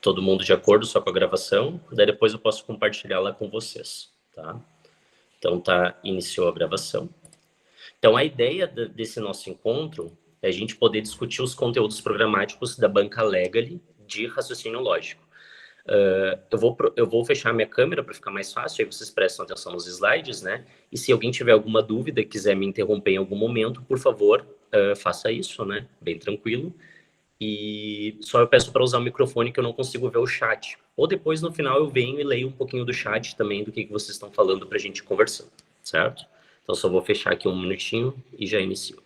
todo mundo de acordo só com a gravação, daí depois eu posso compartilhar lá com vocês, tá? Então iniciou a gravação. Então a ideia desse nosso encontro é a gente poder discutir os conteúdos programáticos da banca Legally de raciocínio lógico. Eu vou fechar minha câmera para ficar mais fácil, aí vocês prestam atenção nos slides, né? E se alguém tiver alguma dúvida, quiser me interromper em algum momento, por favor, faça isso, né? Bem tranquilo. E só eu peço para usar o microfone que eu não consigo ver o chat. Ou depois, no final, eu venho e leio um pouquinho do chat também, do que vocês estão falando para a gente conversar, certo? Então, só vou fechar aqui um minutinho e já inicio.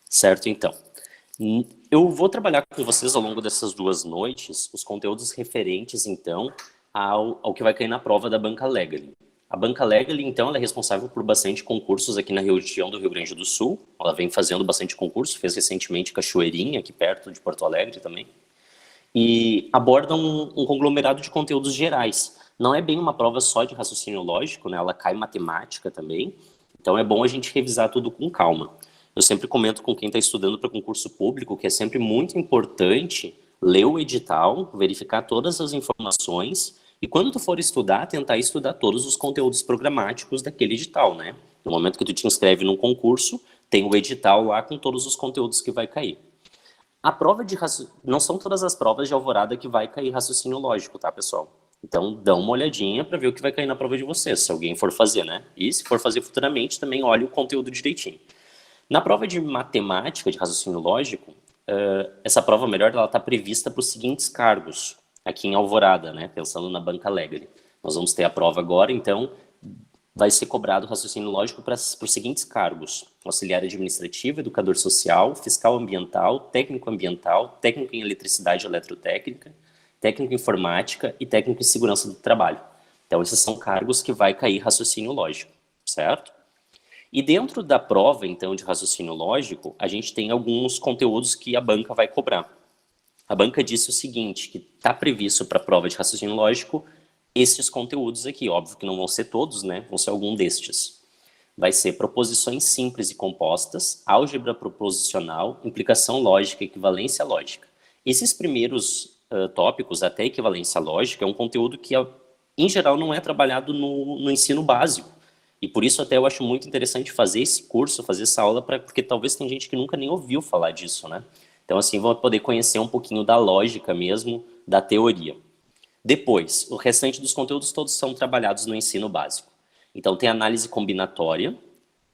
Certo, então. Eu vou trabalhar com vocês ao longo dessas 2 noites os conteúdos referentes, então, ao que vai cair na prova da Banca Legally. A Banca Legally, então, ela é responsável por bastante concursos aqui na região do Rio Grande do Sul. Ela vem fazendo bastante concurso, fez recentemente Cachoeirinha, aqui perto de Porto Alegre também. E aborda um conglomerado de conteúdos gerais. Não é bem uma prova só de raciocínio lógico, né? Ela cai matemática também. Então é bom a gente revisar tudo com calma. Eu sempre comento com quem está estudando para concurso público que é sempre muito importante ler o edital, verificar todas as informações e quando tu for estudar, tentar estudar todos os conteúdos programáticos daquele edital, né? No momento que tu te inscreve num concurso, tem o edital lá com todos os conteúdos que vai cair. A prova de não são todas as provas de alvorada que vai cair raciocínio lógico, tá, pessoal? Então, dá uma olhadinha para ver o que vai cair na prova de vocês, se alguém for fazer, né? E se for fazer futuramente, também olhe o conteúdo direitinho. Na prova de matemática, de raciocínio lógico, essa prova melhor, ela está prevista para os seguintes cargos, aqui em Alvorada, né? Pensando na Banca Legally. Nós vamos ter a prova agora, então vai ser cobrado raciocínio lógico para os seguintes cargos: auxiliar administrativo, educador social, fiscal ambiental, técnico em eletricidade e eletrotécnica, técnico em informática e técnico em segurança do trabalho. Então, esses são cargos que vai cair raciocínio lógico, certo? E dentro da prova, então, de raciocínio lógico, a gente tem alguns conteúdos que a banca vai cobrar. A banca disse o seguinte, que está previsto para a prova de raciocínio lógico esses conteúdos aqui. Óbvio que não vão ser todos, né? Vão ser algum destes. Vai ser proposições simples e compostas, álgebra proposicional, implicação lógica e equivalência lógica. Esses primeiros tópicos, até equivalência lógica, é um conteúdo que, em geral, não é trabalhado no ensino básico. E por isso até eu acho muito interessante fazer esse curso, fazer essa aula, porque talvez tem gente que nunca nem ouviu falar disso, né? Então, assim, vão poder conhecer um pouquinho da lógica mesmo, da teoria. Depois, o restante dos conteúdos todos são trabalhados no ensino básico. Então, tem análise combinatória,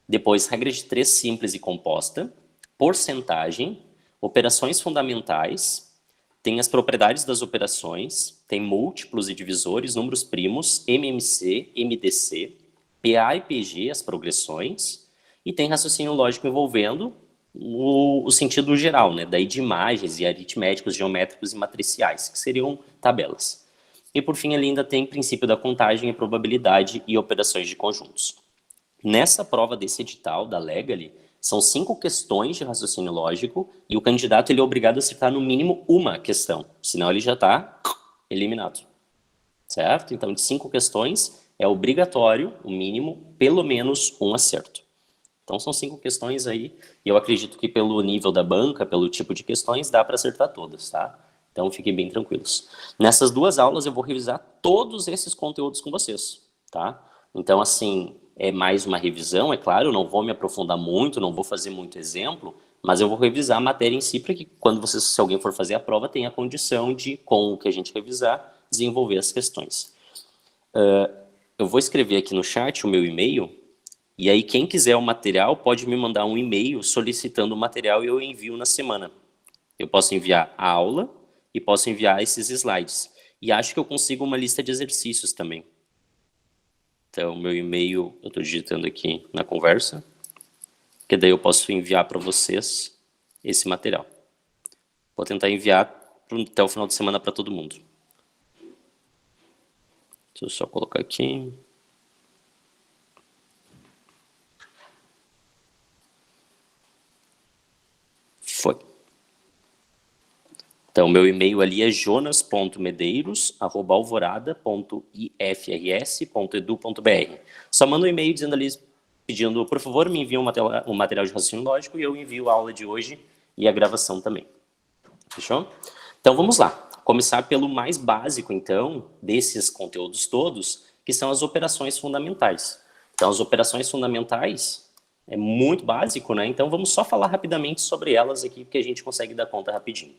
depois regra de 3 simples e composta, porcentagem, operações fundamentais, tem as propriedades das operações, tem múltiplos e divisores, números primos, MMC, MDC, PA e PG, as progressões, e tem raciocínio lógico envolvendo o sentido geral, né? Daí de imagens e aritméticos, geométricos e matriciais, que seriam tabelas. E por fim, ele ainda tem princípio da contagem e probabilidade e operações de conjuntos. Nessa prova desse edital, da Legally, são 5 questões de raciocínio lógico e o candidato ele é obrigado a acertar no mínimo uma questão, senão ele já está eliminado. Certo? Então, de 5 questões, é obrigatório, o mínimo, pelo menos um acerto. Então, são 5 questões aí, e eu acredito que pelo nível da banca, pelo tipo de questões, dá para acertar todas, tá? Então, fiquem bem tranquilos. Nessas 2 aulas, eu vou revisar todos esses conteúdos com vocês, tá? Então, assim, é mais uma revisão, é claro, eu não vou me aprofundar muito, não vou fazer muito exemplo, mas eu vou revisar a matéria em si para que quando vocês, se alguém for fazer a prova, tenha a condição de, com o que a gente revisar, desenvolver as questões. Eu vou escrever aqui no chat o meu e-mail, e aí quem quiser o material pode me mandar um e-mail solicitando o material e eu envio na semana. Eu posso enviar a aula e posso enviar esses slides. E acho que eu consigo uma lista de exercícios também. Então, meu e-mail, eu estou digitando aqui na conversa, que daí eu posso enviar para vocês esse material. Vou tentar enviar até o final de semana para todo mundo. Deixa eu só colocar aqui. Foi. Então, meu e-mail ali é jonas.medeiros@alvorada.ifrs.edu.br. Só manda um e-mail dizendo ali, pedindo, por favor, me envie um material de raciocínio lógico e eu envio a aula de hoje e a gravação também. Fechou? Então, vamos lá. Começar pelo mais básico, então, desses conteúdos todos, que são as operações fundamentais. Então, as operações fundamentais é muito básico, né? Então, vamos só falar rapidamente sobre elas aqui, porque a gente consegue dar conta rapidinho.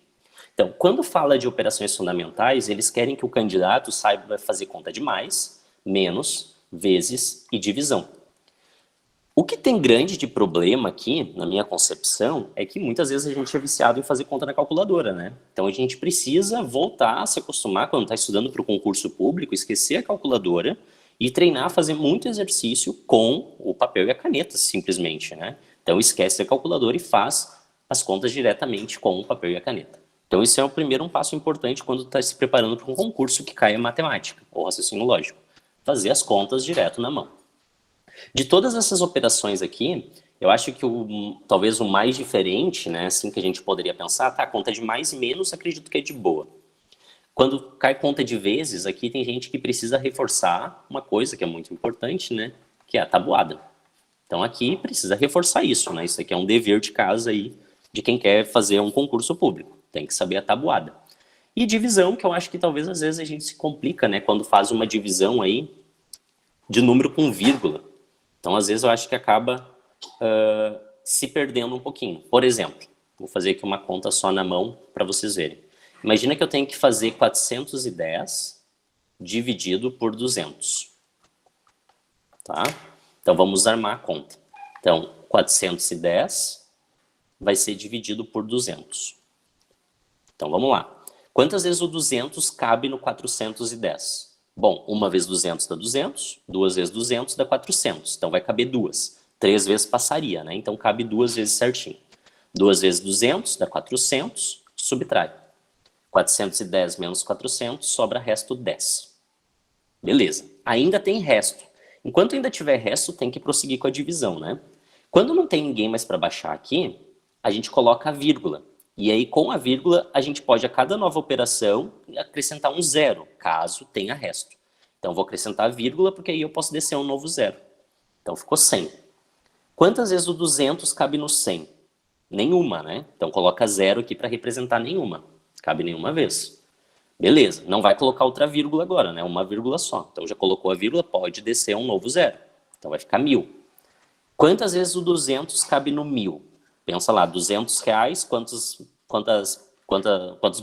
Então, quando fala de operações fundamentais, eles querem que o candidato saiba fazer conta de mais, menos, vezes e divisão. O que tem grande de problema aqui, na minha concepção, é que muitas vezes a gente é viciado em fazer conta na calculadora, né? Então a gente precisa voltar a se acostumar, quando está estudando para o concurso público, esquecer a calculadora e treinar a fazer muito exercício com o papel e a caneta, simplesmente, né? Então esquece a calculadora e faz as contas diretamente com o papel e a caneta. Então isso é o primeiro passo importante quando está se preparando para um concurso que caia matemática ou raciocínio lógico. Fazer as contas direto na mão. De todas essas operações aqui, eu acho que talvez o mais diferente, né, assim que a gente poderia pensar, tá, conta de mais e menos, acredito que é de boa. Quando cai conta de vezes, aqui tem gente que precisa reforçar uma coisa que é muito importante, né, que é a tabuada. Então aqui precisa reforçar isso, né, isso aqui é um dever de casa aí de quem quer fazer um concurso público, tem que saber a tabuada. E divisão, que eu acho que talvez às vezes a gente se complica, né, quando faz uma divisão aí de número com vírgula. Então, às vezes, eu acho que acaba se perdendo um pouquinho. Por exemplo, vou fazer aqui uma conta só na mão para vocês verem. Imagina que eu tenho que fazer 410 dividido por 200. Tá? Então, vamos armar a conta. Então, 410 vai ser dividido por 200. Então, vamos lá. Quantas vezes o 200 cabe no 410? Bom, uma vez 200 dá 200, duas vezes 200 dá 400. Então vai caber duas. 3 vezes passaria, né? Então cabe 2 vezes certinho. 2 vezes 200 dá 400, subtrai. 410 menos 400, sobra resto 10. Beleza. Ainda tem resto. Enquanto ainda tiver resto, tem que prosseguir com a divisão, né? Quando não tem ninguém mais para baixar aqui, a gente coloca a vírgula. E aí, com a vírgula, a gente pode, a cada nova operação, acrescentar um zero, caso tenha resto. Então, vou acrescentar a vírgula, porque aí eu posso descer um novo zero. Então, ficou 100. Quantas vezes o 200 cabe no 100? Nenhuma, né? Então, coloca zero aqui para representar nenhuma. Cabe nenhuma vez. Beleza, não vai colocar outra vírgula agora, né? Uma vírgula só. Então, já colocou a vírgula, pode descer um novo zero. Então, vai ficar 1000. Quantas vezes o 200 cabe no 1000? Pensa lá, 200 reais, quantos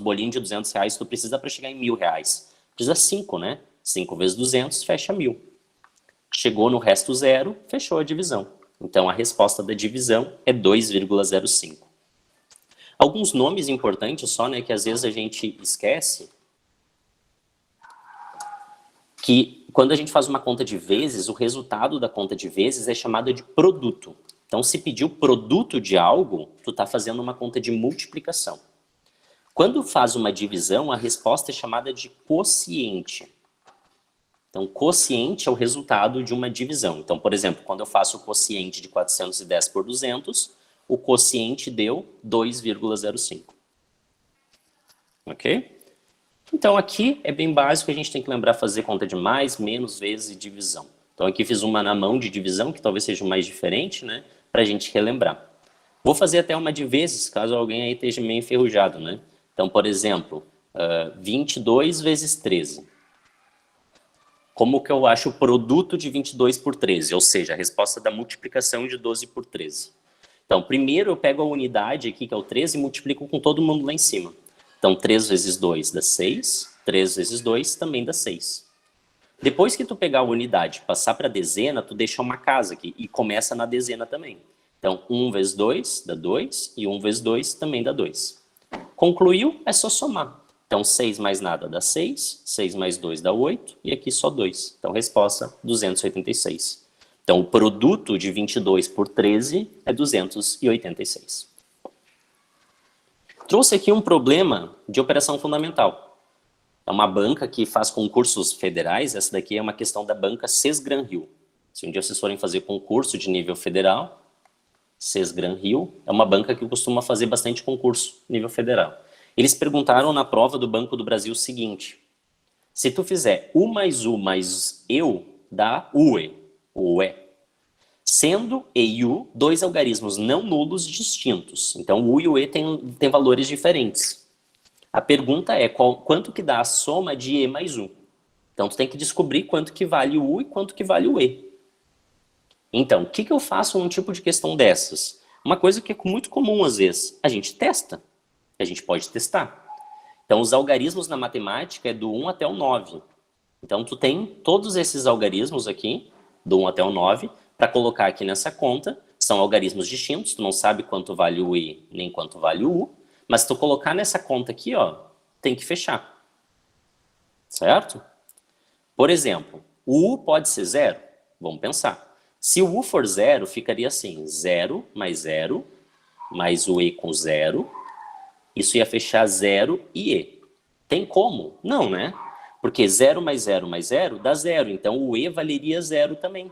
bolinhos de 200 reais tu precisa para chegar em 1000 reais? Precisa 5, né? 5 vezes 200 fecha 1000. Chegou no resto zero, fechou a divisão. Então a resposta da divisão é 2,05. Alguns nomes importantes só, né, que às vezes a gente esquece, que quando a gente faz uma conta de vezes, o resultado da conta de vezes é chamado de produto. Então, se pedir o produto de algo, tu está fazendo uma conta de multiplicação. Quando faz uma divisão, a resposta é chamada de quociente. Então, quociente é o resultado de uma divisão. Então, por exemplo, quando eu faço o quociente de 410 por 200, o quociente deu 2,05. Ok? Então, aqui é bem básico, a gente tem que lembrar fazer conta de mais, menos, vezes e divisão. Então, aqui fiz uma na mão de divisão, que talvez seja o mais diferente, né? Para a gente relembrar. Vou fazer até uma de vezes, caso alguém aí esteja meio enferrujado, né? Então, por exemplo, 22 vezes 13. Como que eu acho o produto de 22 por 13? Ou seja, a resposta da multiplicação de 12 por 13. Então, primeiro eu pego a unidade aqui, que é o 13, e multiplico com todo mundo lá em cima. Então, 3 vezes 2 dá 6, 3 vezes 2 também dá 6. Depois que tu pegar a unidade e passar para a dezena, tu deixa uma casa aqui e começa na dezena também. Então, 1 vezes 2 dá 2 e 1 vezes 2 também dá 2. Concluiu, é só somar. Então, 6 mais nada dá 6, 6 mais 2 dá 8 e aqui só 2. Então, resposta 286. Então, o produto de 22 por 13 é 286. Trouxe aqui um problema de operação fundamental. É uma banca que faz concursos federais, essa daqui é uma questão da banca Sesgran-Rio. Se um dia vocês forem fazer concurso de nível federal, Sesgran-Rio é uma banca que costuma fazer bastante concurso nível federal. Eles perguntaram na prova do Banco do Brasil o seguinte: se tu fizer U mais eu, dá UE, ou UE. Sendo E e U dois algarismos não nulos distintos. Então, o U e o E têm valores diferentes. A pergunta é quanto que dá a soma de E mais U. Então, tu tem que descobrir quanto que vale o U e quanto que vale o E. Então, o que eu faço num tipo de questão dessas? Uma coisa que é muito comum às vezes, a gente testa. A gente pode testar. Então, os algarismos na matemática é do 1 até o 9. Então, tu tem todos esses algarismos aqui, do 1 até o 9, para colocar aqui nessa conta. São algarismos distintos, tu não sabe quanto vale o I nem quanto vale o U. Mas se tu colocar nessa conta aqui, ó, tem que fechar. Certo? Por exemplo, o U pode ser zero? Vamos pensar. Se o U for zero, ficaria assim, 0 mais o E com zero. Isso ia fechar 0 e E. Tem como? Não, né? Porque 0 mais 0 mais 0 dá 0. Então, o E valeria 0 também.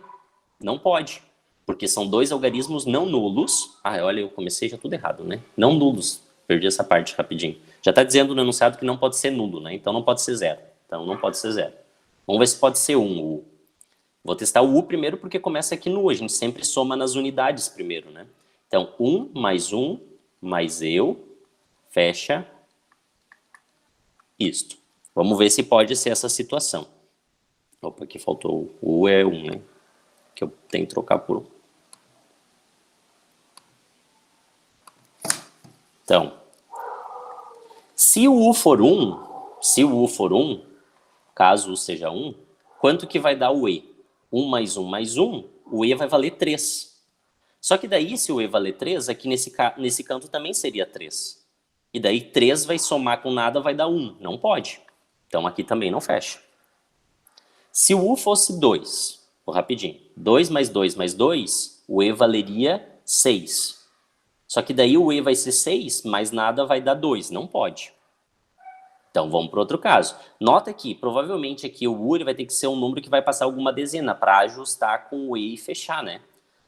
Não pode. Porque são dois algarismos não nulos. Ah, olha, eu comecei já tudo errado, né? Não nulos. Perdi essa parte rapidinho. Já está dizendo no enunciado que não pode ser nulo, né? Então, não pode ser 0. Então, não pode ser 0. Vamos ver se pode ser 1 o U. Vou testar o U primeiro porque começa aqui no U. A gente sempre soma nas unidades primeiro, né? Então, 1 mais eu, fecha isto. Vamos ver se pode ser essa situação. Opa, aqui faltou o U é 1, né? Que eu tenho que trocar por 1. Então, se o U for 1, caso U seja 1, quanto que vai dar o E? 1 mais 1, o E vai valer 3. Só que daí, se o E valer 3, aqui nesse canto também seria 3. E daí 3 vai somar com nada, vai dar 1. Não pode. Então aqui também não fecha. Se o U fosse 2, vou rapidinho. 2 mais 2, o E valeria 6. Só que daí o E vai ser 6, mais nada vai dar 2. Não pode. Então vamos para outro caso. Nota que provavelmente aqui o U ele vai ter que ser um número que vai passar alguma dezena para ajustar com o E e fechar, né?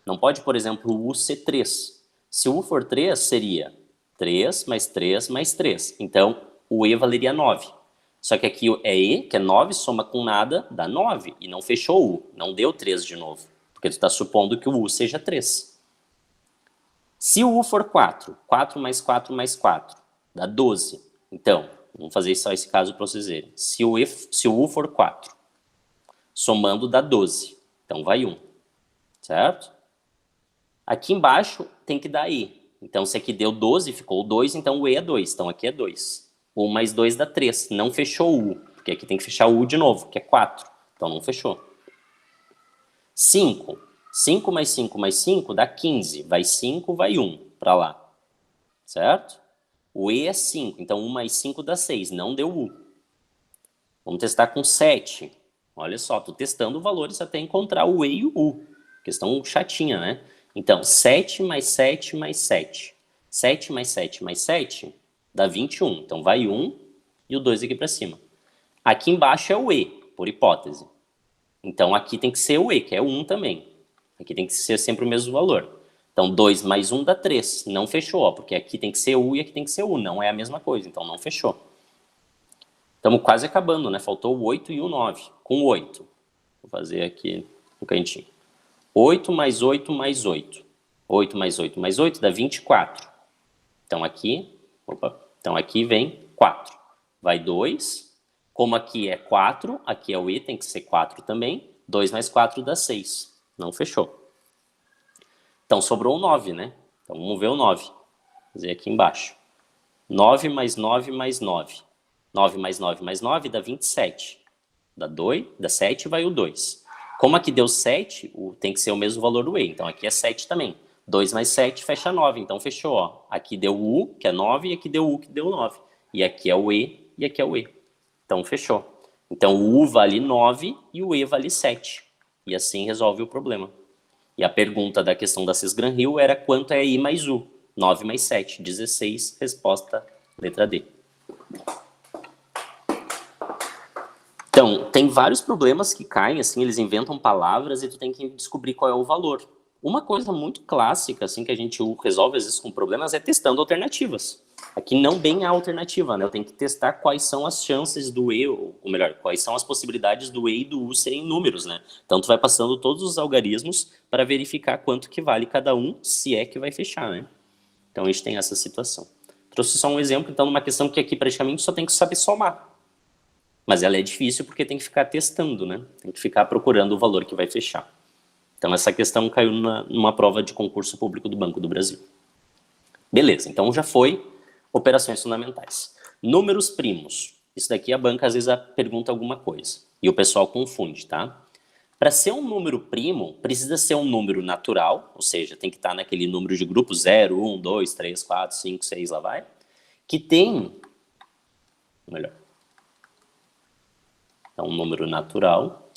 Não pode, por exemplo, o U ser 3. Se o U for 3, seria 3 mais 3 mais 3. Então, o E valeria 9. Só que aqui é E, que é 9, soma com nada, dá 9. E não fechou o U, não deu 3 de novo. Porque tu está supondo que o U seja 3. Se o U for 4, 4 mais 4 mais 4, dá 12. Então, vamos fazer só esse caso para vocês verem. Se o U for 4, somando dá 12. Então, vai 1. Certo? Aqui embaixo tem que dar E. Então, se aqui deu 12, ficou 2, então o E é 2. Então, aqui é 2. 1 mais 2 dá 3. Não fechou o U, porque aqui tem que fechar o U de novo, que é 4. Então, não fechou. 5. 5 mais 5 mais 5 dá 15. Vai 5, vai 1 para lá. Certo? O E é 5. Então, 1 mais 5 dá 6. Não deu U. Vamos testar com 7. Olha só, estou testando valores até encontrar o E e o U. Questão chatinha, né? Então, 7 mais 7 mais 7. 7 mais 7 mais 7 dá 21. Então, vai 1 e o 2 aqui para cima. Aqui embaixo é o E, por hipótese. Então, aqui tem que ser o E, que é 1 também. Aqui tem que ser sempre o mesmo valor. Então, 2 mais 1 dá 3. Não fechou, ó, porque aqui tem que ser U e aqui tem que ser U. Não é a mesma coisa, então não fechou. Estamos quase acabando, né? Faltou o 8 e o 9. Com 8. Vou fazer aqui no cantinho. 8 mais 8 mais 8. 8 mais 8 mais 8 dá 24. Então aqui vem 4. Vai 2. Como aqui é 4, aqui é o E, tem que ser 4 também. 2 mais 4 dá 6. Não fechou. Então sobrou o 9, né? Então vamos ver o 9. Vou fazer aqui embaixo. 9 mais 9 mais 9. 9 mais 9 mais 9 dá 27. Dá 2, dá 7 vai o 2. Como aqui deu 7, tem que ser o mesmo valor do E. Então aqui é 7 também. 2 mais 7 fecha 9. Então fechou, ó. Aqui deu o U, que é 9, e aqui deu o U, que deu 9. E aqui é o E, e aqui é o E. Então fechou. Então o U vale 9 e o E vale 7. E assim resolve o problema. E a pergunta da questão da Cisgran-Hill era quanto é I mais U? 9 mais 7, 16. Resposta, letra D. Então, tem vários problemas que caem, assim, eles inventam palavras e tu tem que descobrir qual é o valor. Uma coisa muito clássica, assim, que a gente resolve às vezes com problemas é testando alternativas. Aqui não bem a alternativa, né? Eu tenho que testar quais são as chances do E, ou melhor, quais são as possibilidades do E e do U serem números, né? Então, tu vai passando todos os algarismos para verificar quanto que vale cada um, se é que vai fechar, né? Então, a gente tem essa situação. Trouxe só um exemplo, então, numa questão que aqui praticamente só tem que saber somar. Mas ela é difícil porque tem que ficar testando, né? Tem que ficar procurando o valor que vai fechar. Então, essa questão caiu numa prova de concurso público do Banco do Brasil. Beleza, então já foi operações fundamentais. Números primos. Isso daqui a banca às vezes pergunta alguma coisa. E o pessoal confunde, tá? Para ser um número primo, precisa ser um número natural, ou seja, tem que estar naquele número de grupo 0, 1, 2, 3, 4, 5, 6, lá vai, que tem, melhor, é um número natural,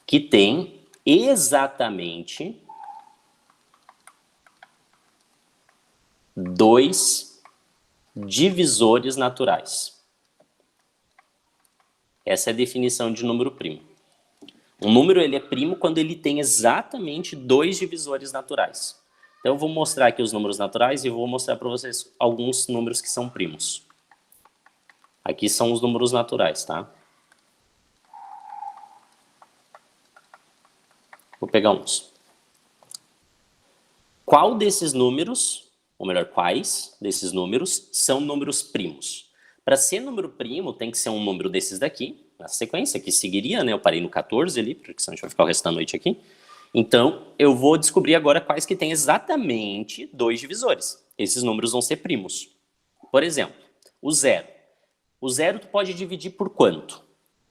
que tem exatamente 2 divisores naturais. Essa é a definição de número primo. Um número ele é primo quando ele tem exatamente 2 divisores naturais. Então eu vou mostrar aqui os números naturais e vou mostrar para vocês alguns números que são primos. Aqui são os números naturais, tá? Vou pegar uns. Qual desses números, ou melhor, quais desses números são números primos? Para ser número primo, tem que ser um número desses daqui, na sequência, que seguiria, né? Eu parei no 14 ali, porque senão a gente vai ficar o resto da noite aqui. Então, eu vou descobrir agora quais que têm exatamente 2 divisores. Esses números vão ser primos. Por exemplo, o 0. O 0 tu pode dividir por quanto?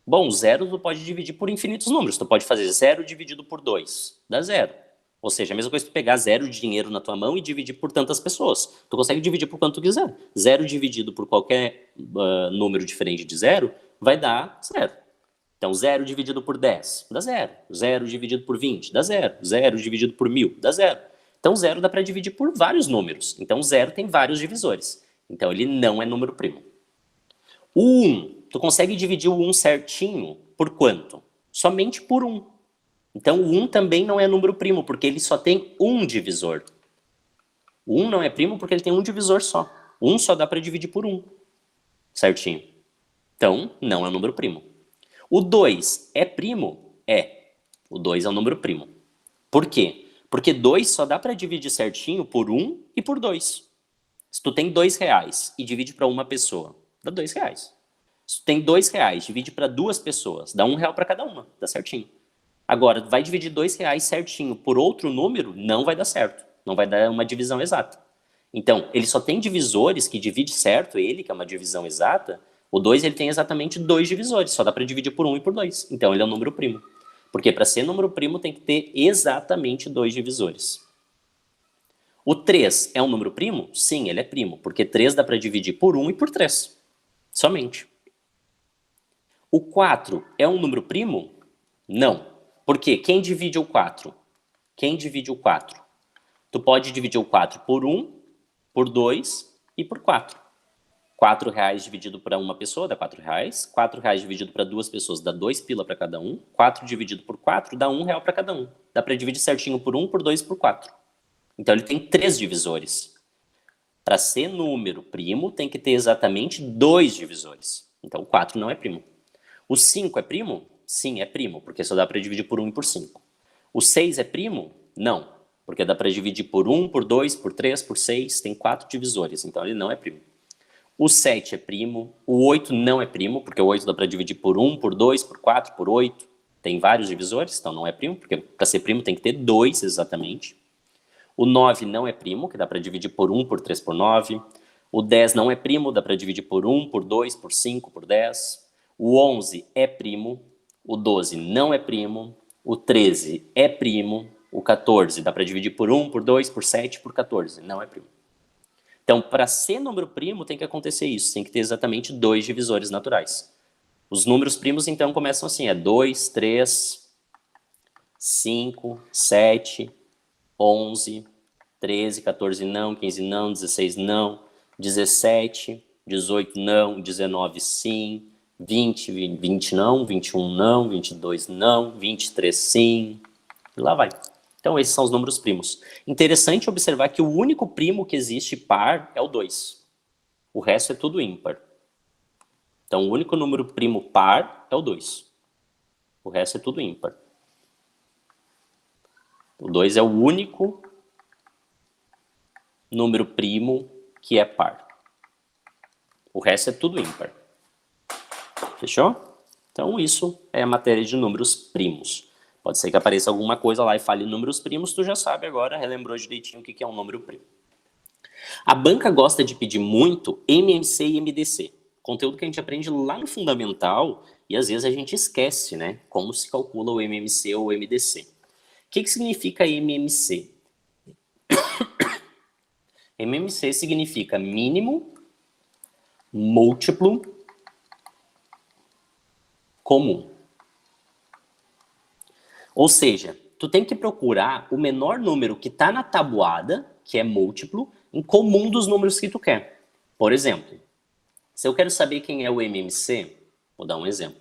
Bom, o 0 tu pode dividir por infinitos números. Tu pode fazer 0 dividido por 2, dá 0. Ou seja, a mesma coisa que tu pegar 0 de dinheiro na tua mão e dividir por tantas pessoas. Tu consegue dividir por quanto tu quiser. 0 dividido por qualquer número diferente de 0 vai dar 0. Então, 0 dividido por 10 dá 0. 0 dividido por 20 dá 0. 0 dividido por 1000 dá 0. Então, 0 dá para dividir por vários números. Então, 0 tem vários divisores. Então, ele não é número primo. O 1, tu consegue dividir o 1 certinho por quanto? Somente por 1. Então, o 1 também não é número primo, porque ele só tem um divisor. O 1 não é primo porque ele tem um divisor só. 1 só dá para dividir por 1. Certinho. Então, não é um número primo. O 2 é primo? É. O 2 é um número primo. Por quê? Porque 2 só dá para dividir certinho por 1 e por 2. Se tu tem R$2 e divide para uma pessoa, dá R$2. Se tu tem R$2, divide para 2 pessoas, dá R$1 para cada uma, dá certinho. Agora, vai dividir R$2 certinho por outro número, não vai dar certo. Não vai dar uma divisão exata. Então, ele só tem divisores que divide certo, ele, que é uma divisão exata, o 2 ele tem exatamente 2 divisores, só dá para dividir por 1 e por 2. Então, ele é um número primo. Porque para ser número primo tem que ter exatamente 2 divisores. O 3 é um número primo? Sim, ele é primo, porque 3 dá para dividir por 1 e por 3. Somente. O 4 é um número primo? Não. Por quê? Quem divide o 4? Quem divide o 4? Tu pode dividir o 4 por 1, por 2 e por 4. R$4 dividido para uma pessoa dá R$4. R$4 dividido para 2 pessoas dá 2 pila para cada um. 4 dividido por 4 dá R$1 para cada um. Dá para dividir certinho por 1, por 2 e por 4. Então ele tem 3 divisores. Para ser número primo, tem que ter exatamente 2 divisores. Então 4 não é primo. O 5 é primo? Sim, é primo, porque só dá para dividir por 1 e por 5. O 6 é primo? Não, porque dá para dividir por 1, por 2, por 3, por 6, tem 4 divisores, então ele não é primo. O 7 é primo, o 8 não é primo, porque o 8 dá para dividir por 1, por 2, por 4, por 8. Tem vários divisores, então não é primo, porque para ser primo tem que ter 2 exatamente. O 9 não é primo, que dá para dividir por 1, por 3, por 9. O 10 não é primo, dá para dividir por 1, por 2, por 5, por 10. O 11 é primo, o 12 não é primo, o 13 é primo, o 14 dá para dividir por 1, por 2, por 7, por 14, não é primo. Então, para ser número primo, tem que acontecer isso, tem que ter exatamente 2 divisores naturais. Os números primos, então, começam assim, é 2, 3, 5, 7, 11, 13, 14 não, 15 não, 16 não, 17, 18 não, 19 sim, 20, 20 não, 21 não, 22 não, 23 sim, e lá vai. Então, esses são os números primos. Interessante observar que o único primo que existe par é o 2. O resto é tudo ímpar. Então, o único número primo par é o 2. O resto é tudo ímpar. O 2 é o único número primo que é par. O resto é tudo ímpar. Fechou? Então, isso é a matéria de números primos. Pode ser que apareça alguma coisa lá e fale números primos, tu já sabe agora, relembrou direitinho o que é um número primo. A banca gosta de pedir muito MMC e MDC. Conteúdo que a gente aprende lá no fundamental e às vezes a gente esquece, né? Como se calcula o MMC ou o MDC. O que significa MMC? MMC significa mínimo, múltiplo, comum. Ou seja, tu tem que procurar o menor número que está na tabuada, que é múltiplo, em comum dos números que tu quer. Por exemplo, se eu quero saber quem é o MMC, vou dar um exemplo.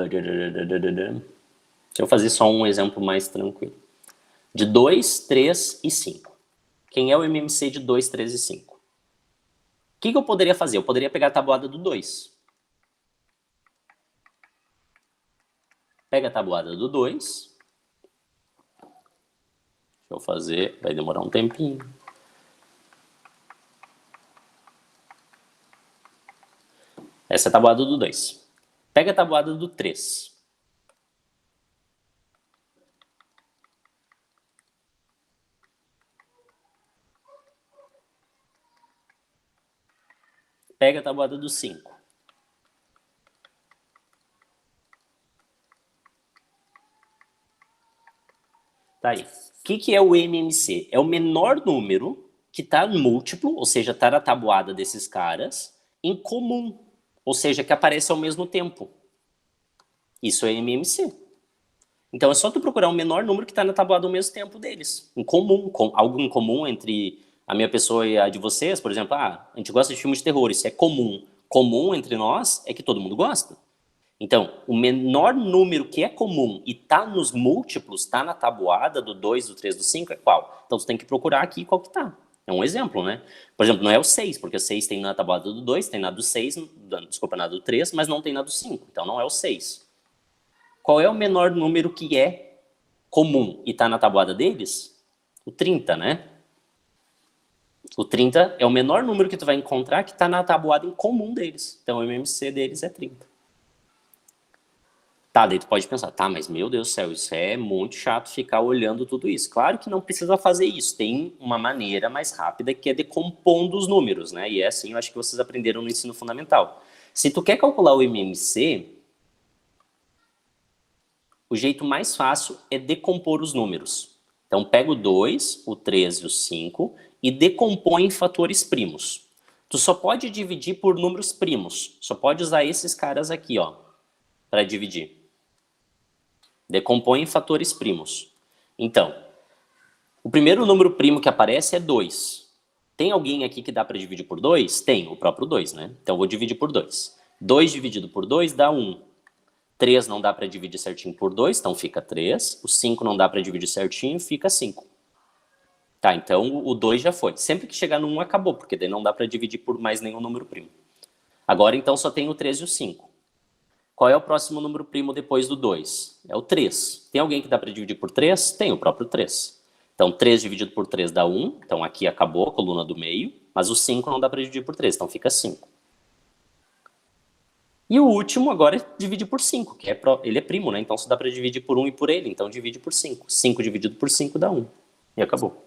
Deixa eu fazer só um exemplo mais tranquilo. De 2, 3 e 5. Quem é o MMC de 2, 3 e 5? O que eu poderia fazer? Eu poderia pegar a tabuada do 2. Pega a tabuada do 2. Deixa eu fazer, vai demorar um tempinho. Essa é a tabuada do 2. Pega a tabuada do 3. Pega a tabuada do 5. Tá aí. O que é o MMC? É o menor número que está múltiplo, ou seja, está na tabuada desses caras, em comum, ou seja, que aparece ao mesmo tempo. Isso é MMC. Então é só tu procurar o menor número que está na tabuada ao mesmo tempo deles, em comum, algo em comum entre a minha pessoa e a de vocês. Por exemplo, a gente gosta de filmes de terror, isso é comum. Comum entre nós é que todo mundo gosta. Então, o menor número que é comum e está nos múltiplos, está na tabuada do 2, do 3, do 5, é qual? Então, você tem que procurar aqui qual que está. É um exemplo, né? Por exemplo, não é o 6, porque o 6 tem na tabuada do 2, tem na do 6, desculpa, na do 3, mas não tem na do 5. Então, não é o 6. Qual é o menor número que é comum e está na tabuada deles? O 30, né? O 30 é o menor número que tu vai encontrar que está na tabuada em comum deles. Então, o MMC deles é 30. Tá, daí tu pode pensar, tá, mas meu Deus do céu, isso é muito chato ficar olhando tudo isso. Claro que não precisa fazer isso, tem uma maneira mais rápida que é decompondo os números, né? E é assim, eu acho que vocês aprenderam no ensino fundamental. Se tu quer calcular o MMC, o jeito mais fácil é decompor os números. Então pega o 2, o 3 e o 5 e decompõe em fatores primos. Tu só pode dividir por números primos, só pode usar esses caras aqui, ó, para dividir. Decompõe em fatores primos. Então, o primeiro número primo que aparece é 2. Tem alguém aqui que dá para dividir por 2? Tem, o próprio 2, né? Então, eu vou dividir por 2. 2 dividido por 2 dá 1. 3 não dá para dividir certinho por 2, então fica 3. O 5 não dá para dividir certinho, fica 5. Tá, então o 2 já foi. Sempre que chegar no 1 acabou, porque daí não dá para dividir por mais nenhum número primo. Agora, então, só tem o 3 e o 5. Qual é o próximo número primo depois do 2? É o 3. Tem alguém que dá para dividir por 3? Tem, o próprio 3. Então, 3 dividido por 3 dá 1. Então, aqui acabou a coluna do meio. Mas o 5 não dá para dividir por 3, então fica 5. E o último agora é dividir por 5, que ele é primo, né? Então, só dá para dividir por 1 e por ele. Então, divide por 5. 5 dividido por 5 dá 1. E acabou.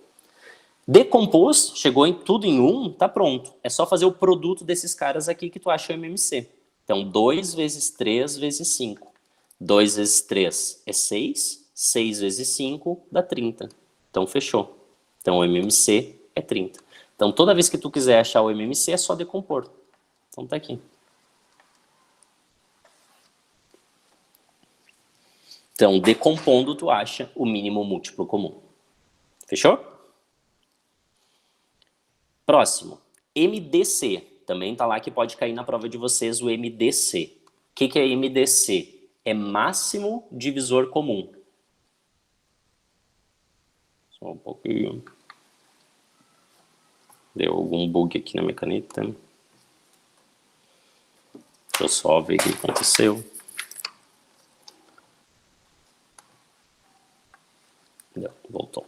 Decompôs, chegou em tudo em 1, tá pronto. É só fazer o produto desses caras aqui que tu acha o MMC. Então, 2 vezes 3 vezes 5. 2 vezes 3 é 6. 6 vezes 5 dá 30. Então, fechou. Então, o MMC é 30. Então, toda vez que tu quiser achar o MMC, é só decompor. Então, tá aqui. Então, decompondo, tu acha o mínimo múltiplo comum. Fechou? Próximo. MDC. Também tá lá que pode cair na prova de vocês o MDC. O que é MDC? É máximo divisor comum. Só um pouquinho. Deu algum bug aqui na minha caneta. Deixa eu só ver o que aconteceu. Deu, voltou.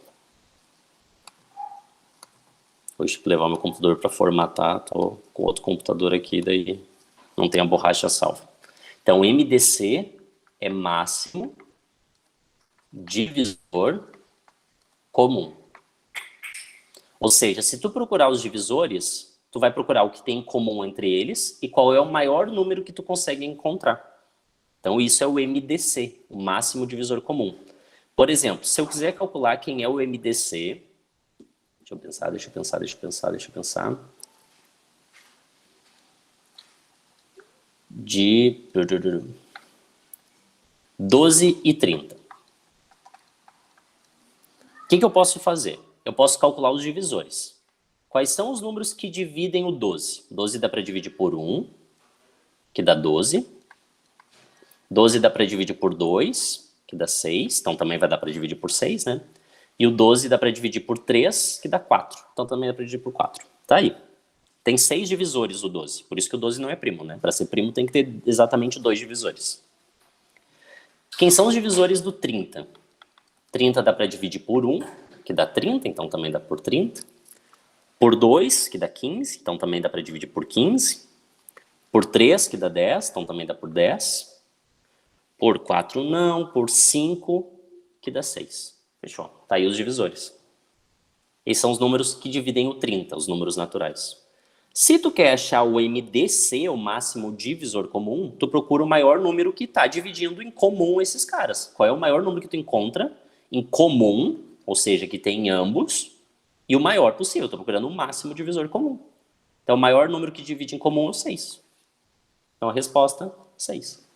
Hoje tive que levar meu computador para formatar. Tô com outro computador aqui, daí não tem a borracha salva. Então, MDC é máximo divisor comum. Ou seja, se tu procurar os divisores, tu vai procurar o que tem em comum entre eles e qual é o maior número que tu consegue encontrar. Então, isso é o MDC, o máximo divisor comum. Por exemplo, se eu quiser calcular quem é o MDC... Deixa eu pensar. De 12 e 30. O que eu posso fazer? Eu posso calcular os divisores. Quais são os números que dividem o 12? 12 dá para dividir por 1, que dá 12. 12 dá para dividir por 2, que dá 6. Então também vai dar para dividir por 6, né? E o 12 dá para dividir por 3, que dá 4. Então também dá para dividir por 4. Tá aí. Tem 6 divisores o 12. Por isso que o 12 não é primo, né? Para ser primo tem que ter exatamente 2 divisores. Quem são os divisores do 30? 30 dá para dividir por 1, que dá 30, então também dá por 30. Por 2, que dá 15, então também dá para dividir por 15. Por 3, que dá 10, então também dá por 10. Por 4 não, por 5, que dá 6. Fechou? Tá aí os divisores. Esses são os números que dividem o 30, os números naturais. Se tu quer achar o MDC, o máximo divisor comum, tu procura o maior número que está dividindo em comum esses caras. Qual é o maior número que tu encontra em comum, ou seja, que tem em ambos, e o maior possível. Estou procurando o máximo divisor comum. Então, o maior número que divide em comum é o 6. Então, a resposta, 6.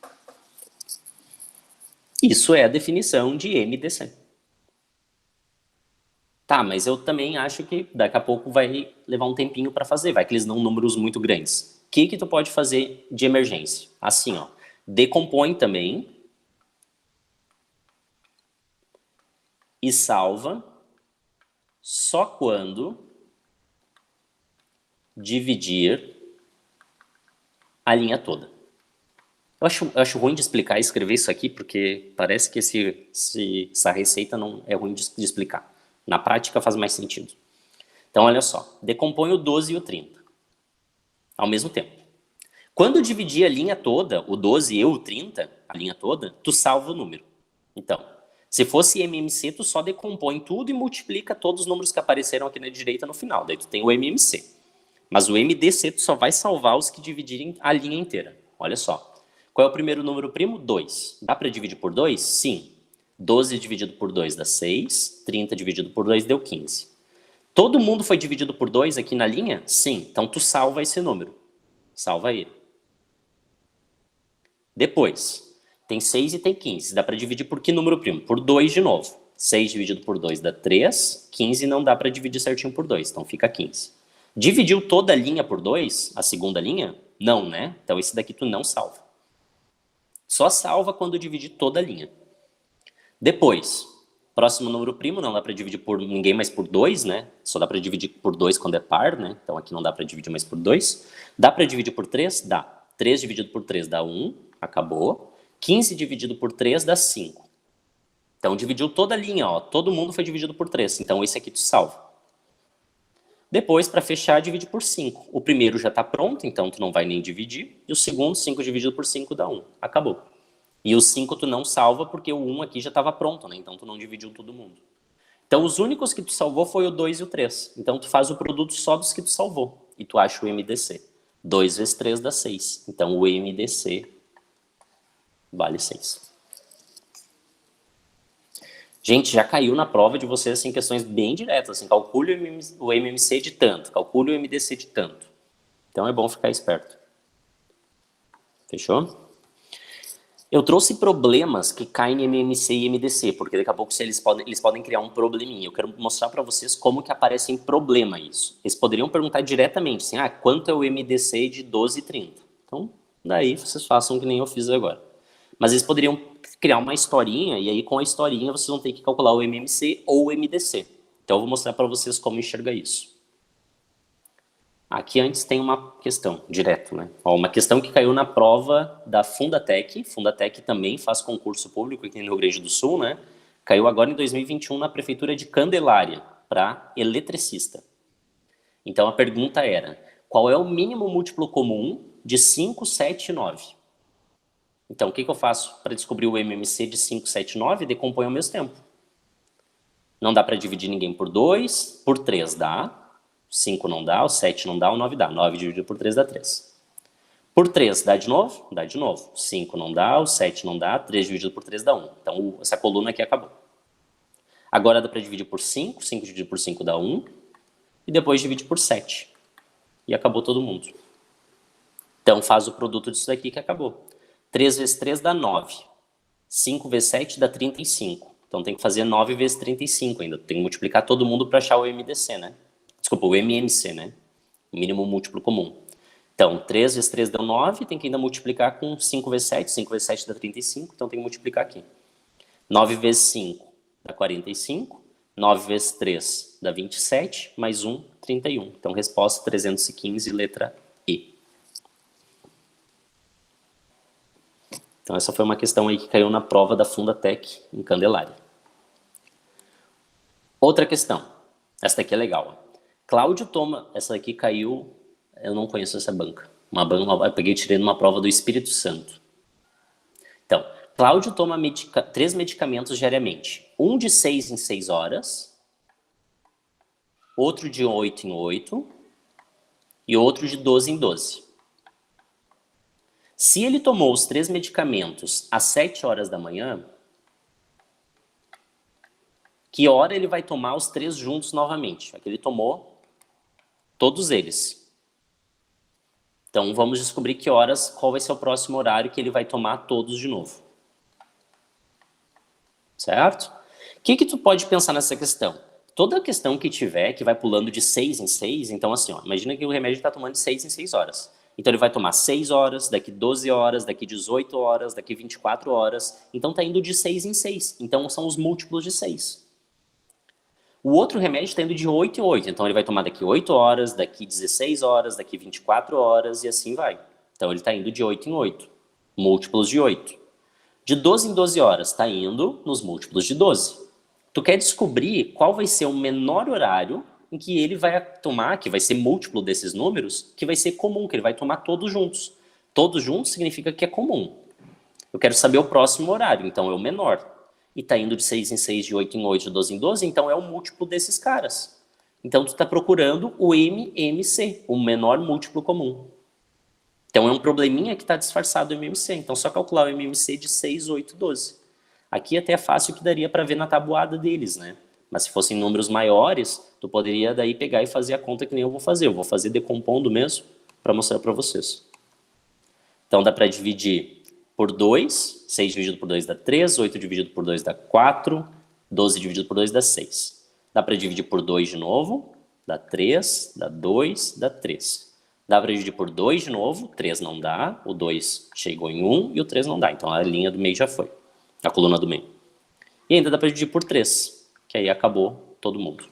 Isso é a definição de MDC. Tá, mas eu também acho que daqui a pouco vai levar um tempinho para fazer, vai que eles dão números muito grandes. O que tu pode fazer de emergência? Assim, ó, decompõe também e salva só quando dividir a linha toda. Eu acho ruim de explicar e escrever isso aqui, porque parece que essa receita não é ruim de explicar. Na prática faz mais sentido. Então, olha só. Decompõe o 12 e o 30 ao mesmo tempo. Quando dividir a linha toda, o 12 e o 30, a linha toda, tu salva o número. Então, se fosse MMC, tu só decompõe tudo e multiplica todos os números que apareceram aqui na direita no final. Daí tu tem o MMC. Mas o MDC tu só vai salvar os que dividirem a linha inteira. Olha só. Qual é o primeiro número primo? 2. Dá para dividir por 2? Sim. 12 dividido por 2 dá 6. 30 dividido por 2 deu 15. Todo mundo foi dividido por 2 aqui na linha? Sim. Então tu salva esse número. Salva ele. Depois, tem 6 e tem 15. Dá para dividir por que número primo? Por 2 de novo. 6 dividido por 2 dá 3. 15 não dá para dividir certinho por 2. Então fica 15. Dividiu toda a linha por 2? A segunda linha? Não, né? Então esse daqui tu não salva. Só salva quando dividir toda a linha. Depois, próximo número primo, não dá para dividir por ninguém mais por 2, né? Só dá para dividir por 2 quando é par, né? Então aqui não dá para dividir mais por 2. Dá para dividir por 3? Dá. 3 dividido por 3 dá 1, acabou. 15 dividido por 3 dá 5. Então dividiu toda a linha, ó. Todo mundo foi dividido por 3. Então esse aqui tu salva. Depois, para fechar, divide por 5. O primeiro já está pronto, então tu não vai nem dividir. E o segundo, 5 dividido por 5 dá 1. Acabou. E o 5 tu não salva porque o 1 aqui já estava pronto, né? Então tu não dividiu todo mundo. Então os únicos que tu salvou foi o 2 e o 3. Então tu faz o produto só dos que tu salvou. E tu acha o MDC. 2 vezes 3 dá 6. Então o MDC vale 6. Gente, já caiu na prova de vocês assim, questões bem diretas. Assim, calcule o MMC de tanto, calcule o MDC de tanto. Então é bom ficar esperto. Fechou? Eu trouxe problemas que caem em MMC e MDC, porque daqui a pouco eles podem criar um probleminha. Eu quero mostrar para vocês como que aparece em problema isso. Eles poderiam perguntar diretamente, assim, quanto é o MDC de 12 e 30? Então, daí vocês façam que nem eu fiz agora. Mas eles poderiam criar uma historinha, e aí com a historinha vocês vão ter que calcular o MMC ou o MDC. Então eu vou mostrar para vocês como enxergar isso. Aqui antes tem uma questão, direto, né? Ó, uma questão que caiu na prova da Fundatec. Fundatec também faz concurso público aqui no Rio Grande do Sul, né? Caiu agora em 2021 na prefeitura de Candelária, para eletricista. Então a pergunta era, qual é o mínimo múltiplo comum de 5, 7 e 9? Então o que eu faço para descobrir o MMC de 5, 7 e 9? Decomponho ao mesmo tempo. Não dá para dividir ninguém por 2, por 3 dá. 5 não dá, o 7 não dá, o 9 dá. 9 dividido por 3 dá 3. Por 3 dá de novo? Dá de novo. 5 não dá, o 7 não dá, 3 dividido por 3 dá 1. Então essa coluna aqui acabou. Agora dá para dividir por 5, 5 dividido por 5 dá 1. E depois divide por 7. E acabou todo mundo. Então faz o produto disso daqui que acabou. 3 vezes 3 dá 9. 5 vezes 7 dá 35. Então tem que fazer 9 vezes 35 ainda. Tem que multiplicar todo mundo para achar o MDC, né? Desculpa, o MMC, né? O mínimo múltiplo comum. Então, 3 vezes 3 deu 9, tem que ainda multiplicar com 5 vezes 7. 5 vezes 7 dá 35, então tem que multiplicar aqui. 9 vezes 5 dá 45. 9 vezes 3 dá 27, mais 1, 31. Então, resposta 315, letra E. Então, essa foi uma questão aí que caiu na prova da Fundatec em Candelária. Outra questão. Essa daqui é legal. Cláudio toma... Essa daqui caiu... Eu não conheço essa banca. Eu peguei e tirei numa prova do Espírito Santo. Então, Cláudio toma 3 medicamentos diariamente. Um de 6 em 6 horas, outro de 8 em 8 e outro de 12 em 12. Se ele tomou os 3 medicamentos às 7 horas da manhã, que hora ele vai tomar os 3 juntos novamente? Aqui ele tomou todos eles. Então vamos descobrir que horas, qual vai ser o próximo horário que ele vai tomar todos de novo. Certo? O que tu pode pensar nessa questão? Toda questão que tiver, que vai pulando de 6 em 6, então assim, ó, imagina que o remédio está tomando de 6 em 6 horas. Então ele vai tomar 6 horas, daqui 12 horas, daqui 18 horas, daqui 24 horas. Então está indo de 6 em 6. Então são os múltiplos de 6. O outro remédio está indo de 8 em 8. Então ele vai tomar daqui 8 horas, daqui 16 horas, daqui 24 horas e assim vai. Então ele está indo de 8 em 8. Múltiplos de 8. De 12 em 12 horas está indo nos múltiplos de 12. Tu quer descobrir qual vai ser o menor horário em que ele vai tomar, que vai ser múltiplo desses números, que vai ser comum, que ele vai tomar todos juntos. Todos juntos significa que é comum. Eu quero saber o próximo horário, então é o menor. E está indo de 6 em 6, de 8 em 8, de 12 em 12, então é o múltiplo desses caras. Então tu está procurando o MMC, o menor múltiplo comum. Então é um probleminha que está disfarçado o MMC. Então só calcular o MMC de 6, 8, 12. Aqui até é fácil que daria para ver na tabuada deles, né? Mas se fossem números maiores, tu poderia daí pegar e fazer a conta que nem eu vou fazer. Eu vou fazer decompondo mesmo para mostrar para vocês. Então dá para dividir por 2, 6 dividido por 2 dá 3, 8 dividido por 2 dá 4, 12 dividido por 2 dá 6. Dá para dividir por 2 de novo, dá 3, dá 2, dá 3. Dá para dividir por 2 de novo, 3 não dá, o 2 chegou em 1 e o 3 não dá. Então a linha do meio já foi, a coluna do meio. E ainda dá para dividir por 3, que aí acabou todo mundo.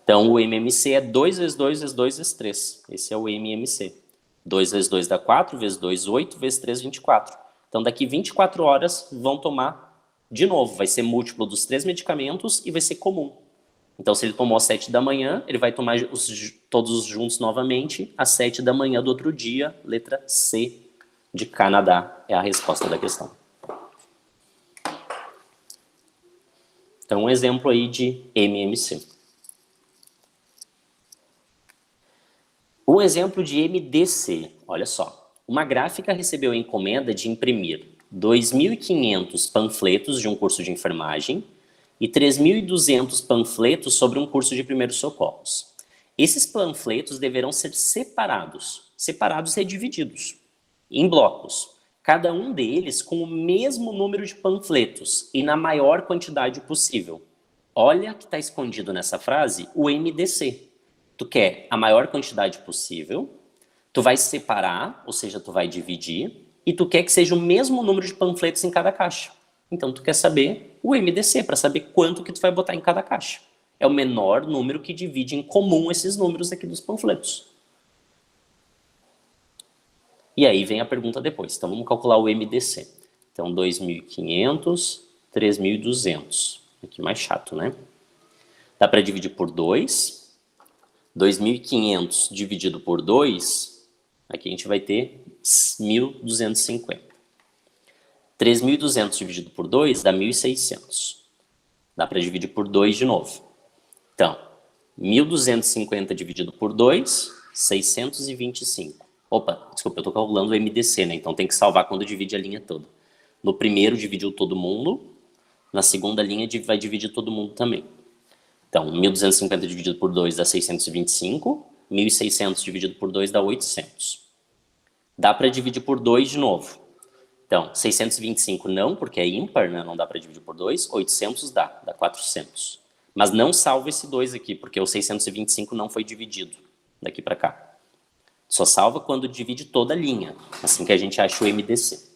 Então o MMC é 2 vezes 2 vezes 2 vezes 3. Esse é o MMC. 2 vezes 2 dá 4, vezes 2, 8, vezes 3, 24. Então daqui 24 horas vão tomar de novo. Vai ser múltiplo dos 3 medicamentos e vai ser comum. Então se ele tomou às 7 da manhã, ele vai tomar todos juntos novamente às 7 da manhã do outro dia. Letra C de Canadá é a resposta da questão. Então um exemplo aí de MMC. Um exemplo de MDC, olha só. Uma gráfica recebeu a encomenda de imprimir 2.500 panfletos de um curso de enfermagem e 3.200 panfletos sobre um curso de primeiros socorros. Esses panfletos deverão ser separados. Separados e divididos em blocos. Cada um deles com o mesmo número de panfletos e na maior quantidade possível. Olha que está escondido nessa frase o MDC. Tu quer a maior quantidade possível, tu vai separar, ou seja, tu vai dividir, e tu quer que seja o mesmo número de panfletos em cada caixa. Então tu quer saber o MDC, para saber quanto que tu vai botar em cada caixa. é o menor número que divide em comum esses números aqui dos panfletos. E aí vem a pergunta depois. Então, vamos calcular o MDC. Então, 2.500, 3.200. Aqui mais chato, né? Dá para dividir por 2. 2.500 dividido por 2, aqui a gente vai ter 1.250. 3.200 dividido por 2 dá 1.600. Dá para dividir por 2 de novo. Então, 1.250 dividido por 2, 625. Opa, desculpa, eu estou calculando o MDC, né? Então tem que salvar quando divide a linha toda. No primeiro dividiu todo mundo, na segunda linha vai dividir todo mundo também. Então, 1.250 dividido por 2 dá 625, 1.600 dividido por 2 dá 800. Dá para dividir por 2 de novo. Então, 625 não, porque é ímpar, né? Não dá para dividir por 2. 800 dá 400. Mas não salva esse 2 aqui, porque o 625 não foi dividido daqui para cá. Só salva quando divide toda a linha, assim que a gente acha o MDC.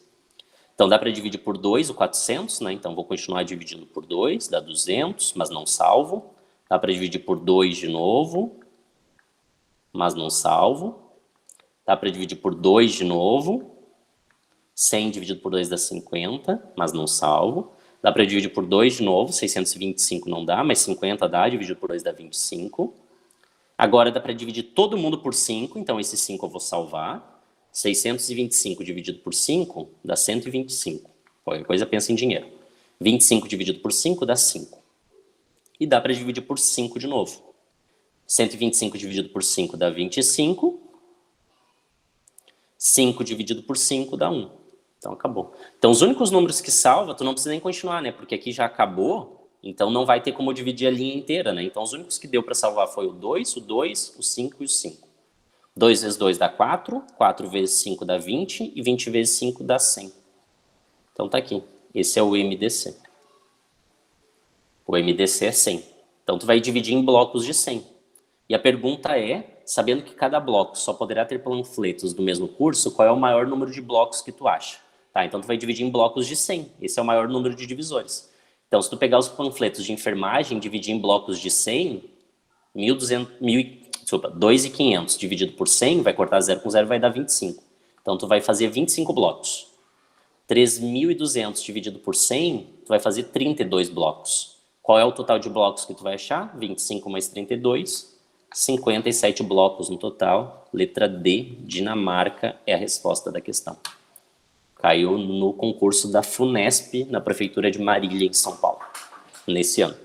Então, dá para dividir por 2 o 400, né? Então, vou continuar dividindo por 2, dá 200, mas não salvo. Dá para dividir por 2 de novo, mas não salvo. Dá para dividir por 2 de novo. 100 dividido por 2 dá 50, mas não salvo. Dá para dividir por 2 de novo, 625 não dá, mas 50 dá, dividido por 2 dá 25. Agora dá para dividir todo mundo por 5, então esse 5 eu vou salvar. 625 dividido por 5 dá 125. Qualquer coisa pensa em dinheiro. 25 dividido por 5 dá 5. E dá para dividir por 5 de novo. 125 dividido por 5 dá 25. 5 dividido por 5 dá 1. Então, acabou. Então, os únicos números que salva, tu não precisa nem continuar, né? Porque aqui já acabou, então não vai ter como dividir a linha inteira, né? Então, os únicos que deu para salvar foi o 2, o 5 e o 5. 2 vezes 2 dá 4, 4 vezes 5 dá 20, e 20 vezes 5 dá 100. Então, tá aqui. Esse é o MDC. O MDC é 100. Então, tu vai dividir em blocos de 100. E a pergunta é, sabendo que cada bloco só poderá ter panfletos do mesmo curso, qual é o maior número de blocos que tu acha? Tá, então tu vai dividir em blocos de 100. Esse é o maior número de divisores. Então, se tu pegar os panfletos de enfermagem e dividir em blocos de 100, 2.500 dividido por 100, vai cortar 0 com 0, vai dar 25. Então, tu vai fazer 25 blocos. 3.200 dividido por 100, tu vai fazer 32 blocos. Qual é o total de blocos que tu vai achar? 25 mais 32, 57 blocos no total. Letra D, Dinamarca, é a resposta da questão. Caiu no concurso da FUNESP, na Prefeitura de Marília, em São Paulo, nesse ano.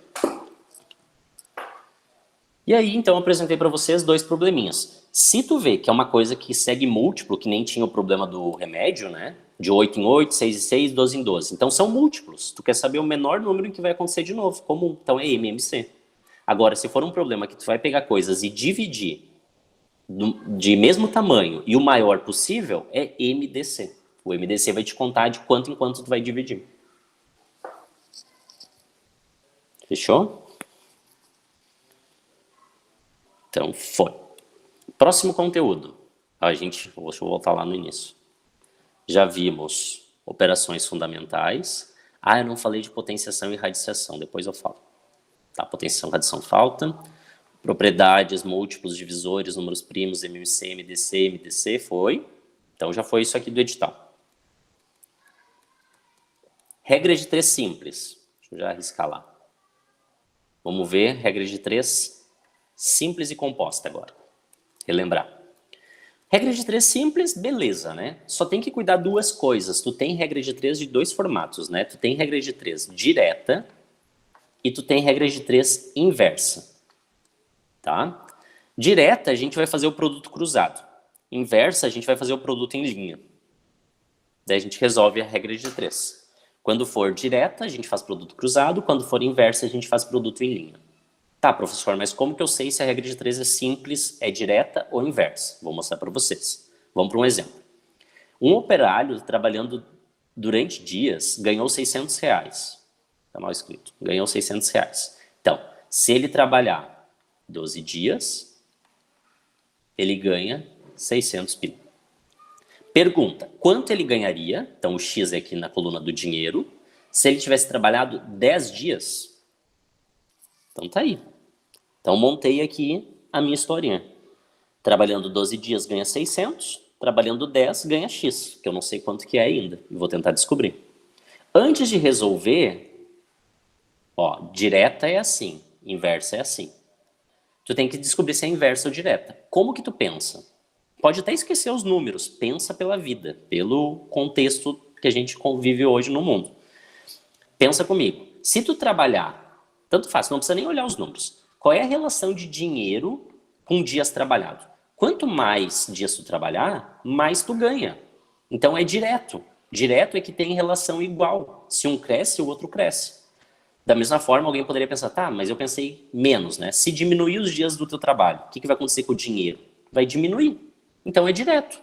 E aí, então, eu apresentei para vocês dois probleminhas. Se tu vê que é uma coisa que segue múltiplo, que nem tinha o problema do remédio, né? De 8 em 8, 6 em 6, 12 em 12. Então, são múltiplos. Tu quer saber o menor número em que vai acontecer de novo, comum. Então, é MMC. Agora, se for um problema que tu vai pegar coisas e dividir de mesmo tamanho e o maior possível, é MDC. O MDC vai te contar de quanto em quanto tu vai dividir. Fechou? Então, foi. Próximo conteúdo. Deixa eu voltar lá no início. Já vimos operações fundamentais. Eu não falei de potenciação e radiciação, depois eu falo. Tá, potenciação e radiação falta. Propriedades, múltiplos, divisores, números primos, MMC, MDC, MDC, foi. Então, já foi isso aqui do edital. Regra de 3 simples. Deixa eu já arriscar lá. Vamos ver regra de 3 simples e composta agora. Relembrar. Regra de 3 simples, beleza, né? Só tem que cuidar duas coisas. Tu tem regra de 3 de 2 formatos, né? Tu tem regra de 3 direta e tu tem regra de 3 inversa. Tá? Direta, a gente vai fazer o produto cruzado. Inversa, a gente vai fazer o produto em linha. Daí a gente resolve a regra de 3. Quando for direta, a gente faz produto cruzado. Quando for inversa, a gente faz produto em linha. Tá, professor, mas como que eu sei se a regra de 3 é simples, é direta ou inversa? Vou mostrar para vocês. Vamos para um exemplo. Um operário trabalhando durante dias ganhou R$600. Está mal escrito. Ganhou R$600. Então, se ele trabalhar 12 dias, ele ganha 600 pila. Pergunta, quanto ele ganharia? Então, o X é aqui na coluna do dinheiro. Se ele tivesse trabalhado 10 dias. Então, tá aí. Então, montei aqui a minha historinha. Trabalhando 12 dias ganha 600, trabalhando 10 ganha X, que eu não sei quanto que é ainda, e vou tentar descobrir. Antes de resolver, ó, direta é assim, inversa é assim. Tu tem que descobrir se é inversa ou direta. Como que tu pensa? Pode até esquecer os números, pensa pela vida, pelo contexto que a gente convive hoje no mundo. Pensa comigo, se tu trabalhar, tanto faz, não precisa nem olhar os números. Qual é a relação de dinheiro com dias trabalhados? Quanto mais dias tu trabalhar, mais tu ganha. Então é direto. Direto é que tem relação igual. Se um cresce, o outro cresce. Da mesma forma, alguém poderia pensar, tá, mas eu pensei menos, né? Se diminuir os dias do teu trabalho, o que vai acontecer com o dinheiro? Vai diminuir. Então é direto.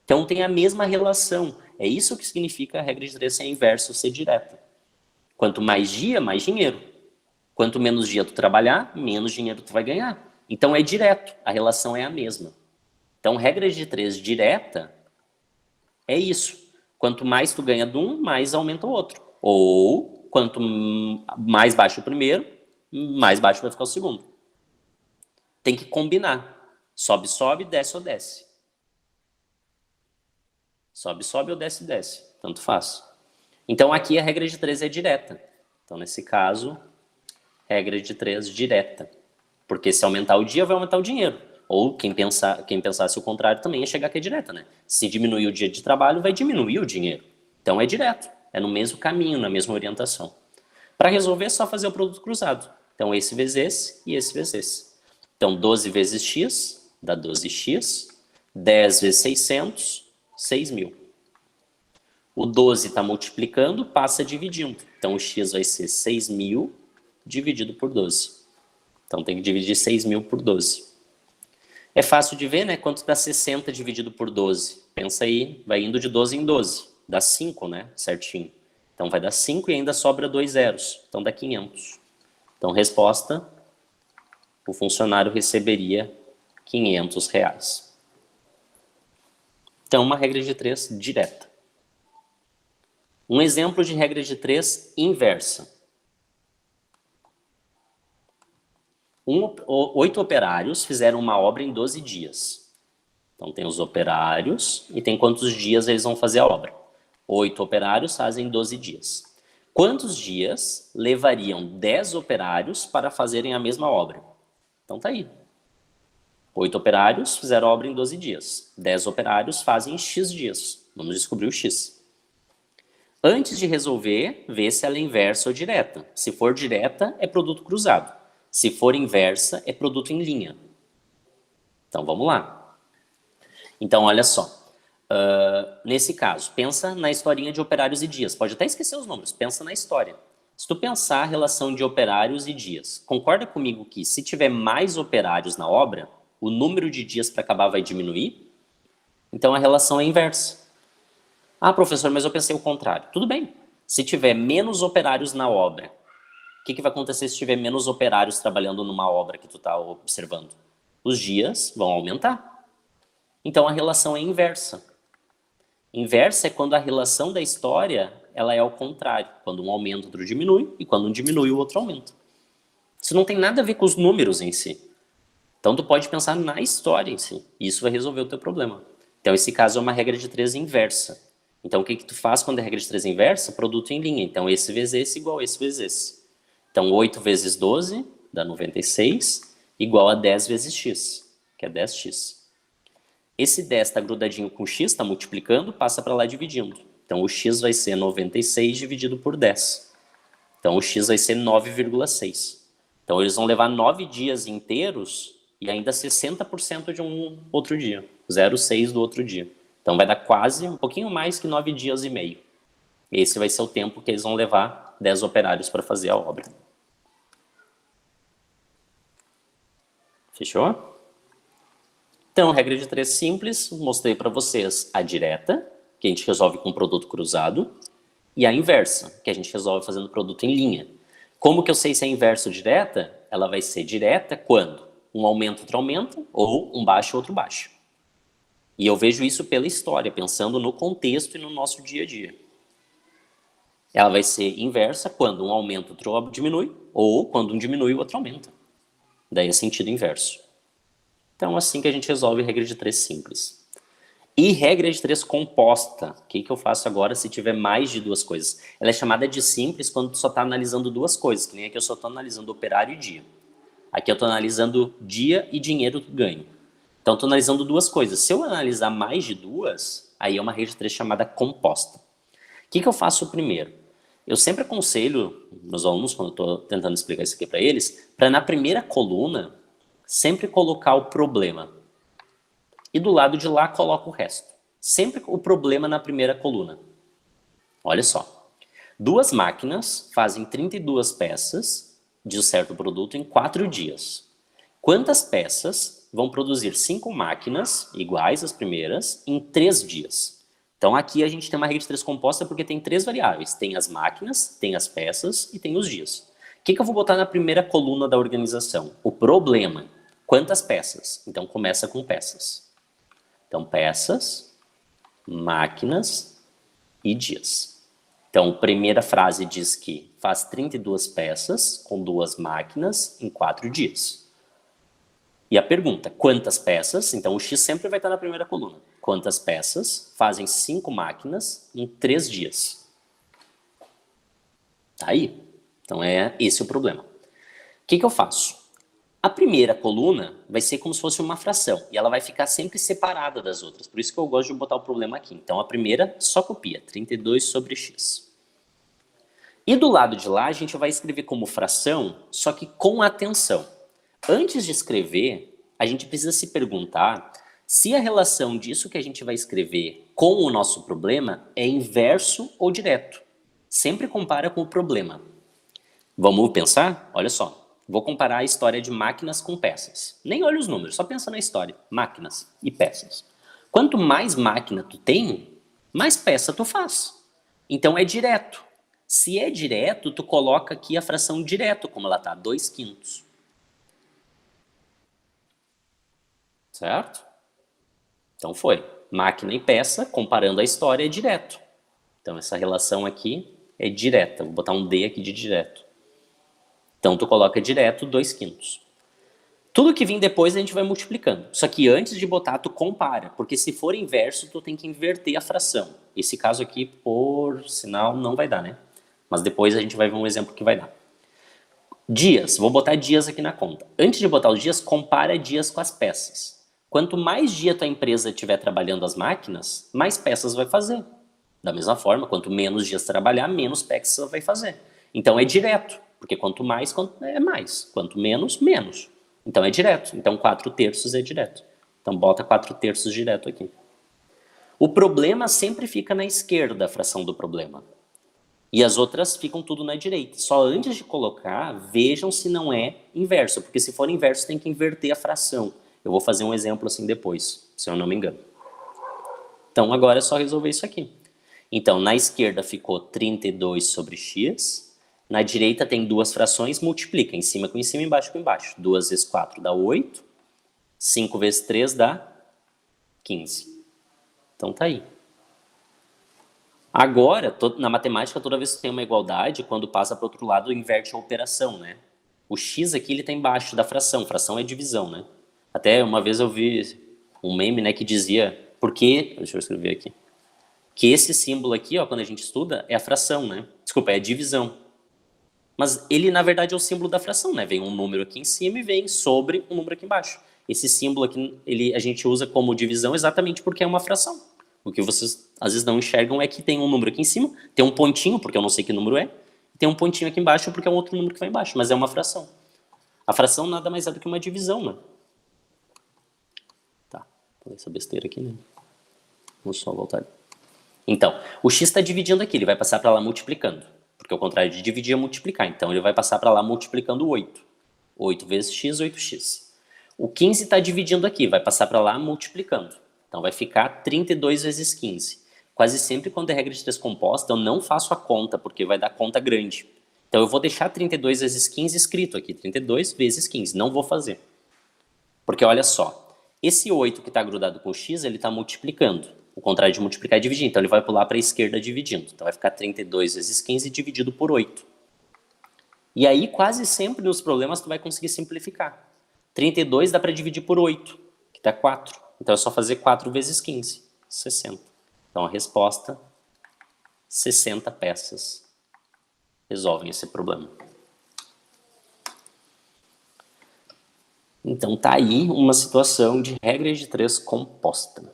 Então tem a mesma relação. É isso que significa a regra de 3 ser inverso, ser direta. Quanto mais dia, mais dinheiro. Quanto menos dia tu trabalhar, menos dinheiro tu vai ganhar. Então é direto, a relação é a mesma. Então, regra de 3 direta é isso. Quanto mais tu ganha de um, mais aumenta o outro. Ou, quanto mais baixo o primeiro, mais baixo vai ficar o segundo. Tem que combinar. Sobe, sobe, desce ou desce. Sobe, sobe ou desce, desce. Tanto faz. Então, aqui a regra de 3 é direta. Então, nesse caso, regra de 3 direta. Porque se aumentar o dia, vai aumentar o dinheiro. Ou quem pensasse o contrário também ia chegar que é direta, né? Se diminuir o dia de trabalho, vai diminuir o dinheiro. Então é direto. É no mesmo caminho, na mesma orientação. Para resolver, é só fazer o produto cruzado. Então esse vezes esse e esse vezes esse. Então 12 vezes x dá 12x. 10 vezes 600, 6.000. O 12 está multiplicando, passa dividindo. Então o x vai ser 6.000 dividido por 12. Então tem que dividir 6.000 por 12. É fácil de ver, né? Quanto dá 60 dividido por 12? Pensa aí, vai indo de 12 em 12. Dá 5, né? Certinho. Então vai dar 5 e ainda sobra 2 zeros. Então dá 500. Então, resposta, o funcionário receberia 500 reais. Então, uma regra de 3 direta. Um exemplo de regra de 3 inversa. 8 operários fizeram uma obra em 12 dias. Então tem os operários e tem quantos dias eles vão fazer a obra. 8 operários fazem 12 dias. Quantos dias levariam 10 operários para fazerem a mesma obra? Então tá aí. 8 operários fizeram a obra em 12 dias. 10 operários fazem X dias. Vamos descobrir o X. Antes de resolver, vê se ela é inversa ou direta. Se for direta, é produto cruzado. Se for inversa, é produto em linha. Então, vamos lá. Então, olha só. Nesse caso, pensa na historinha de operários e dias. Pode até esquecer os números, pensa na história. Se tu pensar a relação de operários e dias, concorda comigo que se tiver mais operários na obra, o número de dias para acabar vai diminuir? Então, a relação é inversa. Ah, professor, mas eu pensei o contrário. Tudo bem. Se tiver menos operários na obra, o que vai acontecer se tiver menos operários trabalhando numa obra que tu está observando? Os dias vão aumentar. Então a relação é inversa. Inversa é quando a relação da história ela é ao contrário. Quando um aumenta, o outro diminui, e quando um diminui, o outro aumenta. Isso não tem nada a ver com os números em si. Então tu pode pensar na história em si, e isso vai resolver o teu problema. Então esse caso é uma regra de 3 inversa. Então o que tu faz quando é regra de 3 inversa? Produto em linha. Então esse vezes esse igual a esse vezes esse. Então 8 vezes 12 dá 96, igual a 10 vezes x, que é 10x. Esse 10 está grudadinho com x, está multiplicando, passa para lá dividindo. Então o x vai ser 96 dividido por 10. Então o x vai ser 9,6. Então eles vão levar 9 dias inteiros e ainda 60% de um outro dia. 0,6 do outro dia. Então vai dar quase um pouquinho mais que 9 dias e meio. Esse vai ser o tempo que eles vão levar 10 operários para fazer a obra. Fechou? Então, regra de 3 simples, mostrei para vocês a direta, que a gente resolve com produto cruzado, e a inversa, que a gente resolve fazendo produto em linha. Como que eu sei se é inversa ou direta? Ela vai ser direta quando um aumenta, outro aumenta, ou um baixa, outro baixa. E eu vejo isso pela história, pensando no contexto e no nosso dia a dia. Ela vai ser inversa quando um aumenta, outro diminui, ou quando um diminui, o outro aumenta. Daí é sentido inverso. Então, assim que a gente resolve regra de 3 simples. E regra de 3 composta. O que eu faço agora se tiver mais de duas coisas? Ela é chamada de simples quando tu só está analisando duas coisas, que nem aqui eu só estou analisando operário e dia. Aqui eu estou analisando dia e dinheiro ganho. Então, estou analisando duas coisas. Se eu analisar mais de duas, aí é uma regra de 3 chamada composta. O que eu faço primeiro? Eu sempre aconselho meus alunos, quando eu estou tentando explicar isso aqui para eles, para na primeira coluna, sempre colocar o problema. E do lado de lá, coloca o resto. Sempre o problema na primeira coluna. Olha só. Duas máquinas fazem 32 peças de um certo produto em 4 dias. Quantas peças vão produzir 5 máquinas, iguais às primeiras, em 3 dias? Então aqui a gente tem uma regra de 3 composta porque tem 3 variáveis. Tem as máquinas, tem as peças e tem os dias. O que eu vou botar na primeira coluna da organização? O problema. Quantas peças? Então começa com peças. Então peças, máquinas e dias. Então a primeira frase diz que faz 32 peças com 2 máquinas em 4 dias. E a pergunta, quantas peças? Então o X sempre vai estar na primeira coluna. Quantas peças fazem 5 máquinas em 3 dias? Tá aí. Então é esse o problema. O que eu faço? A primeira coluna vai ser como se fosse uma fração. E ela vai ficar sempre separada das outras. Por isso que eu gosto de botar o problema aqui. Então a primeira só copia. 32 sobre X. E do lado de lá a gente vai escrever como fração, só que com atenção. Antes de escrever, a gente precisa se perguntar se a relação disso que a gente vai escrever com o nosso problema é inverso ou direto. Sempre compara com o problema. Vamos pensar? Olha só. Vou comparar a história de máquinas com peças. Nem olha os números, só pensa na história. Máquinas e peças. Quanto mais máquina tu tem, mais peça tu faz. Então é direto. Se é direto, tu coloca aqui a fração direto, como ela está, 2/5. Certo? Então foi. Máquina e peça, comparando a história, é direto. Então essa relação aqui é direta. Vou botar um D aqui de direto. Então tu coloca direto 2/5. Tudo que vem depois a gente vai multiplicando. Só que antes de botar, tu compara. Porque se for inverso, tu tem que inverter a fração. Esse caso aqui, por sinal, não vai dar, né? Mas depois a gente vai ver um exemplo que vai dar. Dias. Vou botar dias aqui na conta. Antes de botar os dias, compara dias com as peças. Quanto mais dia tua empresa estiver trabalhando as máquinas, mais peças vai fazer. Da mesma forma, quanto menos dias trabalhar, menos peças vai fazer. Então é direto, porque quanto mais, é mais. Quanto menos, menos. Então é direto. Então 4/3 é direto. Então bota 4/3 direto aqui. O problema sempre fica na esquerda, a fração do problema. E as outras ficam tudo na direita. Só antes de colocar, vejam se não é inverso. Porque se for inverso, tem que inverter a fração. Eu vou fazer um exemplo assim depois, se eu não me engano. Então agora é só resolver isso aqui. Então na esquerda ficou 32 sobre x. Na direita tem duas frações, multiplica. Em cima com em cima, embaixo com embaixo. 2 vezes 4 dá 8. 5 vezes 3 dá 15. Então tá aí. Agora, na matemática, toda vez que tem uma igualdade, quando passa para o outro lado, inverte a operação, né? O x aqui ele está embaixo da fração. Fração é divisão, né? Até uma vez eu vi um meme, né, que dizia, deixa eu escrever aqui, que esse símbolo aqui, ó, quando a gente estuda, é a fração, né? Desculpa, é a divisão. Mas ele, na verdade, é o símbolo da fração, né? Vem um número aqui em cima e vem sobre um número aqui embaixo. Esse símbolo aqui, a gente usa como divisão exatamente porque é uma fração. O que vocês, às vezes, não enxergam é que tem um número aqui em cima, tem um pontinho, porque eu não sei que número é, e tem um pontinho aqui embaixo, porque é um outro número que vai embaixo, mas é uma fração. A fração nada mais é do que uma divisão, né? Tá, falei essa besteira aqui, né? Vamos só voltar ali. Então, o x está dividindo aqui, ele vai passar para lá multiplicando. Porque o contrário de dividir é multiplicar. Então, ele vai passar para lá multiplicando 8. 8 vezes x, 8x. O 15 está dividindo aqui, vai passar para lá multiplicando. Então, vai ficar 32 vezes 15. Quase sempre, quando é regra de 3 composta, eu não faço a conta, porque vai dar conta grande. Então, eu vou deixar 32 vezes 15 escrito aqui. 32 vezes 15. Não vou fazer. Porque, olha só. Esse 8 que está grudado com o x, ele está multiplicando. O contrário de multiplicar é dividir. Então, ele vai pular para a esquerda dividindo. Então, vai ficar 32 vezes 15 dividido por 8. E aí, quase sempre nos problemas, tu vai conseguir simplificar. 32 dá para dividir por 8, que dá 4. Então é só fazer 4 vezes 15, 60. Então a resposta, 60 peças resolvem esse problema. Então tá aí uma situação de regra de 3 composta.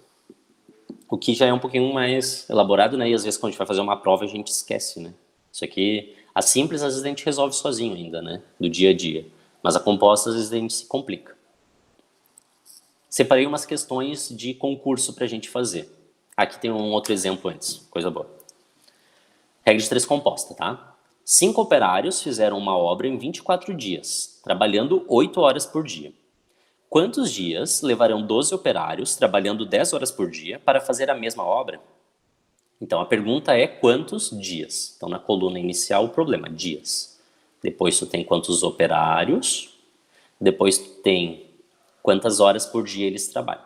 O que já é um pouquinho mais elaborado, né? E às vezes quando a gente vai fazer uma prova a gente esquece, né? Isso aqui, a simples às vezes a gente resolve sozinho ainda, né? Do dia a dia. Mas a composta às vezes a gente se complica. Separei umas questões de concurso pra gente fazer. Aqui tem um outro exemplo antes, coisa boa. Regra de 3 composta, tá? 5 operários fizeram uma obra em 24 dias, trabalhando 8 horas por dia. Quantos dias levarão 12 operários, trabalhando 10 horas por dia, para fazer a mesma obra? Então, a pergunta é quantos dias? Então, na coluna inicial, o problema, dias. Depois tu tem quantos operários, depois tu tem quantas horas por dia eles trabalham.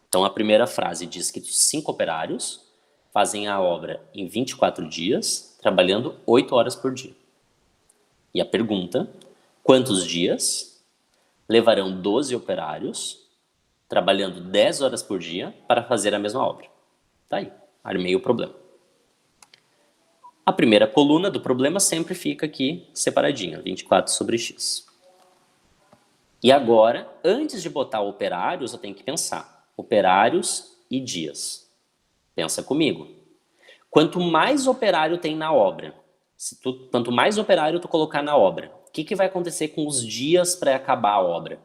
Então, a primeira frase diz que 5 operários fazem a obra em 24 dias, trabalhando 8 horas por dia. E a pergunta, quantos dias levarão 12 operários, trabalhando 10 horas por dia, para fazer a mesma obra? Tá aí, armei o problema. A primeira coluna do problema sempre fica aqui separadinha, 24 sobre x. E agora, antes de botar operários, eu tenho que pensar. Operários e dias. Pensa comigo. Quanto mais operário tem na obra, quanto mais operário tu colocar na obra, o que vai acontecer com os dias para acabar a obra?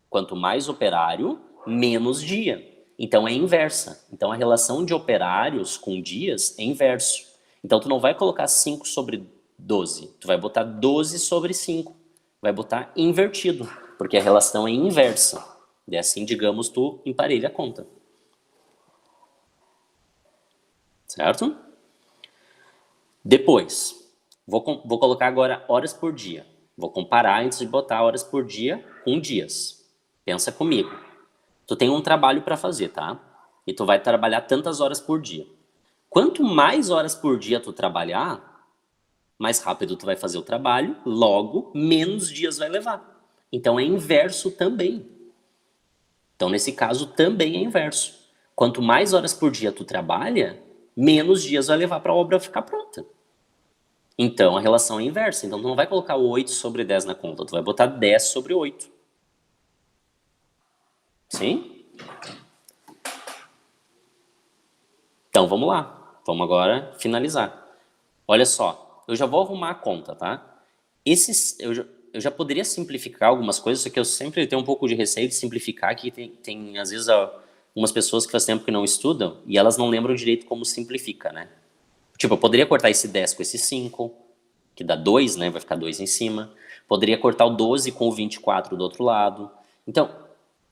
Quanto mais operário, menos dia. Então é inversa. Então a relação de operários com dias é inverso. Então tu não vai colocar 5 sobre 12, tu vai botar 12 sobre 5. Vai botar invertido, porque a relação é inversa. E assim, digamos, tu emparelha a conta. Certo? Depois, vou colocar agora horas por dia. Vou comparar antes de botar horas por dia com dias. Pensa comigo. Tu tem um trabalho para fazer, tá? E tu vai trabalhar tantas horas por dia. Quanto mais horas por dia tu trabalhar, mais rápido tu vai fazer o trabalho, logo, menos dias vai levar. Então é inverso também. Então, nesse caso, também é inverso. Quanto mais horas por dia tu trabalha, menos dias vai levar para a obra ficar pronta. Então, a relação é inversa. Então, tu não vai colocar 8 sobre 10 na conta, tu vai botar 10 sobre 8. Sim? Então, vamos lá. Vamos agora finalizar. Olha só, eu já vou arrumar a conta, tá? Eu já poderia simplificar algumas coisas, só que eu sempre tenho um pouco de receio de simplificar, que tem às vezes, algumas pessoas que faz tempo que não estudam e elas não lembram direito como simplifica, né? Tipo, eu poderia cortar esse 10 com esse 5, que dá 2, né? Vai ficar 2 em cima. Poderia cortar o 12 com o 24 do outro lado. Então,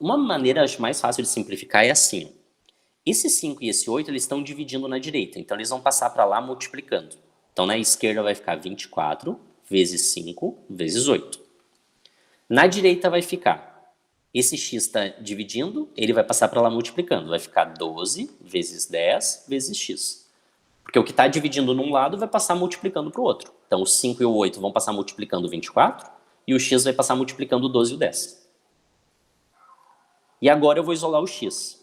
uma maneira acho mais fácil de simplificar é assim. Esse 5 e esse 8, eles estão dividindo na direita. Então, eles vão passar para lá multiplicando. Então, na esquerda vai ficar 24 vezes 5 vezes 8. Na direita vai ficar, esse x está dividindo, ele vai passar para lá multiplicando. Vai ficar 12 vezes 10 vezes x. Porque o que está dividindo num lado vai passar multiplicando para o outro. Então, o 5 e o 8 vão passar multiplicando o 24 e o x vai passar multiplicando o 12 e o 10. E agora eu vou isolar o x.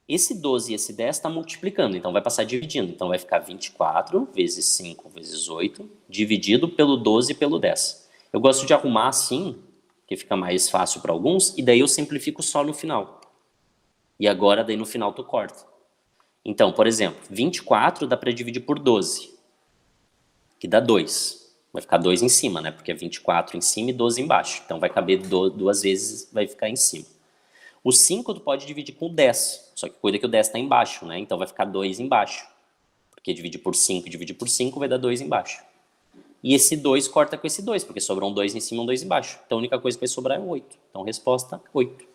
Esse 12 e esse 10 está multiplicando, então vai passar dividindo. Então vai ficar 24 vezes 5 vezes 8, dividido pelo 12 e pelo 10. Eu gosto de arrumar assim, que fica mais fácil para alguns, e daí eu simplifico só no final. E agora daí no final tu corta. Então, por exemplo, 24 dá para dividir por 12, que dá 2. Vai ficar 2 em cima, né? Porque é 24 em cima e 12 embaixo. Então vai caber duas vezes, vai ficar em cima. O 5 tu pode dividir com 10, só que cuida que o 10 está embaixo, né? Então vai ficar 2 embaixo. Porque dividir por 5 e dividir por 5 vai dar 2 embaixo. E esse 2 corta com esse 2, porque sobrou um 2 em cima e um 2 embaixo. Então a única coisa que vai sobrar é 8. Então resposta, 8.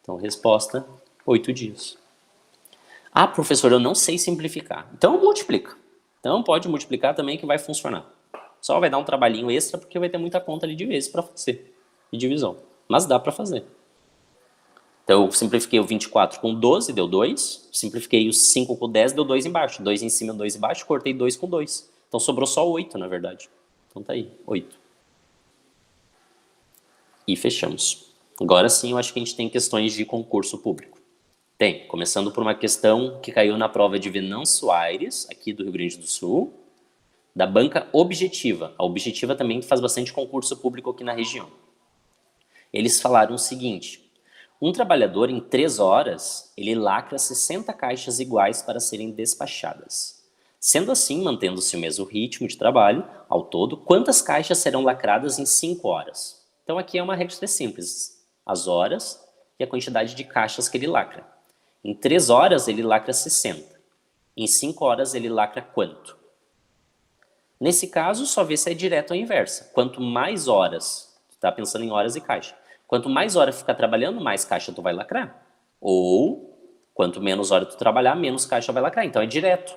Então resposta, 8 dias. Ah, professor, eu não sei simplificar. Então multiplica. Então pode multiplicar também que vai funcionar. Só vai dar um trabalhinho extra porque vai ter muita conta ali de vezes para fazer. De divisão. Mas dá para fazer. Então eu simplifiquei o 24 com 12, deu 2. Simplifiquei o 5 com 10, deu 2 embaixo. 2 em cima e 2 embaixo, cortei 2 com 2. Então sobrou só 8, na verdade. Então tá aí, 8. E fechamos. Agora sim, eu acho que a gente tem questões de concurso público. Tem, começando por uma questão que caiu na prova de Venâncio Aires, aqui do Rio Grande do Sul, da banca Objetiva. A Objetiva também faz bastante concurso público aqui na região. Eles falaram o seguinte: um trabalhador em 3 horas, ele lacra 60 caixas iguais para serem despachadas. Sendo assim, mantendo-se o mesmo ritmo de trabalho, ao todo, quantas caixas serão lacradas em 5 horas? Então aqui é uma regra simples, as horas e a quantidade de caixas que ele lacra. Em 3 horas ele lacra 60. Em 5 horas ele lacra quanto? Nesse caso, só vê se é direto ou inversa. Quanto mais horas, tu tá pensando em horas e caixa, quanto mais hora ficar trabalhando, mais caixa tu vai lacrar. Ou, quanto menos hora tu trabalhar, menos caixa vai lacrar. Então é direto.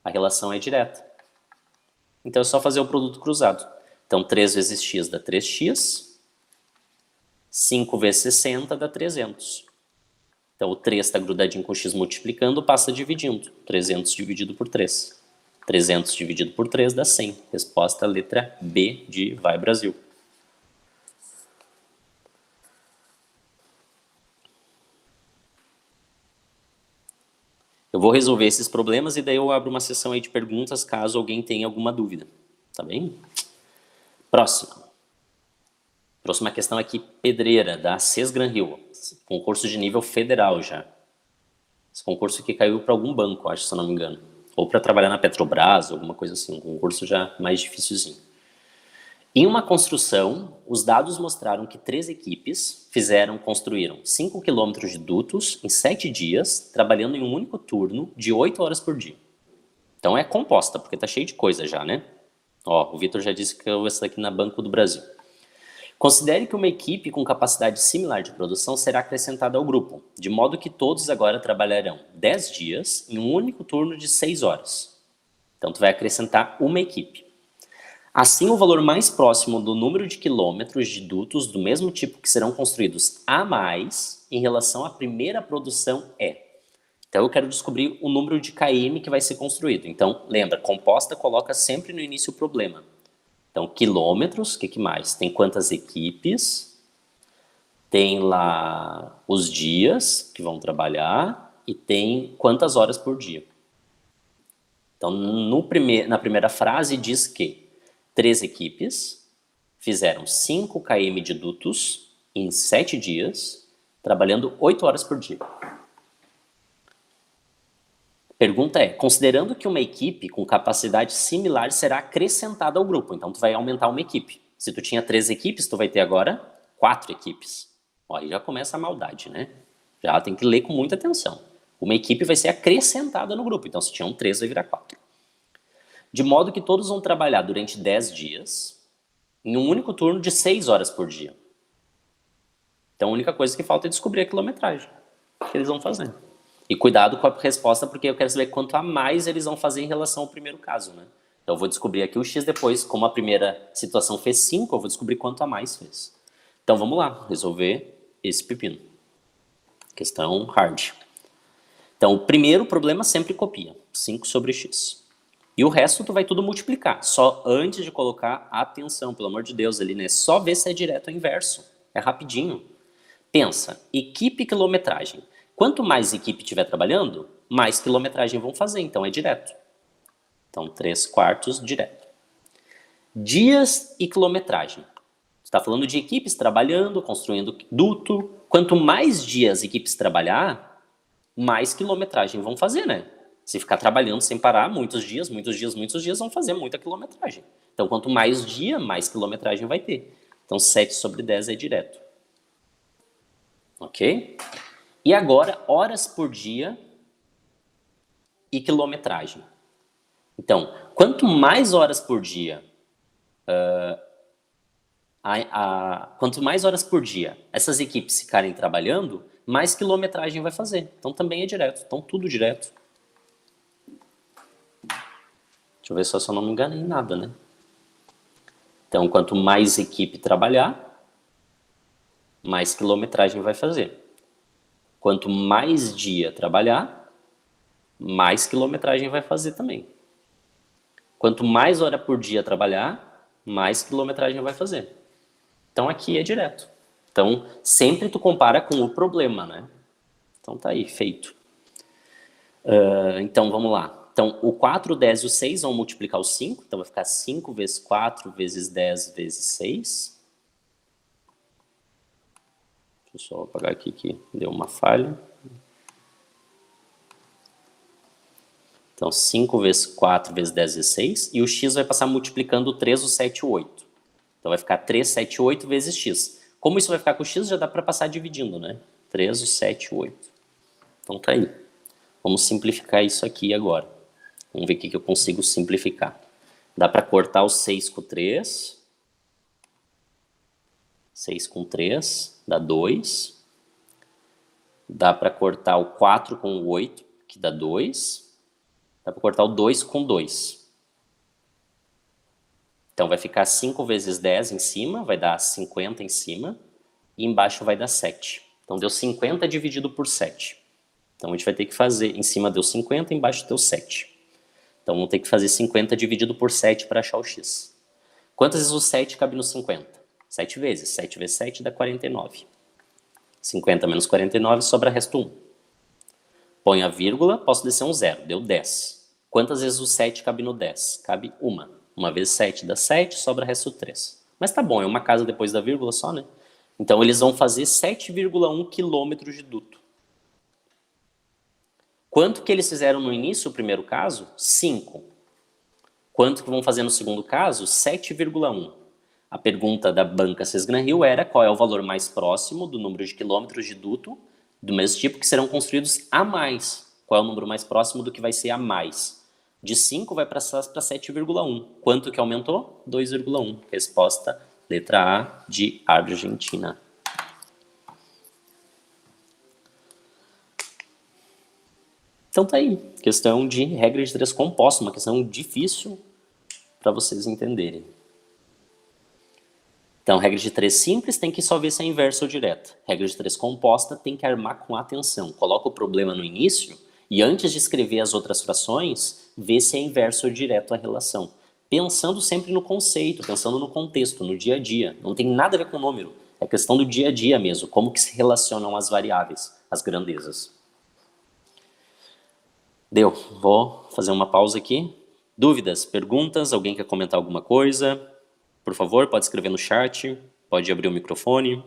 A relação é direta. Então é só fazer o produto cruzado. Então 3 vezes x dá 3x. 5 vezes 60 dá 300. Então o 3 está grudadinho com x multiplicando, passa dividindo. 300 dividido por 3. 300 dividido por 3 dá 100. Resposta letra B de Vai Brasil. Eu vou resolver esses problemas e daí eu abro uma sessão aí de perguntas caso alguém tenha alguma dúvida. Tá bem? Próxima questão aqui, Pedreira, da CES Gran Rio. Concurso de nível federal já. Esse concurso aqui caiu para algum banco, acho, se eu não me engano. Ou para trabalhar na Petrobras, alguma coisa assim. Um concurso já mais dificilzinho. Em uma construção, os dados mostraram que 3 equipes construíram 5 quilômetros de dutos em 7 dias, trabalhando em um único turno de 8 horas por dia. Então é composta, porque tá cheio de coisa já, né? Ó, o Vitor já disse que eu estou aqui na Banco do Brasil. Considere que uma equipe com capacidade similar de produção será acrescentada ao grupo, de modo que todos agora trabalharão 10 dias em um único turno de 6 horas. Então tu vai acrescentar uma equipe. Assim, o valor mais próximo do número de quilômetros de dutos do mesmo tipo que serão construídos a mais em relação à primeira produção é. Então eu quero descobrir o número de km que vai ser construído. Então, lembra, composta coloca sempre no início o problema. Então, quilômetros, o que mais? Tem quantas equipes, tem lá os dias que vão trabalhar e tem quantas horas por dia. Então, na primeira frase diz que 3 equipes fizeram 5 km de dutos em 7 dias, trabalhando 8 horas por dia. Pergunta é, considerando que uma equipe com capacidade similar será acrescentada ao grupo, então tu vai aumentar uma equipe. Se tu tinha 3 equipes, tu vai ter agora 4 equipes. Ó, aí já começa a maldade, né? Já tem que ler com muita atenção. Uma equipe vai ser acrescentada no grupo, então se tinham 3, vai virar 4. De modo que todos vão trabalhar durante 10 dias, em um único turno de 6 horas por dia. Então a única coisa que falta é descobrir a quilometragem que eles vão fazer. E cuidado com a resposta, porque eu quero saber quanto a mais eles vão fazer em relação ao primeiro caso, né? Então eu vou descobrir aqui o x depois, como a primeira situação fez 5, eu vou descobrir quanto a mais fez. Então vamos lá, resolver esse pepino. Questão hard. Então o primeiro problema sempre copia, 5 sobre x. E o resto tu vai tudo multiplicar, só antes de colocar atenção, pelo amor de Deus, ali, né? Só ver se é direto ou inverso, é rapidinho. Pensa, equipe e quilometragem. Quanto mais equipe estiver trabalhando, mais quilometragem vão fazer, então é direto. Então 3/4 direto. Dias e quilometragem. Você está falando de equipes trabalhando, construindo duto. Quanto mais dias equipes trabalhar, mais quilometragem vão fazer, né? Se ficar trabalhando sem parar, muitos dias, vão fazer muita quilometragem. Então, quanto mais dia, mais quilometragem vai ter. Então, 7 sobre 10 é direto. Ok? E agora, horas por dia e quilometragem. Então, quanto mais horas por dia, quanto mais horas por dia essas equipes ficarem trabalhando, mais quilometragem vai fazer. Então, também é direto. Então, tudo direto. Deixa eu ver se eu não me engano em nada, né? Então, quanto mais equipe trabalhar, mais quilometragem vai fazer. Quanto mais dia trabalhar, mais quilometragem vai fazer também. Quanto mais hora por dia trabalhar, mais quilometragem vai fazer. Então aqui é direto. Então sempre tu compara com o problema, né? Então tá aí, feito. Então vamos lá. Então o 4, o 10 e o 6 vão multiplicar o 5. Então vai ficar 5 vezes 4 vezes 10 vezes 6. Deixa eu só apagar aqui que deu uma falha. Então 5 vezes 4 vezes 10 vezes 6. E o x vai passar multiplicando o 3, o 7 e o 8. Então vai ficar 3, 7 e 8 vezes x. Como isso vai ficar com x, já dá para passar dividindo, né? 3, o 7 e o 8. Então tá aí. Vamos simplificar isso aqui agora. Vamos ver o que eu consigo simplificar. Dá para cortar o 6 com 3. 6 com 3 dá 2. Dá para cortar o 4 com o 8, que dá 2. Dá para cortar o 2 com 2. Então vai ficar 5 vezes 10 em cima, vai dar 50 em cima. E embaixo vai dar 7. Então deu 50 dividido por 7. Então a gente vai ter que fazer, em cima deu 50, embaixo deu 7. Então vamos ter que fazer 50 dividido por 7 para achar o x. Quantas vezes o 7 cabe no 50? 7 vezes. 7 vezes 7 dá 49. 50 menos 49 sobra resto 1. Põe a vírgula, posso descer um 0, deu 10. Quantas vezes o 7 cabe no 10? Cabe 1. 1 vezes 7 dá 7, sobra resto 3. Mas tá bom, é uma casa depois da vírgula só, né? Então eles vão fazer 7,1 quilômetros de duto. Quanto que eles fizeram no início, o primeiro caso? 5. Quanto que vão fazer no segundo caso? 7,1. A pergunta da banca Sesgran Hill era qual é o valor mais próximo do número de quilômetros de duto do mesmo tipo que serão construídos a mais. Qual é o número mais próximo do que vai ser a mais? De 5 vai para 7,1. Quanto que aumentou? 2,1. Resposta, letra A, de Argentina. Então tá aí, questão de regra de 3 composta, uma questão difícil para vocês entenderem. Então, regra de 3 simples tem que só ver se é inversa ou direta. Regra de 3 composta tem que armar com atenção. Coloca o problema no início e antes de escrever as outras frações, vê se é inverso ou direto a relação. Pensando sempre no conceito, pensando no contexto, no dia a dia. Não tem nada a ver com o número, é questão do dia a dia mesmo, como que se relacionam as variáveis, as grandezas. Deu, vou fazer uma pausa aqui. Dúvidas, perguntas, alguém quer comentar alguma coisa? Por favor, pode escrever no chat, pode abrir o microfone.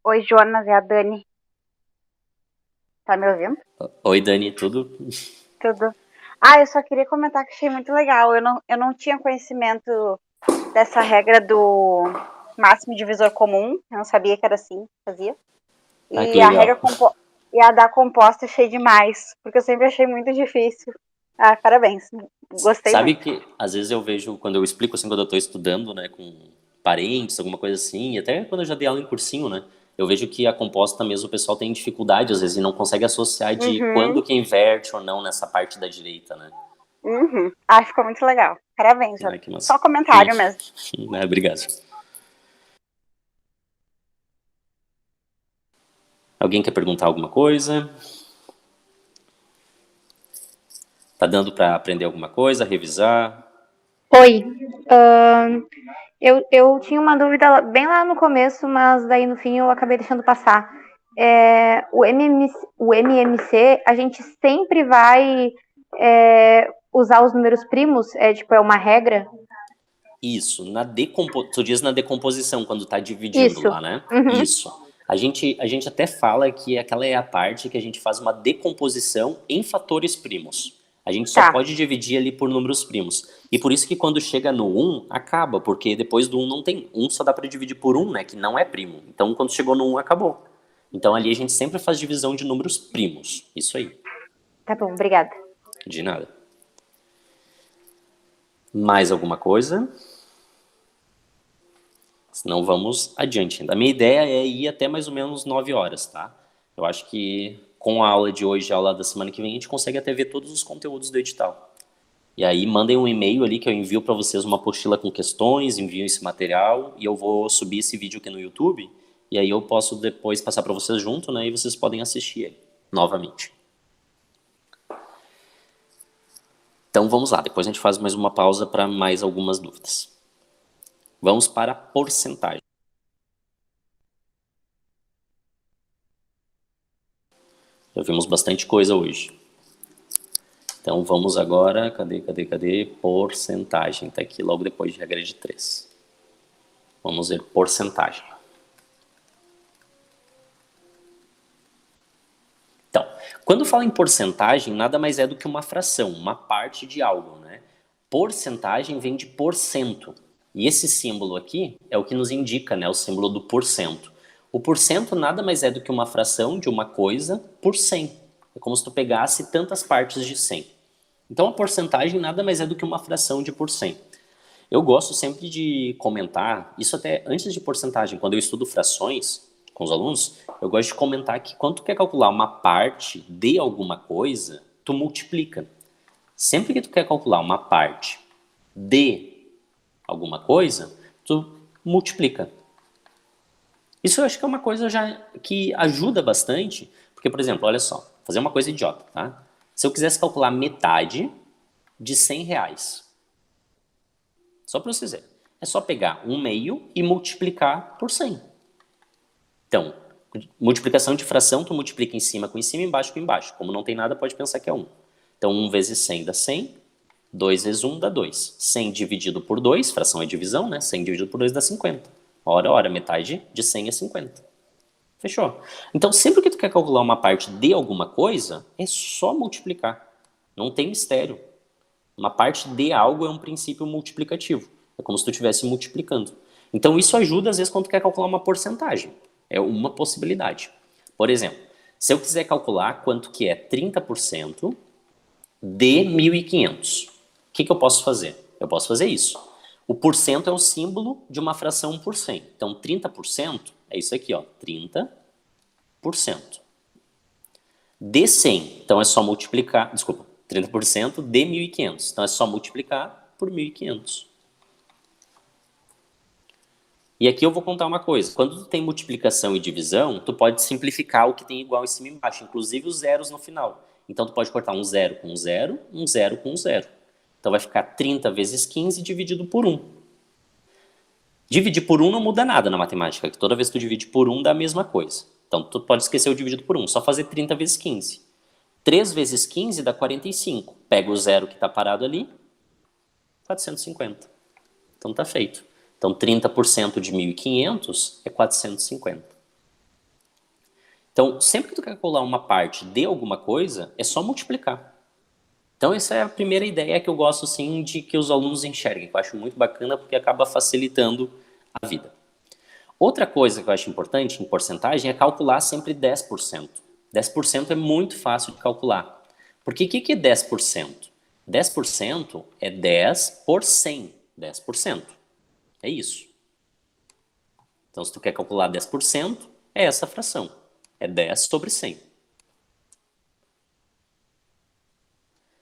Oi, Jonas, é a Dani. Tá me ouvindo? Oi, Dani, tudo? Tudo. Eu só queria comentar que achei muito legal. Eu não tinha conhecimento dessa regra do máximo divisor comum. Eu não sabia que era assim que fazia. Que a legal. regra e a da composta achei demais, porque eu sempre achei muito difícil. Parabéns. Gostei Sabe muito. que às vezes eu vejo, quando eu explico assim, quando eu estou estudando, né, com parentes, alguma coisa assim, e até quando eu já dei aula em cursinho, né, eu vejo que a composta mesmo o pessoal tem dificuldade às vezes e não consegue associar de quando que inverte ou não nessa parte da direita, né. Ficou muito legal. Parabéns, Jonas. Que massa. Só comentário mesmo. Obrigado. Alguém quer perguntar alguma coisa? Tá dando para aprender alguma coisa, revisar? Oi, eu tinha uma dúvida bem lá no começo, mas daí no fim eu acabei deixando passar. O MMC, a gente sempre vai usar os números primos? É uma regra? Isso, tu diz na decomposição, quando tá dividindo Isso. lá, né? Uhum. Isso. A gente até fala que aquela é a parte que a gente faz uma decomposição em fatores primos. A gente só pode dividir ali por números primos. E por isso que quando chega no 1, acaba, porque depois do 1 não tem. 1 só dá para dividir por 1, né? Que não é primo. Então quando chegou no 1, acabou. Então ali a gente sempre faz divisão de números primos. Isso aí. Tá bom, obrigada. De nada. Mais alguma coisa? Senão vamos adiante. A minha ideia é ir até mais ou menos 9 horas, tá? Eu acho que com a aula de hoje e a aula da semana que vem, a gente consegue até ver todos os conteúdos do edital. E aí mandem um e-mail ali que eu envio para vocês uma apostila com questões, envio esse material e eu vou subir esse vídeo aqui no YouTube e aí eu posso depois passar para vocês junto, né? E vocês podem assistir ele novamente. Então vamos lá, depois a gente faz mais uma pausa para mais algumas dúvidas. Vamos para a porcentagem. Já vimos bastante coisa hoje. Então vamos agora, cadê? Porcentagem, tá aqui logo depois de regra de 3. Vamos ver porcentagem. Então, quando fala em porcentagem, nada mais é do que uma fração, uma parte de algo, né? Porcentagem vem de porcento. E esse símbolo aqui é o que nos indica, né? O símbolo do porcento. O porcento nada mais é do que uma fração de uma coisa por 100. É como se tu pegasse tantas partes de 100. Então a porcentagem nada mais é do que uma fração de por 100. Eu gosto sempre de comentar, isso até antes de porcentagem, quando eu estudo frações com os alunos, eu gosto de comentar que quando tu quer calcular uma parte de alguma coisa, tu multiplica. Sempre que tu quer calcular uma parte de alguma coisa, tu multiplica. Isso eu acho que é uma coisa já que ajuda bastante, porque, por exemplo, olha só, fazer uma coisa idiota, tá? Se eu quisesse calcular metade de 100 reais, só para vocês verem, é só pegar um meio e multiplicar por 100. Então, multiplicação de fração, tu multiplica em cima com embaixo com embaixo. Como não tem nada, pode pensar que é 1. Então, 1 vezes 100 dá 100, 2 vezes 1 dá 2. 100 dividido por 2, fração é divisão, né? 100 dividido por 2 dá 50. Ora, metade de 100 é 50. Fechou? Então, sempre que tu quer calcular uma parte de alguma coisa, é só multiplicar. Não tem mistério. Uma parte de algo é um princípio multiplicativo. É como se tu estivesse multiplicando. Então, isso ajuda, às vezes, quando tu quer calcular uma porcentagem. É uma possibilidade. Por exemplo, se eu quiser calcular quanto que é 30% de 1.500, o que eu posso fazer? Eu posso fazer isso. O porcento é um símbolo de uma fração por 100. Então, 30% é isso aqui, ó, 30%. De 100, então é só multiplicar, desculpa, 30% de 1.500. Então é só multiplicar por 1.500. E aqui eu vou contar uma coisa. Quando tu tem multiplicação e divisão, tu pode simplificar o que tem igual em cima e embaixo, inclusive os zeros no final. Então tu pode cortar um zero com um zero com um zero. Então vai ficar 30 vezes 15 dividido por 1. Dividir por 1 não muda nada na matemática, que toda vez que tu divide por 1 dá a mesma coisa. Então tu pode esquecer o dividido por 1, só fazer 30 vezes 15. 3 vezes 15 dá 45. Pega o zero que está parado ali, 450. Então tá feito. Então 30% de 1.500 é 450. Então sempre que tu quer calcular uma parte de alguma coisa, é só multiplicar. Então essa é a primeira ideia que eu gosto sim de que os alunos enxerguem, que eu acho muito bacana porque acaba facilitando a vida. Outra coisa que eu acho importante em porcentagem é calcular sempre 10%. 10% é muito fácil de calcular. Porque o que é 10%? 10% é 10 por 100. 10%. É isso. Então se tu quer calcular 10%, é essa fração. É 10 sobre 100.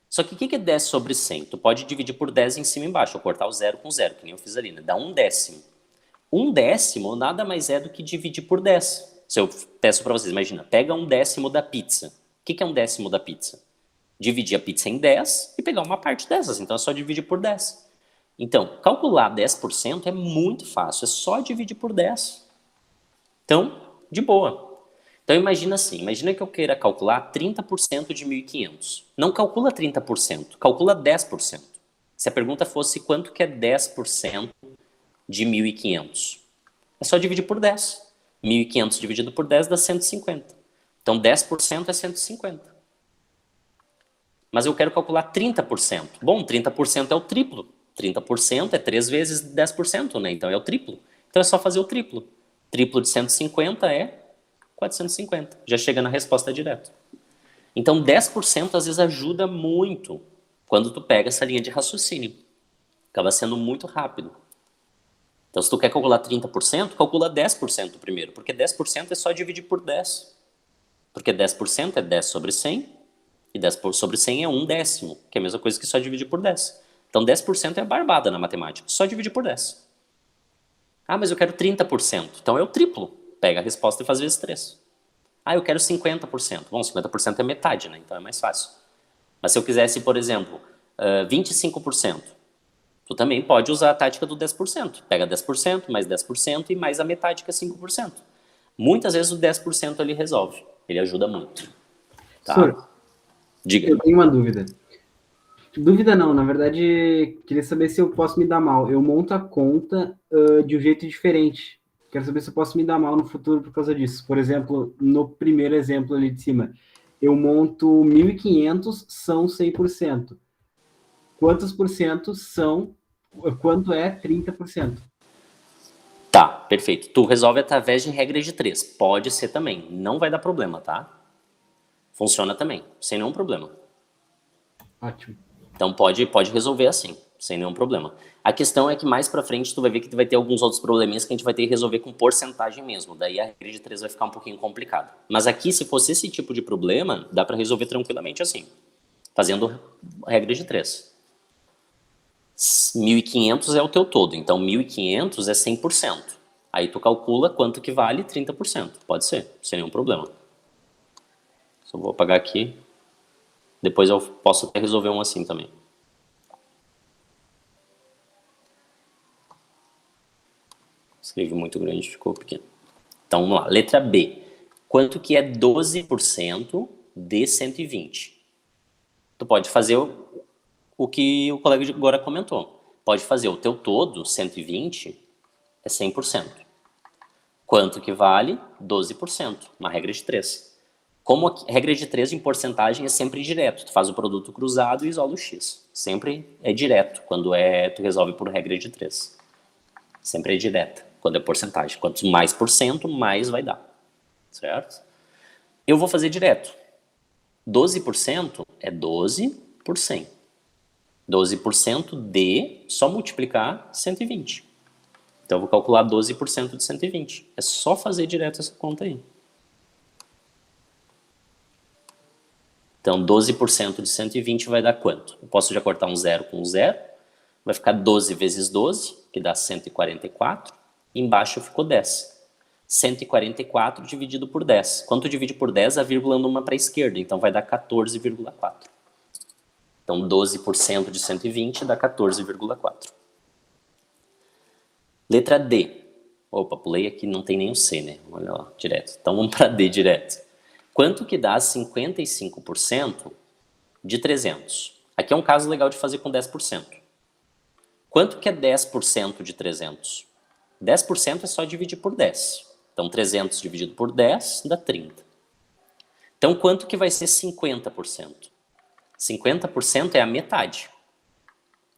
Só que o que é 10 sobre 100? Tu pode dividir por 10 em cima e embaixo, ou cortar o zero com zero, que nem eu fiz ali, né? Dá 1/10. 1/10 nada mais é do que dividir por 10. Se eu peço para vocês, imagina, pega 1/10 da pizza. O que é 1/10 da pizza? Dividir a pizza em 10 e pegar uma parte dessas, então é só dividir por 10. Então, calcular 10% é muito fácil, é só dividir por 10. Então, de boa. Então imagina assim, imagina que eu queira calcular 30% de 1.500. Não calcula 30%, calcula 10%. Se a pergunta fosse quanto que é 10% de 1.500, é só dividir por 10. 1.500 dividido por 10 dá 150. Então 10% é 150. Mas eu quero calcular 30%. Bom, 30% é o triplo. 30% é 3 vezes 10%, né? Então é o triplo. Então é só fazer o triplo. Triplo de 150 é 450. Já chega na resposta direto. Então 10% às vezes ajuda muito quando tu pega essa linha de raciocínio. Acaba sendo muito rápido. Então se tu quer calcular 30%, calcula 10% primeiro, porque 10% é só dividir por 10. Porque 10% é 10 sobre 100, e 10 sobre 100 é 1/10, que é a mesma coisa que só dividir por 10. Então 10% é barbada na matemática, só dividir por 10. Ah, mas eu quero 30%, então é o triplo. Pega a resposta e faz vezes 3. Ah, eu quero 50%. Bom, 50% é metade, né? Então é mais fácil. Mas se eu quisesse, por exemplo, 25%, Tu também pode usar a tática do 10%. Pega 10%, mais 10% e mais a metade que é 5%. Muitas vezes o 10% ele resolve. Ele ajuda muito. Tá? Professor, Diga. eu tenho uma dúvida. Dúvida não, na verdade, queria saber se eu posso me dar mal. Eu monto a conta de um jeito diferente. Quero saber se eu posso me dar mal no futuro por causa disso. Por exemplo, no primeiro exemplo ali de cima, eu monto 1.500, são 100%. Quantos por cento são, quanto é 30%? Tá, perfeito. Tu resolve através de regra de 3. Pode ser também. Não vai dar problema, tá? Funciona também, sem nenhum problema. Ótimo. Então pode resolver assim, sem nenhum problema. A questão é que mais pra frente tu vai ver que tu vai ter alguns outros probleminhas que a gente vai ter que resolver com porcentagem mesmo. Daí a regra de 3 vai ficar um pouquinho complicada. Mas aqui, se fosse esse tipo de problema, dá pra resolver tranquilamente assim. Fazendo regra de 3. 1.500 é o teu todo, então 1.500 é 100%. Aí tu calcula quanto que vale 30%. Pode ser, sem nenhum problema. Só vou apagar aqui. Depois eu posso até resolver um assim também. Escrevi muito grande, ficou pequeno. Então vamos lá, letra B. Quanto que é 12% de 120? Tu pode fazer o que o colega agora comentou. Pode fazer o teu todo, 120, é 100%. Quanto que vale? 12%, uma regra de 3. Como a regra de 3 em porcentagem é sempre direto. Tu faz o produto cruzado e isola o X. Sempre é direto quando tu resolve por regra de 3. Sempre é direta quando é porcentagem. Quanto mais por cento, mais vai dar. Certo? Eu vou fazer direto. 12% é 12 por 100. 12% de, só multiplicar 120. Então eu vou calcular 12% de 120. É só fazer direto essa conta aí. Então 12% de 120 vai dar quanto? Eu posso já cortar um zero com um zero. Vai ficar 12 vezes 12, que dá 144. Embaixo ficou 10. 144 dividido por 10. Quando tu divide por 10, a vírgula anda uma para a esquerda. Então vai dar 14,4. Então 12% de 120 dá 14,4. Letra D. Opa, pulei aqui, não tem nem o C, né? Olha lá, direto. Então vamos para D direto. Quanto que dá 55% de 300? Aqui é um caso legal de fazer com 10%. Quanto que é 10% de 300? 10% é só dividir por 10. Então 300 dividido por 10 dá 30. Então quanto que vai ser 50%? 50% é a metade.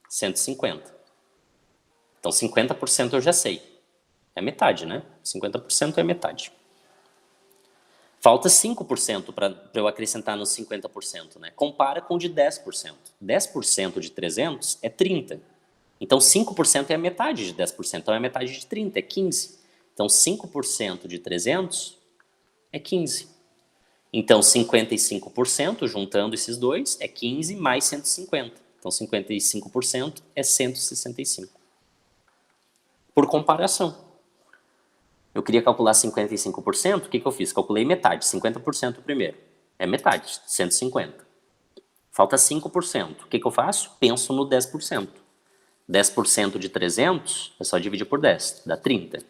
150. Então 50% eu já sei. É metade, né? 50% é metade. Falta 5% para eu acrescentar nos 50%, né? Compara com o de 10%. 10% de 300 é 30. Então 5% é a metade de 10%. Então é a metade de 30, é 15. Então 5% de 300 é 15. Então 55%, juntando esses dois, é 15 mais 150. Então 55% é 165. Por comparação. Eu queria calcular 55%, o que eu fiz? Calculei metade, 50% primeiro. É metade, 150. Falta 5%. O que eu faço? Penso no 10%. 10% de 300 é só dividir por 10, dá 30.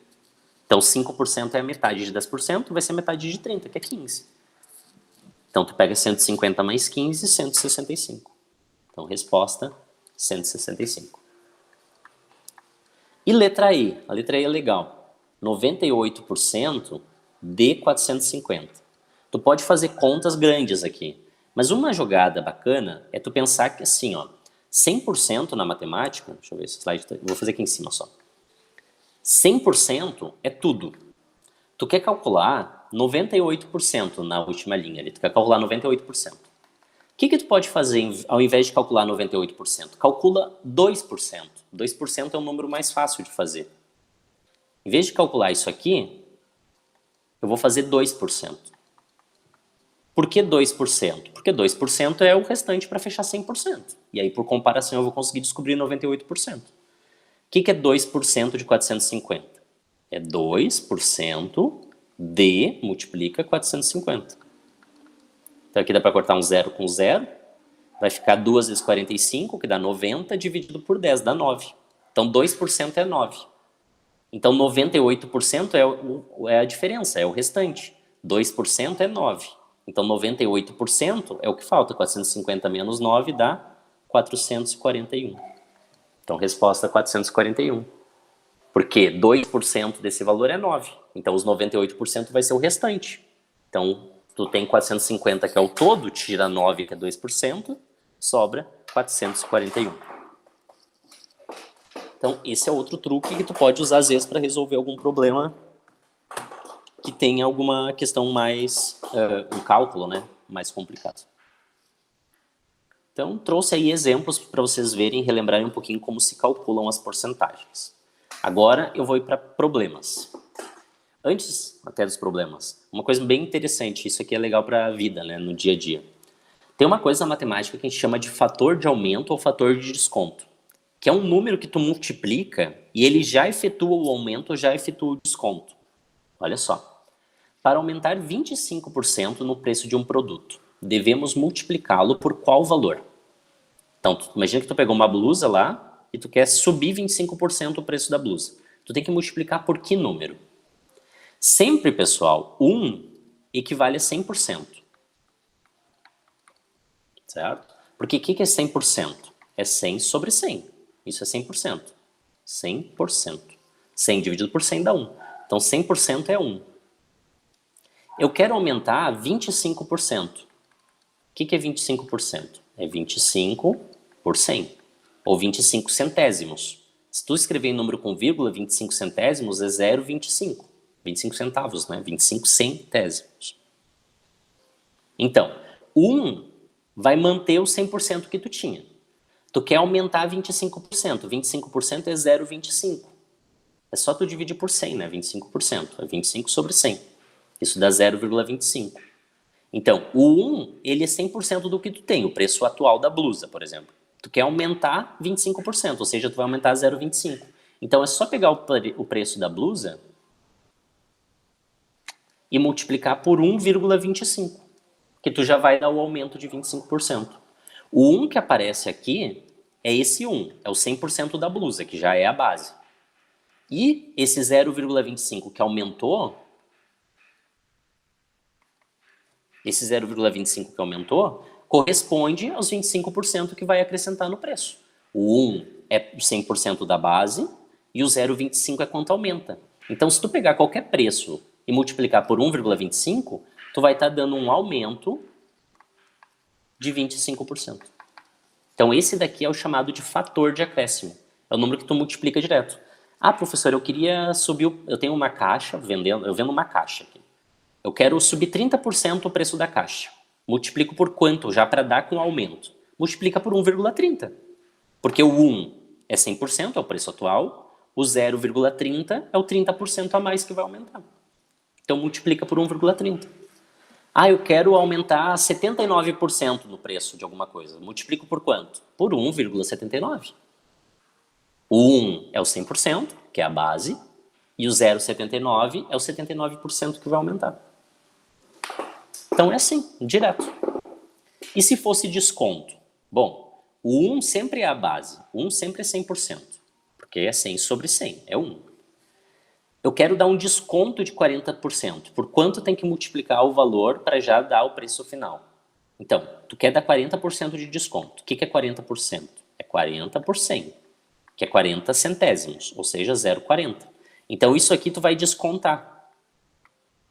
Então 5% é a metade de 10%, vai ser metade de 30, que é 15. Então tu pega 150 mais 15, 165. Então resposta, 165. E letra E? A letra E é legal. 98% de 450. Tu pode fazer contas grandes aqui. Mas uma jogada bacana é tu pensar que assim, ó, 100% na matemática, deixa eu ver esse slide, vou fazer aqui em cima só. 100% é tudo. Tu quer calcular 98% na última linha ali, tu quer calcular 98%. O que tu pode fazer ao invés de calcular 98%? Calcula 2%. 2% é um número mais fácil de fazer. Em vez de calcular isso aqui, eu vou fazer 2%. Por que 2%? Porque 2% é o restante para fechar 100%. E aí, por comparação, eu vou conseguir descobrir 98%. O que é 2% de 450? É 2% de multiplica 450. Então aqui dá para cortar um zero com zero. Vai ficar 2 vezes 45, que dá 90, dividido por 10, dá 9. Então, 2% é 9. Então, 98% é a diferença, é o restante. 2% é 9. Então, 98% é o que falta. 450 menos 9 dá 441. Então, resposta 441. Porque 2% desse valor é 9. Então, os 98% vai ser o restante. Então, tu tem 450, que é o todo, tira 9, que é 2%, sobra 441. Então, esse é outro truque que tu pode usar, às vezes, para resolver algum problema que tenha alguma questão mais, um cálculo, né, mais complicado. Então, trouxe aí exemplos para vocês verem e relembrarem um pouquinho como se calculam as porcentagens. Agora, eu vou ir para problemas. Antes até dos problemas, uma coisa bem interessante, isso aqui é legal para a vida, né, no dia a dia. Tem uma coisa na matemática que a gente chama de fator de aumento ou fator de desconto, que é um número que tu multiplica e ele já efetua o aumento ou já efetua o desconto. Olha só. Para aumentar 25% no preço de um produto, devemos multiplicá-lo por qual valor? Então, imagina que tu pegou uma blusa lá e tu quer subir 25% o preço da blusa. Tu tem que multiplicar por que número? Sempre, pessoal, 1 equivale a 100%. Certo? Porque o que é 100%? É 100 sobre 100. Isso é 100%. 100%. 100 dividido por 100 dá 1. Então, 100% é 1. Eu quero aumentar 25%. O que é 25%? É 25 por 100. Ou 25 centésimos. Se tu escrever em número com vírgula, 25 centésimos é 0,25. 25 centavos, né? 25 centésimos. Então, 1 vai manter o 100% que tu tinha. Tu quer aumentar 25%. 25% é 0,25. É só tu dividir por 100, né? 25%. É 25 sobre 100. Isso dá 0,25. Então, o 1, ele é 100% do que tu tem, o preço atual da blusa, por exemplo. Tu quer aumentar 25%, ou seja, tu vai aumentar 0,25. Então, é só pegar o preço da blusa e multiplicar por 1,25, que tu já vai dar o aumento de 25%. O 1 que aparece aqui é esse 1, é o 100% da blusa, que já é a base. E esse 0,25 que aumentou, corresponde aos 25% que vai acrescentar no preço. O 1 é 100% da base e o 0,25 é quanto aumenta. Então, se tu pegar qualquer preço e multiplicar por 1,25, tu vai estar dando um aumento de 25%. Então, esse daqui é o chamado de fator de acréscimo. É o número que tu multiplica direto. Ah, professor, eu queria subir... Eu tenho uma caixa, eu vendo uma caixa aqui. Eu quero subir 30% o preço da caixa. Multiplico por quanto? Já para dar com aumento. Multiplica por 1,30. Porque o 1 é 100%, é o preço atual. O 0,30 é o 30% a mais que vai aumentar. Então, multiplica por 1,30. Ah, eu quero aumentar 79% no preço de alguma coisa. Multiplico por quanto? Por 1,79. O 1 é o 100%, que é a base, e o 0,79 é o 79% que vai aumentar. Então é assim, direto. E se fosse desconto? Bom, o 1 sempre é a base, o 1 sempre é 100%, porque é 100 sobre 100, é 1. Eu quero dar um desconto de 40%. Por quanto tem que multiplicar o valor para já dar o preço final? Então, tu quer dar 40% de desconto. O que é 40%? É 40 por 100, que é 40 centésimos, ou seja, 0,40. Então, isso aqui tu vai descontar.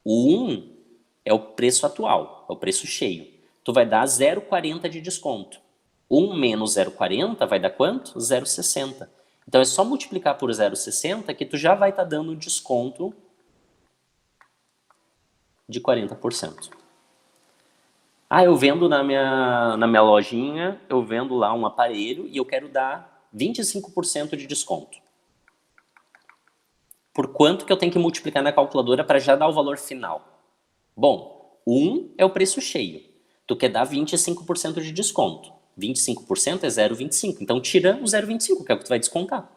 O 1 é o preço atual, é o preço cheio. Tu vai dar 0,40 de desconto. 1 menos 0,40 vai dar quanto? 0,60. Então, é só multiplicar por 0,60 que tu já vai estar dando um desconto de 40%. Ah, eu vendo na minha lojinha, eu vendo lá um aparelho e eu quero dar 25% de desconto. Por quanto que eu tenho que multiplicar na calculadora para já dar o valor final? Bom, 1 é o preço cheio. Tu quer dar 25% de desconto. 25% é 0,25. Então, tira o 0,25, que é o que tu vai descontar.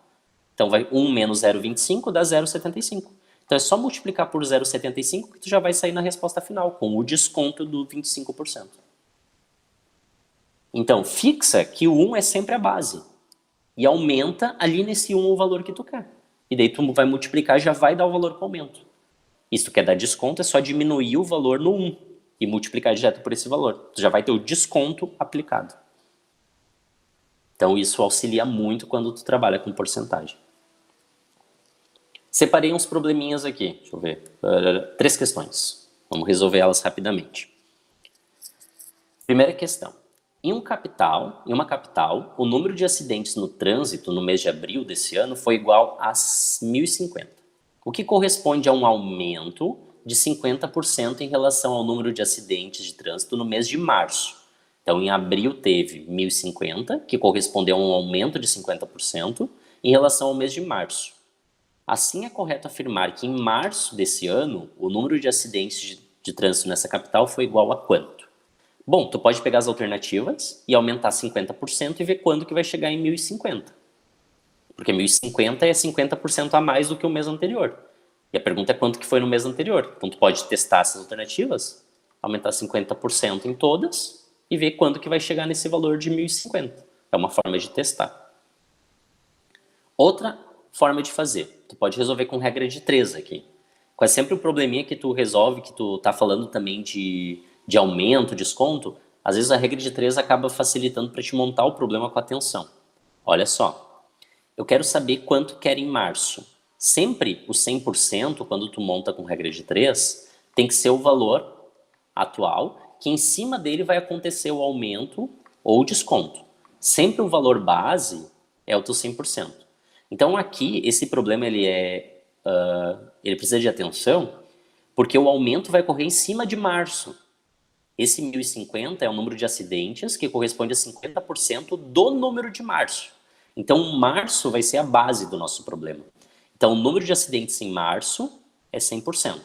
Então, 1 menos 0,25 dá 0,75. Então, é só multiplicar por 0,75 que tu já vai sair na resposta final, com o desconto do 25%. Então, fixa que o 1 é sempre a base. E aumenta ali nesse 1 o valor que tu quer. E daí tu vai multiplicar e já vai dar o valor com aumento. E se tu quer dar desconto, é só diminuir o valor no 1 e multiplicar direto por esse valor. Tu já vai ter o desconto aplicado. Então isso auxilia muito quando tu trabalha com porcentagem. Separei uns probleminhas aqui. Deixa eu ver. 3 questões. Vamos resolver elas rapidamente. Primeira questão. Em uma capital, o número de acidentes no trânsito no mês de abril desse ano foi igual a 1.050, o que corresponde a um aumento de 50% em relação ao número de acidentes de trânsito no mês de março. Então, em abril teve 1.050, que correspondeu a um aumento de 50% em relação ao mês de março. Assim, é correto afirmar que em março desse ano, o número de acidentes de trânsito nessa capital foi igual a quanto? Bom, tu pode pegar as alternativas e aumentar 50% e ver quando que vai chegar em 1.050. Porque 1.050 é 50% a mais do que o mês anterior. E a pergunta é quanto que foi no mês anterior. Então tu pode testar essas alternativas, aumentar 50% em todas e ver quando que vai chegar nesse valor de 1.050. É uma forma de testar. Outra forma de fazer, tu pode resolver com regra de 3 aqui. Qual é sempre o probleminha que tu resolve, que tu tá falando também de aumento, desconto, às vezes a regra de 3 acaba facilitando para te montar o problema com atenção. Olha só, eu quero saber quanto quero em março. Sempre o 100%, quando tu monta com regra de 3, tem que ser o valor atual, que em cima dele vai acontecer o aumento ou o desconto. Sempre o valor base é o teu 100%. Então aqui, esse problema ele precisa de atenção, porque o aumento vai ocorrer em cima de março. Esse 1.050 é o número de acidentes que corresponde a 50% do número de março. Então, março vai ser a base do nosso problema. Então, o número de acidentes em março é 100%.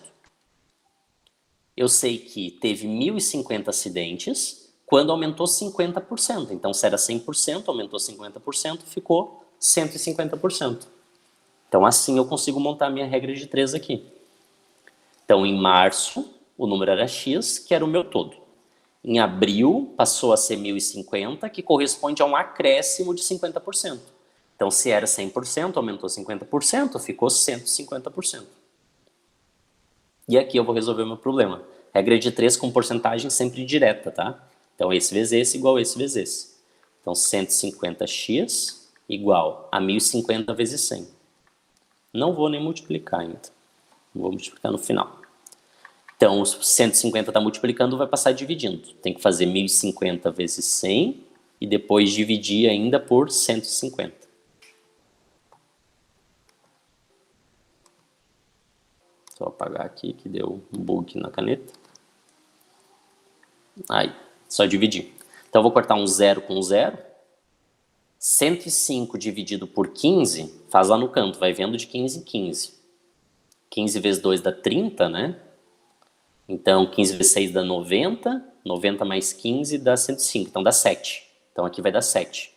Eu sei que teve 1.050 acidentes quando aumentou 50%. Então, se era 100%, aumentou 50%, ficou 150%. Então, assim eu consigo montar a minha regra de 3 aqui. Então, em março, o número era X, que era o meu todo. Em abril, passou a ser 1.050, que corresponde a um acréscimo de 50%. Então, se era 100%, aumentou 50%, ficou 150%. E aqui eu vou resolver o meu problema. Regra de 3 com porcentagem sempre direta, tá? Então, esse vezes esse igual a esse vezes esse. Então, 150x igual a 1.050 vezes 100. Não vou nem multiplicar ainda. Vou multiplicar no final. Então, os 150 está multiplicando, vai passar dividindo. Tem que fazer 1.050 vezes 100 e depois dividir ainda por 150. Só apagar aqui que deu um bug na caneta. Aí, só dividir. Então, eu vou cortar um 0 com 0. 105 dividido por 15, faz lá no canto, vai vendo de 15 em 15. 15 vezes 2 dá 30, né? Então, 15 vezes 6 dá 90, 90 mais 15 dá 105, então dá 7. Então, aqui vai dar 7.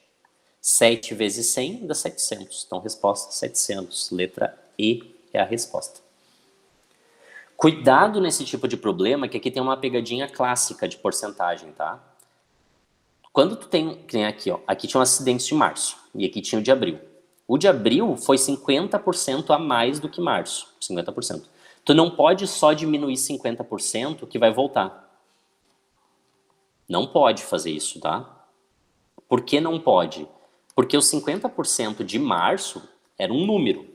7 vezes 100 dá 700, então resposta 700. Letra E é a resposta. Cuidado nesse tipo de problema, que aqui tem uma pegadinha clássica de porcentagem, tá? Quando tu tem aqui, ó, aqui tinha um acidente de março e aqui tinha o de abril. O de abril foi 50% a mais do que março, 50%. Tu não pode só diminuir 50% que vai voltar. Não pode fazer isso, tá? Por que não pode? Porque o 50% de março era um número.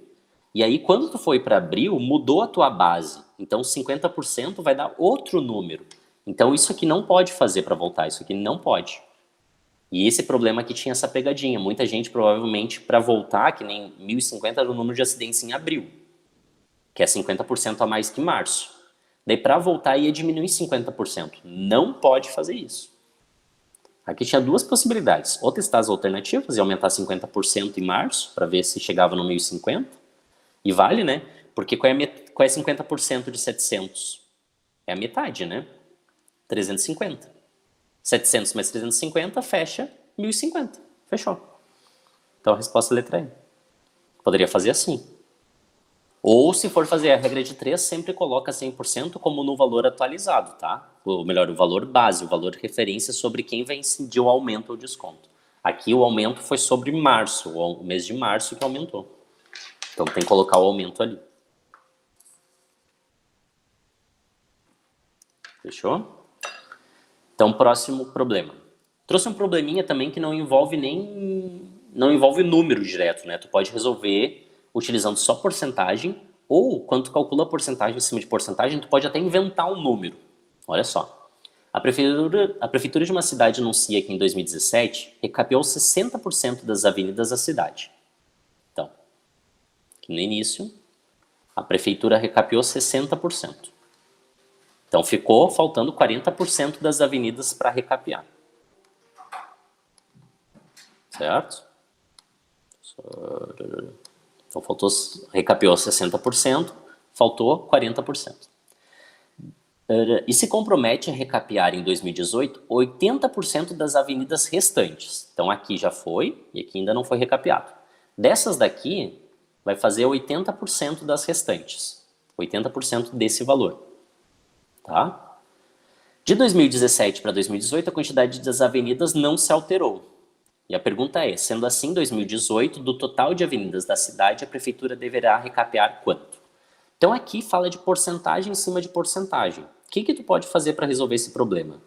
E aí, quando tu foi para abril, mudou a tua base. Então, 50% vai dar outro número. Então, isso aqui não pode fazer para voltar. Isso aqui não pode. E esse problema aqui tinha essa pegadinha. Muita gente, provavelmente, para voltar, que nem 1.050 era o número de acidentes em abril, que é 50% a mais que março. Daí, para voltar, ia diminuir 50%. Não pode fazer isso. Aqui tinha duas possibilidades. Ou testar as alternativas e aumentar 50% em março, para ver se chegava no 1.050. E vale, né? Porque qual é 50% de 700? É a metade, né? 350. 700 mais 350 fecha 1.050. Fechou. Então a resposta é a letra E. Poderia fazer assim. Ou se for fazer a regra de 3, sempre coloca 100% como no valor atualizado, tá? ou melhor, o valor base, o valor referência sobre quem vai incidir o aumento ou desconto. Aqui o aumento foi sobre março, o mês de março que aumentou. Então tem que colocar o aumento ali. Fechou? Então, próximo problema. Trouxe um probleminha também que não envolve número direto, né? Tu pode resolver utilizando só porcentagem, ou quando tu calcula a porcentagem em cima de porcentagem, tu pode até inventar um número. Olha só. A prefeitura de uma cidade anuncia que em 2017 recapeou 60% das avenidas da cidade. Então, aqui no início, a prefeitura recapeou 60%. Então, ficou faltando 40% das avenidas para recapear. Certo? Então, recapeou 60%, faltou 40%. E se compromete a recapear em 2018 80% das avenidas restantes. Então, aqui já foi e aqui ainda não foi recapeado. Dessas daqui, vai fazer 80% das restantes. 80% desse valor. Tá? De 2017 para 2018, a quantidade das avenidas não se alterou. E a pergunta é, sendo assim, 2018, do total de avenidas da cidade, a prefeitura deverá recapear quanto? Então aqui fala de porcentagem em cima de porcentagem. O que tu pode fazer para resolver esse problema?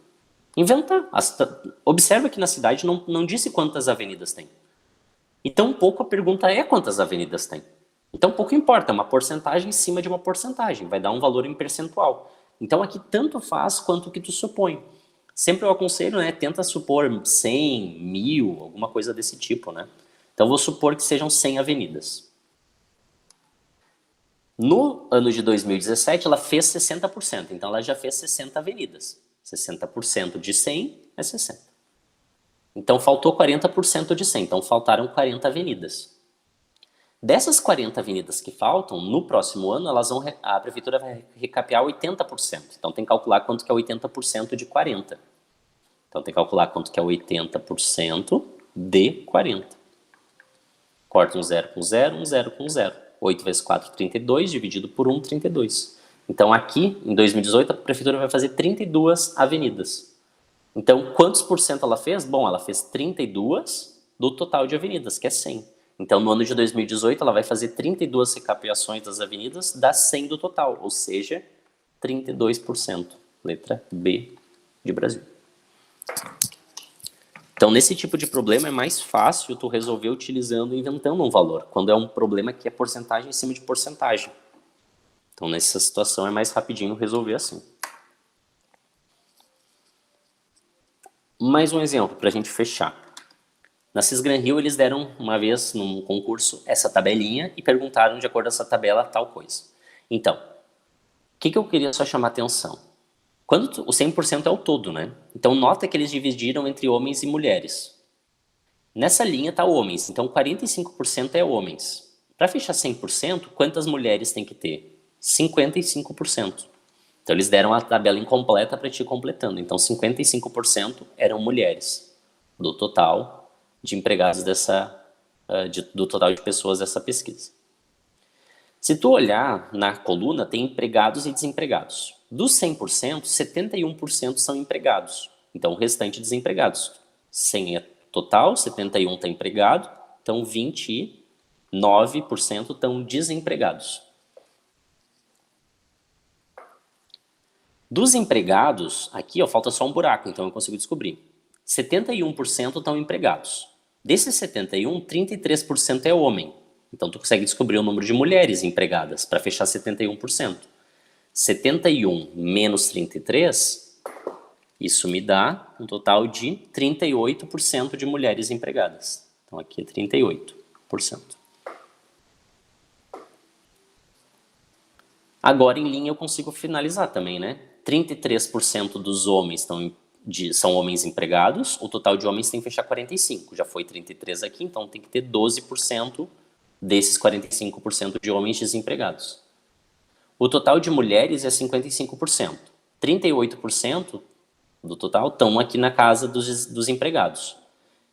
Inventar. Observa que na cidade não disse quantas avenidas tem. E tão pouco a pergunta é quantas avenidas tem. Então pouco importa, é uma porcentagem em cima de uma porcentagem. Vai dar um valor em percentual. Então aqui tanto faz quanto o que tu supõe. Sempre eu aconselho, né, tenta supor 100, 1000, alguma coisa desse tipo, né? Então vou supor que sejam 100 avenidas. No ano de 2017, ela fez 60%, então ela já fez 60 avenidas. 60% de 100 é 60. Então faltou 40% de 100, então faltaram 40 avenidas. Dessas 40 avenidas que faltam, no próximo ano, a prefeitura vai recapear 80%. Então tem que calcular quanto que é 80% de 40. Então tem que calcular quanto que é 80% de 40. Corta um zero com zero, um zero com zero. 8 vezes 4, 32, dividido por 1, 32. Então aqui, em 2018, a prefeitura vai fazer 32 avenidas. Então quantos por cento ela fez? Bom, ela fez 32 do total de avenidas, que é 100. Então no ano de 2018 ela vai fazer 32 recapeações das avenidas, dá 100 do total, ou seja, 32%. Letra B de Brasil. Então, nesse tipo de problema é mais fácil tu resolver utilizando, inventando um valor, quando é um problema que é porcentagem em cima de porcentagem. Então, nessa situação é mais rapidinho resolver assim. Mais um exemplo para a gente fechar. Na Cisgran Rio, eles deram uma vez num concurso essa tabelinha e perguntaram de acordo com essa tabela tal coisa. Então, o que eu queria só chamar a atenção? Quando o 100% é o todo, né? Então, nota que eles dividiram entre homens e mulheres. Nessa linha está homens, então 45% é homens. Para fechar 100%, quantas mulheres tem que ter? 55%. Então, eles deram a tabela incompleta para te ir completando. Então, 55% eram mulheres do total de empregados do total de pessoas dessa pesquisa. Se tu olhar na coluna, tem empregados e desempregados. Dos 100%, 71% são empregados. Então, o restante desempregados. 100 é total, 71 está empregado, então 29% estão desempregados. Dos empregados, aqui falta só um buraco, então eu consigo descobrir. 71% estão empregados. Desses 71, 33% é homem. Então, tu consegue descobrir o número de mulheres empregadas para fechar 71%. 71 menos 33, isso me dá um total de 38% de mulheres empregadas. Então, aqui é 38%. Agora, em linha, eu consigo finalizar também, né? 33% dos homens são homens empregados, o total de homens tem que fechar 45%. Já foi 33% aqui, então tem que ter 12% desses 45% de homens desempregados. O total de mulheres é 55%. 38% do total estão aqui na casa dos empregados.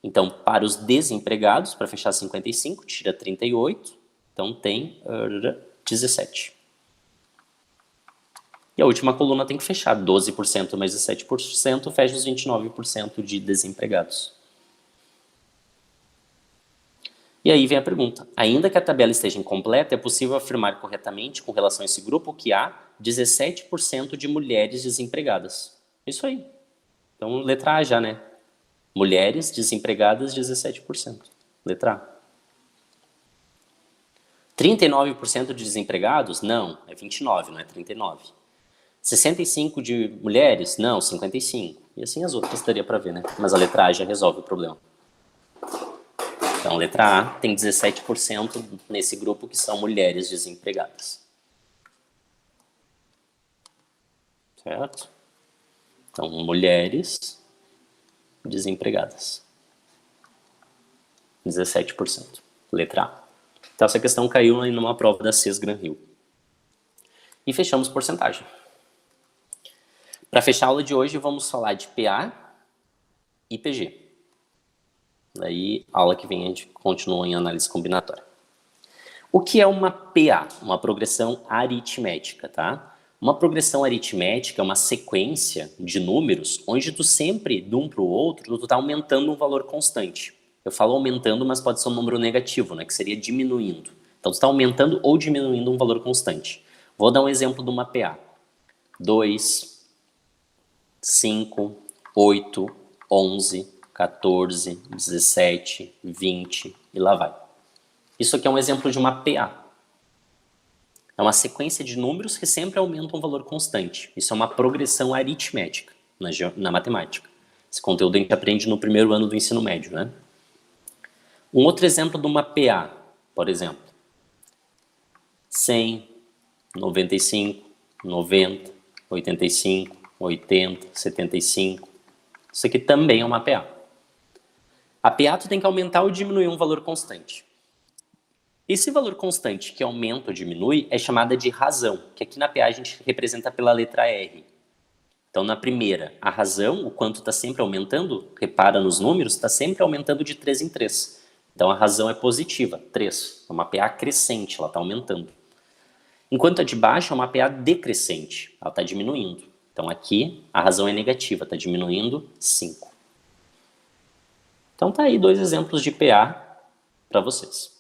Então, para os desempregados, para fechar 55, tira 38, então tem 17. E a última coluna tem que fechar. 12% mais 17% fecha os 29% de desempregados. E aí vem a pergunta. Ainda que a tabela esteja incompleta, é possível afirmar corretamente com relação a esse grupo que há 17% de mulheres desempregadas. Isso aí. Então, letra A já, né? Mulheres desempregadas, 17%. Letra A. 39% de desempregados? Não, é 29, não é 39. 65 de mulheres? Não, 55. E assim as outras daria para ver, né? Mas a letra A já resolve o problema. Então, letra A tem 17% nesse grupo que são mulheres desempregadas. Certo? Então, mulheres desempregadas. 17%. Letra A. Então, essa questão caiu em uma prova da CES Gran Rio. E fechamos porcentagem. Para fechar a aula de hoje, vamos falar de PA e PG. Daí, a aula que vem a gente continua em análise combinatória. O que é uma PA? Uma progressão aritmética, tá? Uma progressão aritmética é uma sequência de números onde tu sempre, de um para o outro, tu está aumentando um valor constante. Eu falo aumentando, mas pode ser um número negativo, né? Que seria diminuindo. Então, tu está aumentando ou diminuindo um valor constante. Vou dar um exemplo de uma PA. 2, 5, 8, 11, 14, 17, 20 e lá vai. Isso aqui é um exemplo de uma PA. É uma sequência de números que sempre aumentam um valor constante. Isso é uma progressão aritmética na matemática. Esse conteúdo a gente aprende no primeiro ano do ensino médio, né? Um outro exemplo de uma PA, por exemplo. 100, 95, 90, 85, 80, 75. Isso aqui também é uma PA. A PA tu tem que aumentar ou diminuir um valor constante. Esse valor constante que aumenta ou diminui é chamada de razão, que aqui na PA a gente representa pela letra R. Então na primeira, a razão, o quanto está sempre aumentando, repara nos números, está sempre aumentando de 3 em 3. Então a razão é positiva, 3. É uma PA crescente, ela está aumentando. Enquanto a de baixo é uma PA decrescente, ela está diminuindo. Então aqui a razão é negativa, está diminuindo 5. Então tá aí 2 exemplos de PA para vocês.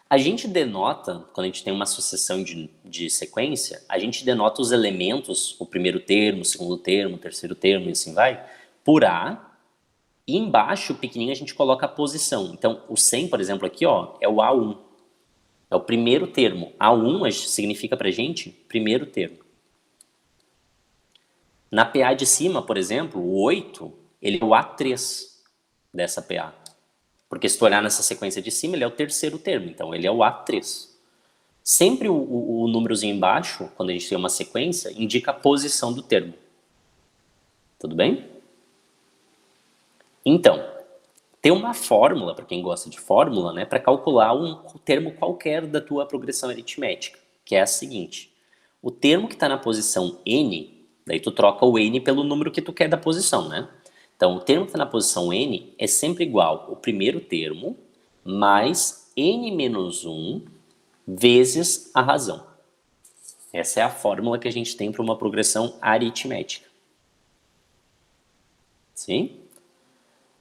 A gente denota, quando a gente tem uma sucessão de sequência, a gente denota os elementos, o primeiro termo, o segundo termo, o terceiro termo e assim vai, por A. E embaixo, pequenininho, a gente coloca a posição. Então, o 100, por exemplo, aqui ó, é o A1. É o primeiro termo. A1 significa pra gente primeiro termo. Na PA de cima, por exemplo, o 8, ele é o A3 dessa PA. Porque se tu olhar nessa sequência de cima, ele é o terceiro termo. Então, ele é o A3. Sempre o númerozinho embaixo, quando a gente tem uma sequência, indica a posição do termo. Tudo bem? Então, tem uma fórmula, para quem gosta de fórmula, né, para calcular um termo qualquer da tua progressão aritmética, que é a seguinte. O termo que está na posição n, daí tu troca o n pelo número que tu quer da posição, né? Então, o termo que está na posição n é sempre igual ao primeiro termo mais n menos 1 vezes a razão. Essa é a fórmula que a gente tem para uma progressão aritmética. Sim?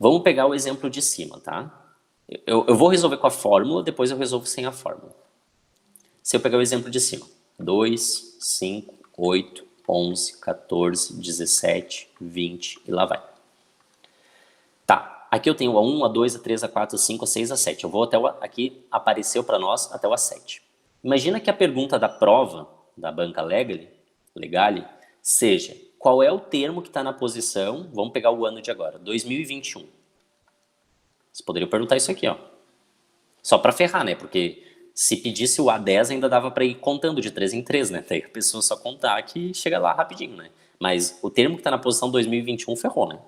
Vamos pegar o exemplo de cima, tá? Eu vou resolver com a fórmula, depois eu resolvo sem a fórmula. Se eu pegar o exemplo de cima. 2, 5, 8, 11, 14, 17, 20 e lá vai. Tá, aqui eu tenho a 1, a 2, a 3, a 4, a 5, a 6, a 7. Eu vou até aqui apareceu para nós até o A7. Imagina que a pergunta da prova da banca Legale seja: qual é o termo que está na posição, vamos pegar o ano de agora, 2021. Você poderia perguntar isso aqui, ó. Só para ferrar, né? Porque se pedisse o A10 ainda dava para ir contando de 3 em 3, né? Daí a pessoa só contar que chega lá rapidinho, né? Mas o termo que está na posição 2021 ferrou, né?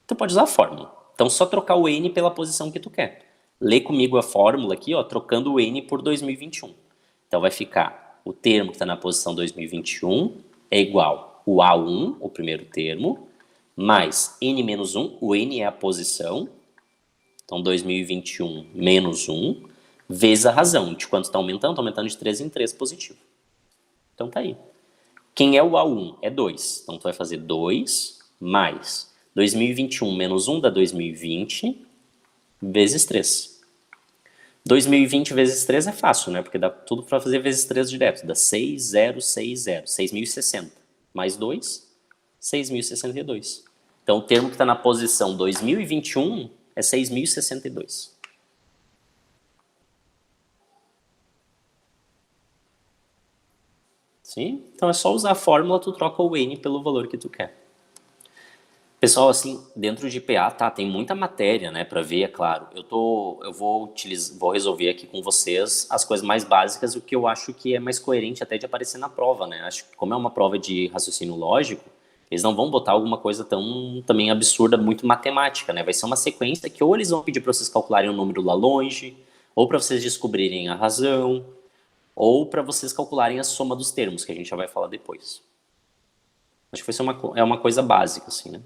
Tu pode usar a fórmula. Então só trocar o N pela posição que tu quer. Lê comigo a fórmula aqui, ó, trocando o N por 2021. Então vai ficar o termo que está na posição 2021 é igual o A1, o primeiro termo, mais N menos 1, o N é a posição, então 2021 menos 1, vezes a razão, de quanto está aumentando de 3 em 3 positivo. Então tá aí. Quem é o A1? É 2. Então, tu vai fazer 2 mais 2021 menos 1 dá 2020 vezes 3. 2020 vezes 3 é fácil, né? Porque dá tudo para fazer vezes 3 direto. Dá 6.060. 6.060. Mais 2, 6.062. Então, o termo que está na posição 2021 é 6.062. Sim? Então, é só usar a fórmula, tu troca o N pelo valor que tu quer. Pessoal, assim, dentro de PA, tá, tem muita matéria, né, para ver, é claro. Eu vou resolver aqui com vocês as coisas mais básicas, o que eu acho que é mais coerente até de aparecer na prova, né? Acho que como é uma prova de raciocínio lógico, eles não vão botar alguma coisa tão também absurda, muito matemática, né? Vai ser uma sequência que ou eles vão pedir para vocês calcularem um número lá longe, ou para vocês descobrirem a razão, ou para vocês calcularem a soma dos termos, que a gente já vai falar depois. Acho que vai ser uma coisa básica, assim, né?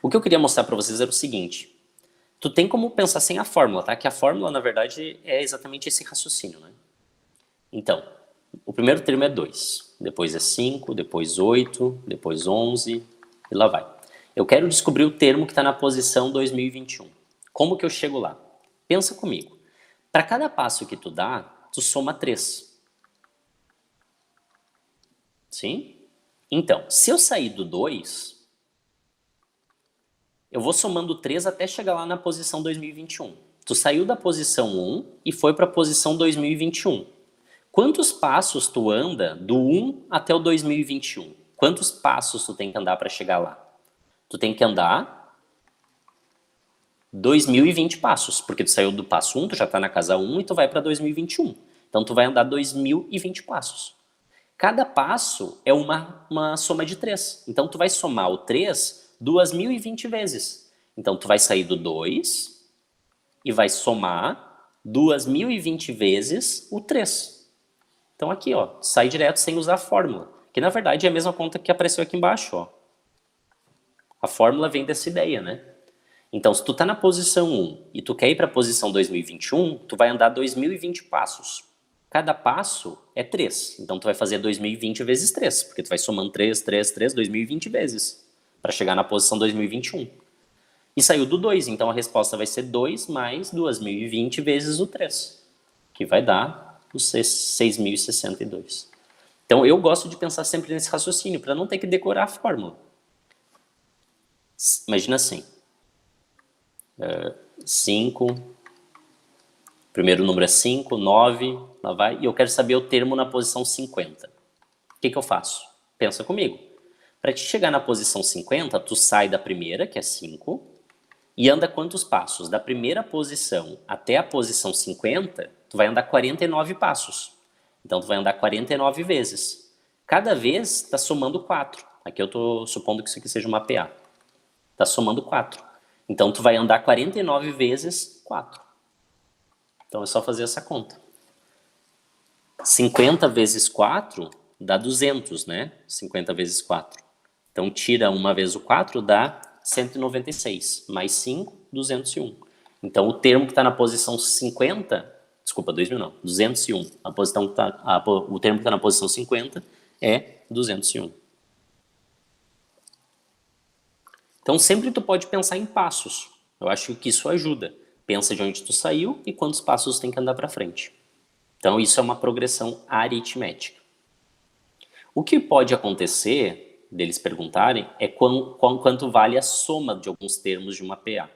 O que eu queria mostrar para vocês era o seguinte. Tu tem como pensar sem a fórmula, tá? Que a fórmula, na verdade, é exatamente esse raciocínio, né? Então, o primeiro termo é 2, depois é 5, depois 8, depois 11, e lá vai. Eu quero descobrir o termo que está na posição 2021. Como que eu chego lá? Pensa comigo. Para cada passo que tu dá, tu soma 3. Sim? Então, se eu sair do 2... eu vou somando 3 até chegar lá na posição 2021. Tu saiu da posição 1 e foi para a posição 2021. Quantos passos tu anda do 1 até o 2021? Quantos passos tu tem que andar para chegar lá? Tu tem que andar 2020 passos, porque tu saiu do passo 1, tu já está na casa 1 e tu vai para 2021. Então tu vai andar 2020 passos. Cada passo é uma soma de 3. Então tu vai somar o 3 2.020 vezes. Então, tu vai sair do 2 e vai somar 2.020 vezes o 3. Então, aqui, ó, sai direto sem usar a fórmula. Que, na verdade, é a mesma conta que apareceu aqui embaixo, ó. A fórmula vem dessa ideia, né? Então, se tu tá na posição 1 e tu quer ir para a posição 2021, tu vai andar 2.020 passos. Cada passo é 3. Então, tu vai fazer 2.020 vezes 3, porque tu vai somando 3, 2.020 vezes, para chegar na posição 2021. E saiu do 2, então a resposta vai ser 2 mais 2.020 vezes o 3, que vai dar os 6.062. Então eu gosto de pensar sempre nesse raciocínio, para não ter que decorar a fórmula. Imagina assim, 5, primeiro número é 5, 9, lá vai, e eu quero saber o termo na posição 50. O que eu faço? Pensa comigo. Para te chegar na posição 50, tu sai da primeira, que é 5, e anda quantos passos? Da primeira posição até a posição 50, tu vai andar 49 passos. Então, tu vai andar 49 vezes. Cada vez está somando 4. Aqui eu estou supondo que isso aqui seja uma PA. Está somando 4. Então, tu vai andar 49 vezes 4. Então, é só fazer essa conta. 50 vezes 4 dá 200, né? 50 vezes 4. Então, tira uma vez o 4, dá 196. Mais 5, 201. Então, o termo que está na posição 50... Desculpa, 2000 não. 201. O termo que está na posição 50 é 201. Então, sempre tu pode pensar em passos. Eu acho que isso ajuda. Pensa de onde tu saiu e quantos passos tu tem que andar para frente. Então, isso é uma progressão aritmética. O que pode acontecer... deles perguntarem, é quanto vale a soma de alguns termos de uma PA.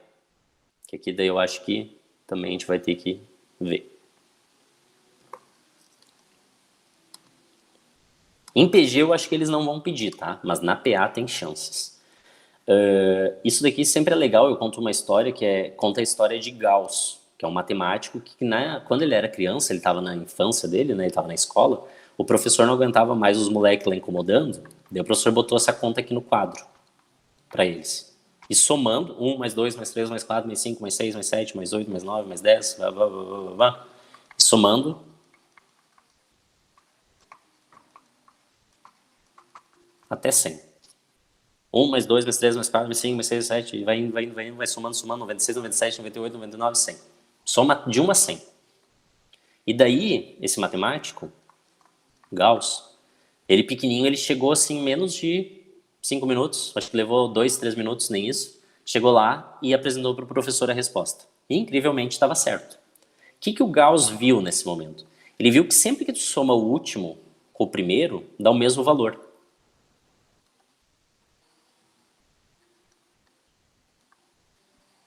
Que aqui daí eu acho que também a gente vai ter que ver. Em PG eu acho que eles não vão pedir, tá? Mas na PA tem chances. Isso daqui sempre é legal, eu conto uma história conta a história de Gauss, que é um matemático que quando ele era criança, ele estava na infância dele, né, ele estava na escola, o professor não aguentava mais os moleques lá incomodando, daí o professor botou essa conta aqui no quadro para eles. E somando, 1 mais 2 mais 3 mais 4 mais 5 mais 6 mais 7 mais 8 mais 9 mais 10, e somando, até 100. 1 mais 2 mais 3 mais 4 mais 5 mais 6 mais 7, e vai indo, vai somando, 96, 97, 98, 99, 100. Soma de 1 a 100. E daí, esse matemático, Gauss, Ele pequenininho, ele chegou assim em menos de 5 minutos, acho que levou 2, 3 minutos, nem isso. Chegou lá e apresentou para o professor a resposta. E, incrivelmente, estava certo. O que o Gauss viu nesse momento? Ele viu que sempre que tu soma o último com o primeiro, dá o mesmo valor.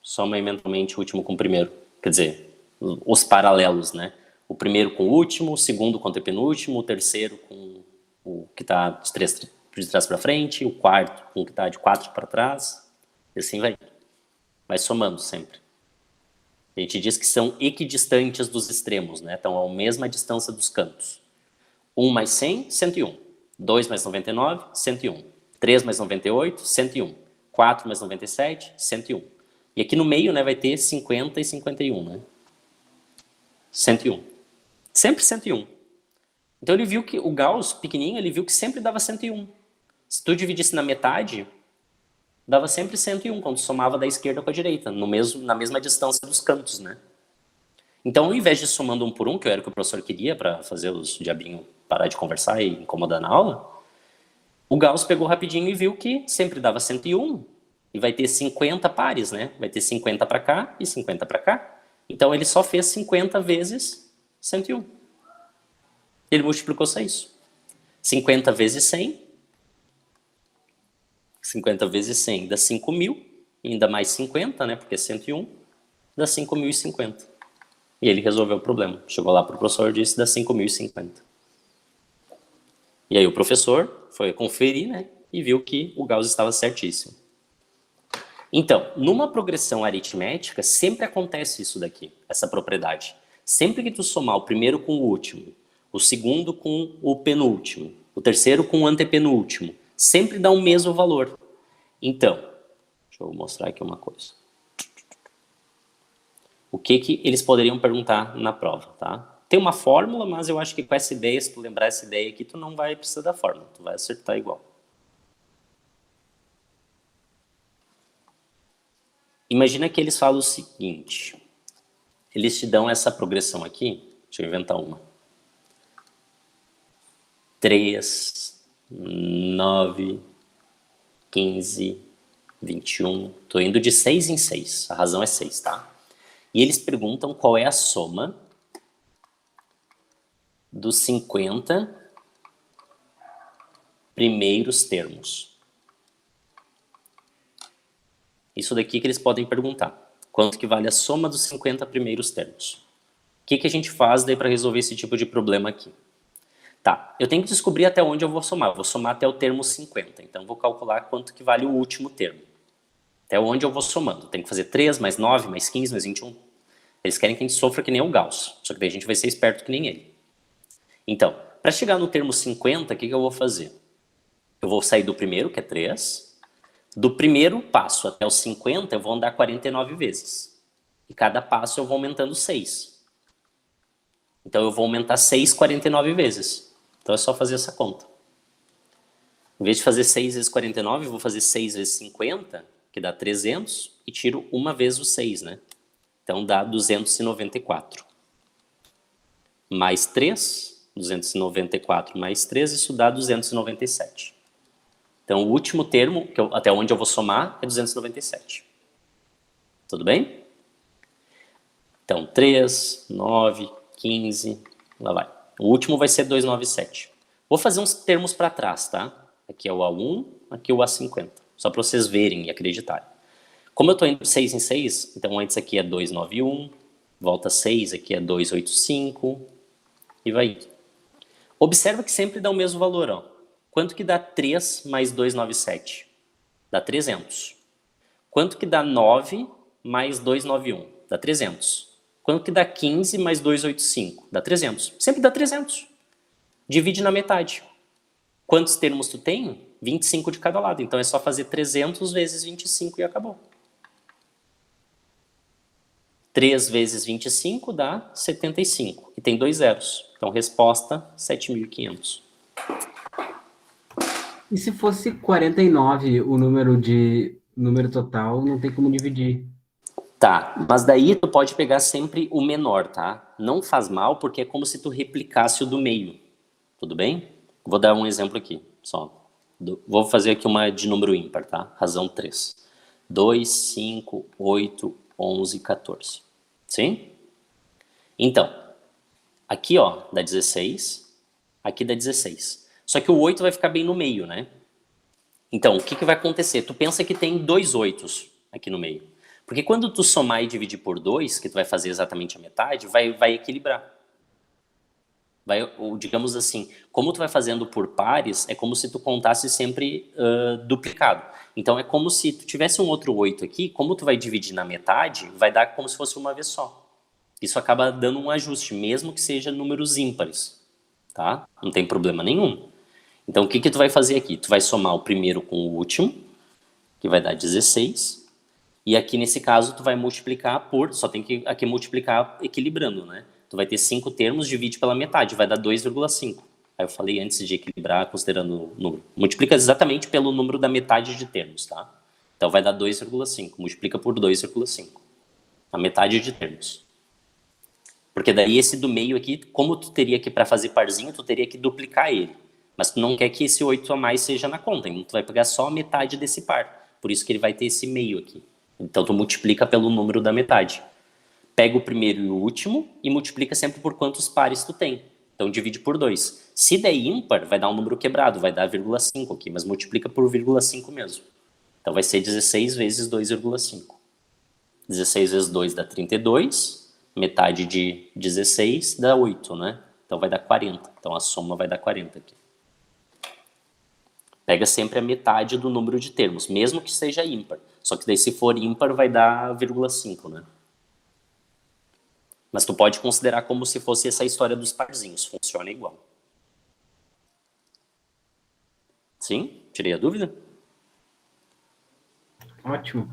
Soma mentalmente o último com o primeiro. Quer dizer, os paralelos, né? O primeiro com o último, o segundo com o antepenúltimo, o terceiro com o que está de trás para frente, o quarto com o que está de 4 para trás, e assim vai. Vai somando sempre. A gente diz que são equidistantes dos extremos, né? Estão à mesma distância dos cantos. 1 mais 100, 101. 2 mais 99, 101. 3 mais 98, 101. 4 mais 97, 101. E aqui no meio, né, vai ter 50 e 51, né? 101. Sempre 101. Então ele viu que o Gauss, pequenininho, ele viu que sempre dava 101. Se tu dividisse na metade, dava sempre 101, quando somava da esquerda com a direita, na mesma distância dos cantos, né? Então, ao invés de somando um por um, que era o que o professor queria para fazer os diabinhos parar de conversar e incomodar na aula, o Gauss pegou rapidinho e viu que sempre dava 101, e vai ter 50 pares, né? Vai ter 50 para cá e 50 para cá. Então, ele só fez 50 vezes 101. Ele multiplicou só isso. 50 vezes 100. 50 vezes 100 dá 5.000. E ainda mais 50, né? Porque é 101. Dá 5.050. E ele resolveu o problema. Chegou lá para o professor e disse, dá 5.050. E aí o professor foi conferir, né? E viu que o Gauss estava certíssimo. Então, numa progressão aritmética, sempre acontece isso daqui, essa propriedade. Sempre que tu somar o primeiro com o último, o segundo com o penúltimo, o terceiro com o antepenúltimo, sempre dá o mesmo valor. Então, deixa eu mostrar aqui uma coisa. O que eles poderiam perguntar na prova, tá? Tem uma fórmula, mas eu acho que com essa ideia, se tu lembrar essa ideia aqui, tu não vai precisar da fórmula, tu vai acertar igual. Imagina que eles falam o seguinte, eles te dão essa progressão aqui, deixa eu inventar uma. 3, 9, 15, 21, tô indo de 6 em 6, a razão é 6, tá? E eles perguntam qual é a soma dos 50 primeiros termos. Isso daqui que eles podem perguntar. Quanto que vale a soma dos 50 primeiros termos? O que a gente faz daí para resolver esse tipo de problema aqui? Tá, eu tenho que descobrir até onde eu vou somar. Eu vou somar até o termo 50. Então, vou calcular quanto que vale o último termo. Até onde eu vou somando. Tem que fazer 3, mais 9, mais 15, mais 21. Eles querem que a gente sofra que nem o Gauss. Só que daí a gente vai ser esperto que nem ele. Então, para chegar no termo 50, o que eu vou fazer? Eu vou sair do primeiro, que é 3. Do primeiro passo até o 50, eu vou andar 49 vezes. E cada passo eu vou aumentando 6. Então, eu vou aumentar 6 49 vezes. Então, é só fazer essa conta. Em vez de fazer 6 vezes 49, eu vou fazer 6 vezes 50, que dá 300, e tiro uma vez o 6, né? Então, dá 294. Mais 3, 294 mais 3, isso dá 297. Então, o último termo, até onde eu vou somar, é 297. Tudo bem? Então, 3, 9, 15, lá vai. O último vai ser 297. Vou fazer uns termos para trás, tá? Aqui é o A1, aqui é o A50. Só para vocês verem e acreditarem. Como eu estou indo de 6 em 6, então antes aqui é 291, volta 6, aqui é 285, e vai indo. Observa que sempre dá o mesmo valor, ó. Quanto que dá 3 mais 297? Dá 300. Quanto que dá 9 mais 291? Dá 300. Quanto que dá 15 mais 285? Dá 300. Sempre dá 300. Divide na metade. Quantos termos tu tem? 25 de cada lado. Então é só fazer 300 vezes 25 e acabou. 3 vezes 25 dá 75. E tem 2 zeros. Então resposta 7.500. E se fosse 49 o número total, não tem como dividir. Tá, mas daí tu pode pegar sempre o menor, tá? Não faz mal, porque é como se tu replicasse o do meio. Tudo bem? Vou dar um exemplo aqui, só. Vou fazer aqui uma de número ímpar, tá? Razão 3. 2, 5, 8, 11, 14. Sim? Então, aqui, ó, dá 16. Aqui dá 16. Só que o 8 vai ficar bem no meio, né? Então, o que, que vai acontecer? Tu pensa que tem 2 8s aqui no meio. Porque quando tu somar e dividir por 2, que tu vai fazer exatamente a metade, vai equilibrar. Ou digamos assim, como tu vai fazendo por pares, é como se tu contasse sempre duplicado. Então é como se tu tivesse um outro 8 aqui, como tu vai dividir na metade, vai dar como se fosse uma vez só. Isso acaba dando um ajuste, mesmo que seja números ímpares, tá? Não tem problema nenhum. Então o que que tu vai fazer aqui? Tu vai somar o primeiro com o último, que vai dar 16, e aqui nesse caso tu vai multiplicar por, só tem que aqui multiplicar equilibrando, né? Tu vai ter 5 termos, divide pela metade, vai dar 2,5. Aí eu falei antes de equilibrar, considerando o número. Multiplica exatamente pelo número da metade de termos, tá? Então vai dar 2,5. Multiplica por 2,5. A metade de termos. Porque daí esse do meio aqui, como tu teria que, para fazer parzinho, tu teria que duplicar ele. Mas tu não quer que esse 8 a mais seja na conta. Então tu vai pegar só a metade desse par. Por isso que ele vai ter esse meio aqui. Então tu multiplica pelo número da metade. Pega o primeiro e o último e multiplica sempre por quantos pares tu tem. Então divide por 2. Se der ímpar, vai dar um número quebrado, vai dar 0,5 aqui, mas multiplica por 0,5 mesmo. Então vai ser 16 vezes 2,5. 16 vezes 2 dá 32, metade de 16 dá 8, né? Então vai dar 40. Então a soma vai dar 40 aqui. Pega sempre a metade do número de termos, mesmo que seja ímpar. Só que daí se for ímpar vai dar 0,5, né? Mas tu pode considerar como se fosse essa história dos parzinhos. Funciona igual. Sim? Tirei a dúvida? Ótimo.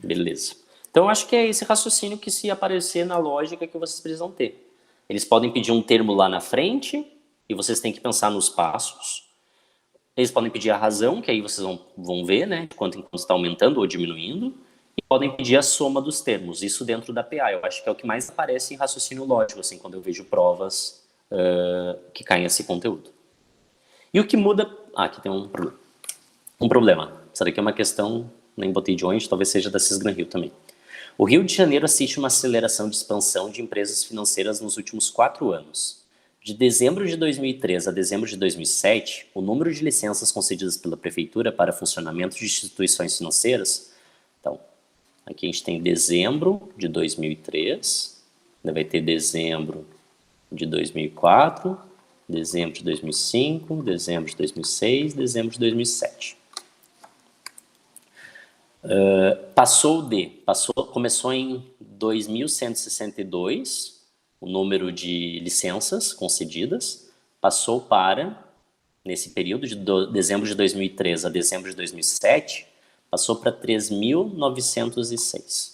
Beleza. Então, eu acho que é esse raciocínio que se aparecer na lógica que vocês precisam ter. Eles podem pedir um termo lá na frente e vocês têm que pensar nos passos. Eles podem pedir a razão, que aí vocês vão ver, né? Quanto está aumentando ou diminuindo. E podem pedir a soma dos termos, isso dentro da PA. Eu acho que é o que mais aparece em raciocínio lógico, assim, quando eu vejo provas que caem esse conteúdo. E o que muda... Ah, aqui tem um problema. Um problema. Essa daqui é uma questão, nem botei de onde, talvez seja da Cisgran Rio também. O Rio de Janeiro assiste uma aceleração de expansão de empresas financeiras nos últimos 4 anos. De dezembro de 2003 a dezembro de 2007, o número de licenças concedidas pela Prefeitura para funcionamento de instituições financeiras... Então, aqui a gente tem dezembro de 2003, ainda vai ter dezembro de 2004, dezembro de 2005, dezembro de 2006, dezembro de 2007. Começou em 2.162, o número de licenças concedidas, passou para, nesse período de dezembro de 2003 a dezembro de 2007, passou para 3.906.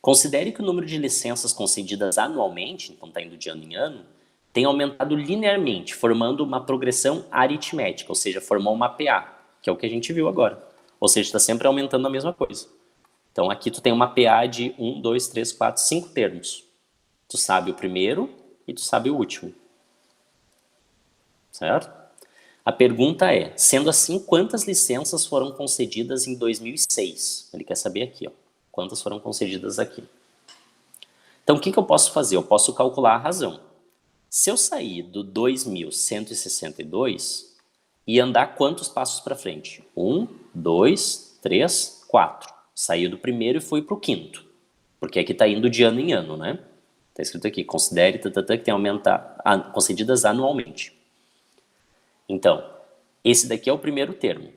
Considere que o número de licenças concedidas anualmente, então está indo de ano em ano, tem aumentado linearmente, formando uma progressão aritmética, ou seja, formou uma PA, que é o que a gente viu agora. Ou seja, está sempre aumentando a mesma coisa. Então aqui tu tem uma PA de 1, 2, 3, 4, 5 termos. Tu sabe o primeiro e tu sabe o último. Certo? A pergunta é, sendo assim, quantas licenças foram concedidas em 2006? Ele quer saber aqui, ó, quantas foram concedidas aqui. Então, o que eu posso fazer? Eu posso calcular a razão. Se eu sair do 2.162 e andar quantos passos para frente? 1, 2, 3, 4. Saí do primeiro e fui para o quinto. Porque aqui está indo de ano em ano, né? Está escrito aqui, considere que tem aumentar, concedidas anualmente. Então, esse daqui é o primeiro termo.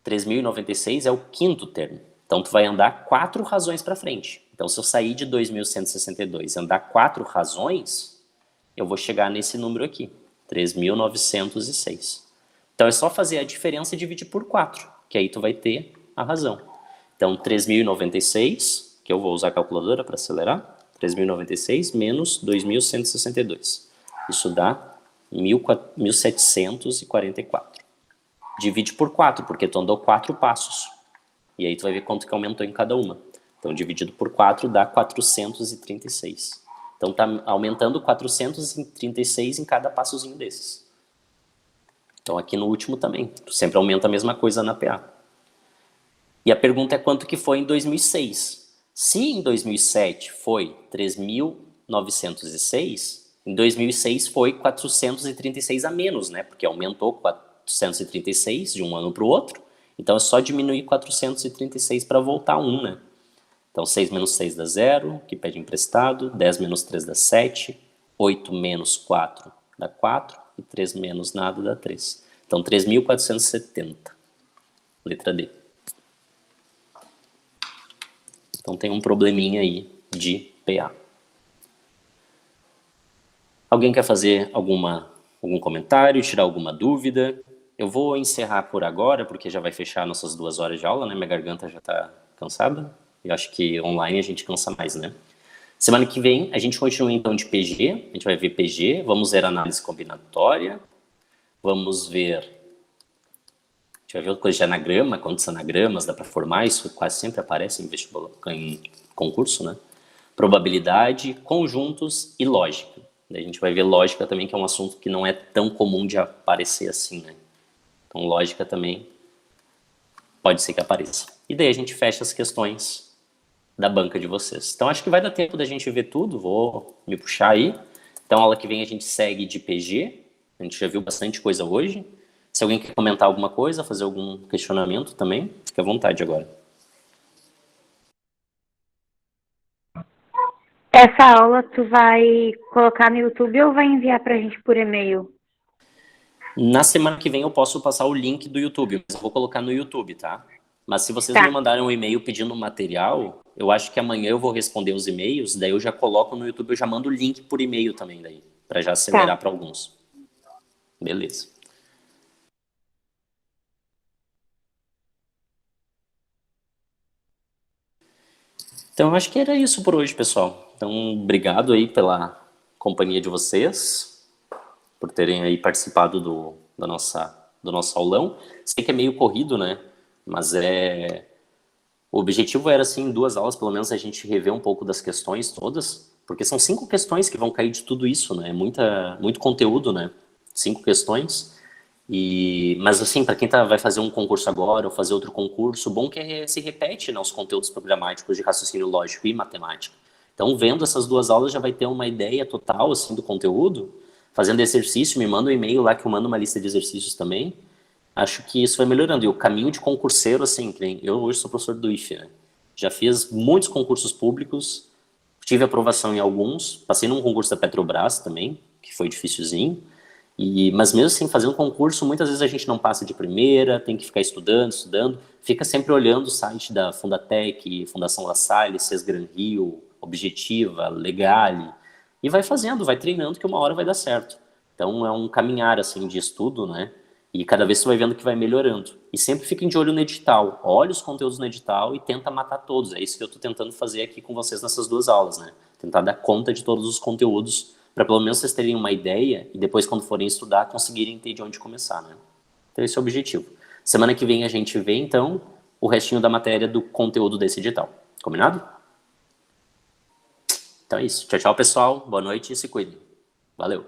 3.096 é o quinto termo. Então, tu vai andar 4 razões para frente. Então, se eu sair de 2.162 e andar 4 razões, eu vou chegar nesse número aqui, 3.906. Então, é só fazer a diferença e dividir por 4, que aí tu vai ter a razão. Então, 3.096, que eu vou usar a calculadora para acelerar, 3.096 menos 2.162. Isso dá 1.744. Divide por 4, porque tu andou 4 passos. E aí tu vai ver quanto que aumentou em cada uma. Então, dividido por 4 dá 436. Então, tá aumentando 436 em cada passozinho desses. Então aqui no último também, tu sempre aumenta a mesma coisa na PA. E a pergunta é quanto que foi em 2006. Se em 2007 foi 3.906, em 2006 foi 436 a menos, né? Porque aumentou 436 de um ano para o outro. Então é só diminuir 436 para voltar a 1, né? Então 6 menos 6 dá 0, que pede emprestado. 10 menos 3 dá 7. 8 menos 4 dá 4. E 3 menos nada dá 3. Então 3.470. Letra D. Então tem um probleminha aí de PA. Alguém quer fazer algum comentário, tirar alguma dúvida? Eu vou encerrar por agora, porque já vai fechar nossas 2 horas de aula, né? Minha garganta já está cansada. Eu acho que online a gente cansa mais, né? Semana que vem a gente continua então de PG. A gente vai ver PG, vamos ver análise combinatória. Vamos ver... A gente vai ver coisa de anagrama, quantos anagramas dá para formar. Isso quase sempre aparece em vestibular, em concurso, né? Probabilidade, conjuntos e lógica. Daí a gente vai ver lógica também, que é um assunto que não é tão comum de aparecer assim, né? Então, lógica também pode ser que apareça. E daí a gente fecha as questões da banca de vocês. Então, acho que vai dar tempo da gente ver tudo. Vou me puxar aí. Então, aula que vem a gente segue de PG. A gente já viu bastante coisa hoje. Se alguém quer comentar alguma coisa, fazer algum questionamento também, fique à vontade agora. Essa aula tu vai colocar no YouTube ou vai enviar pra gente por e-mail? Na semana que vem eu posso passar o link do YouTube, mas eu vou colocar no YouTube, tá? Mas se vocês Tá. me mandarem um e-mail pedindo material, eu acho que amanhã eu vou responder os e-mails, daí eu já coloco no YouTube, eu já mando o link por e-mail também daí, para já acelerar para alguns. Beleza. Então, eu acho que era isso por hoje, pessoal. Então, obrigado aí pela companhia de vocês, por terem aí participado do nosso aulão. Sei que é meio corrido, né? Mas o objetivo era, assim, em 2 aulas, pelo menos, a gente rever um pouco das questões todas, porque são 5 questões que vão cair de tudo isso, né? Muito conteúdo, né? 5 questões. Mas assim, para quem vai fazer um concurso agora ou fazer outro concurso, bom que se repete, né, os conteúdos programáticos de raciocínio lógico e matemática. Então, vendo essas 2 aulas, já vai ter uma ideia total assim, do conteúdo. Fazendo exercício, me manda um e-mail lá que eu mando uma lista de exercícios também. Acho que isso vai melhorando. E o caminho de concurseiro, assim, que nem eu hoje sou professor do IFE, né? Já fiz muitos concursos públicos, tive aprovação em alguns, passei num concurso da Petrobras também, que foi dificilzinho. Mas mesmo assim, fazendo concurso, muitas vezes a gente não passa de primeira, tem que ficar estudando, fica sempre olhando o site da Fundatec, Fundação La Salle, Sesgran Rio, Objetiva, Legale, e vai fazendo, vai treinando que uma hora vai dar certo. Então é um caminhar assim de estudo, né? E cada vez você vai vendo que vai melhorando. E sempre fiquem de olho no edital, olha os conteúdos no edital e tenta matar todos. É isso que eu estou tentando fazer aqui com vocês nessas 2 aulas, né? Tentar dar conta de todos os conteúdos para pelo menos vocês terem uma ideia e depois, quando forem estudar, conseguirem ter de onde começar, né? Então, esse é o objetivo. Semana que vem a gente vê, então, o restinho da matéria do conteúdo desse edital. Combinado? Então é isso. Tchau, tchau, pessoal. Boa noite e se cuidem. Valeu.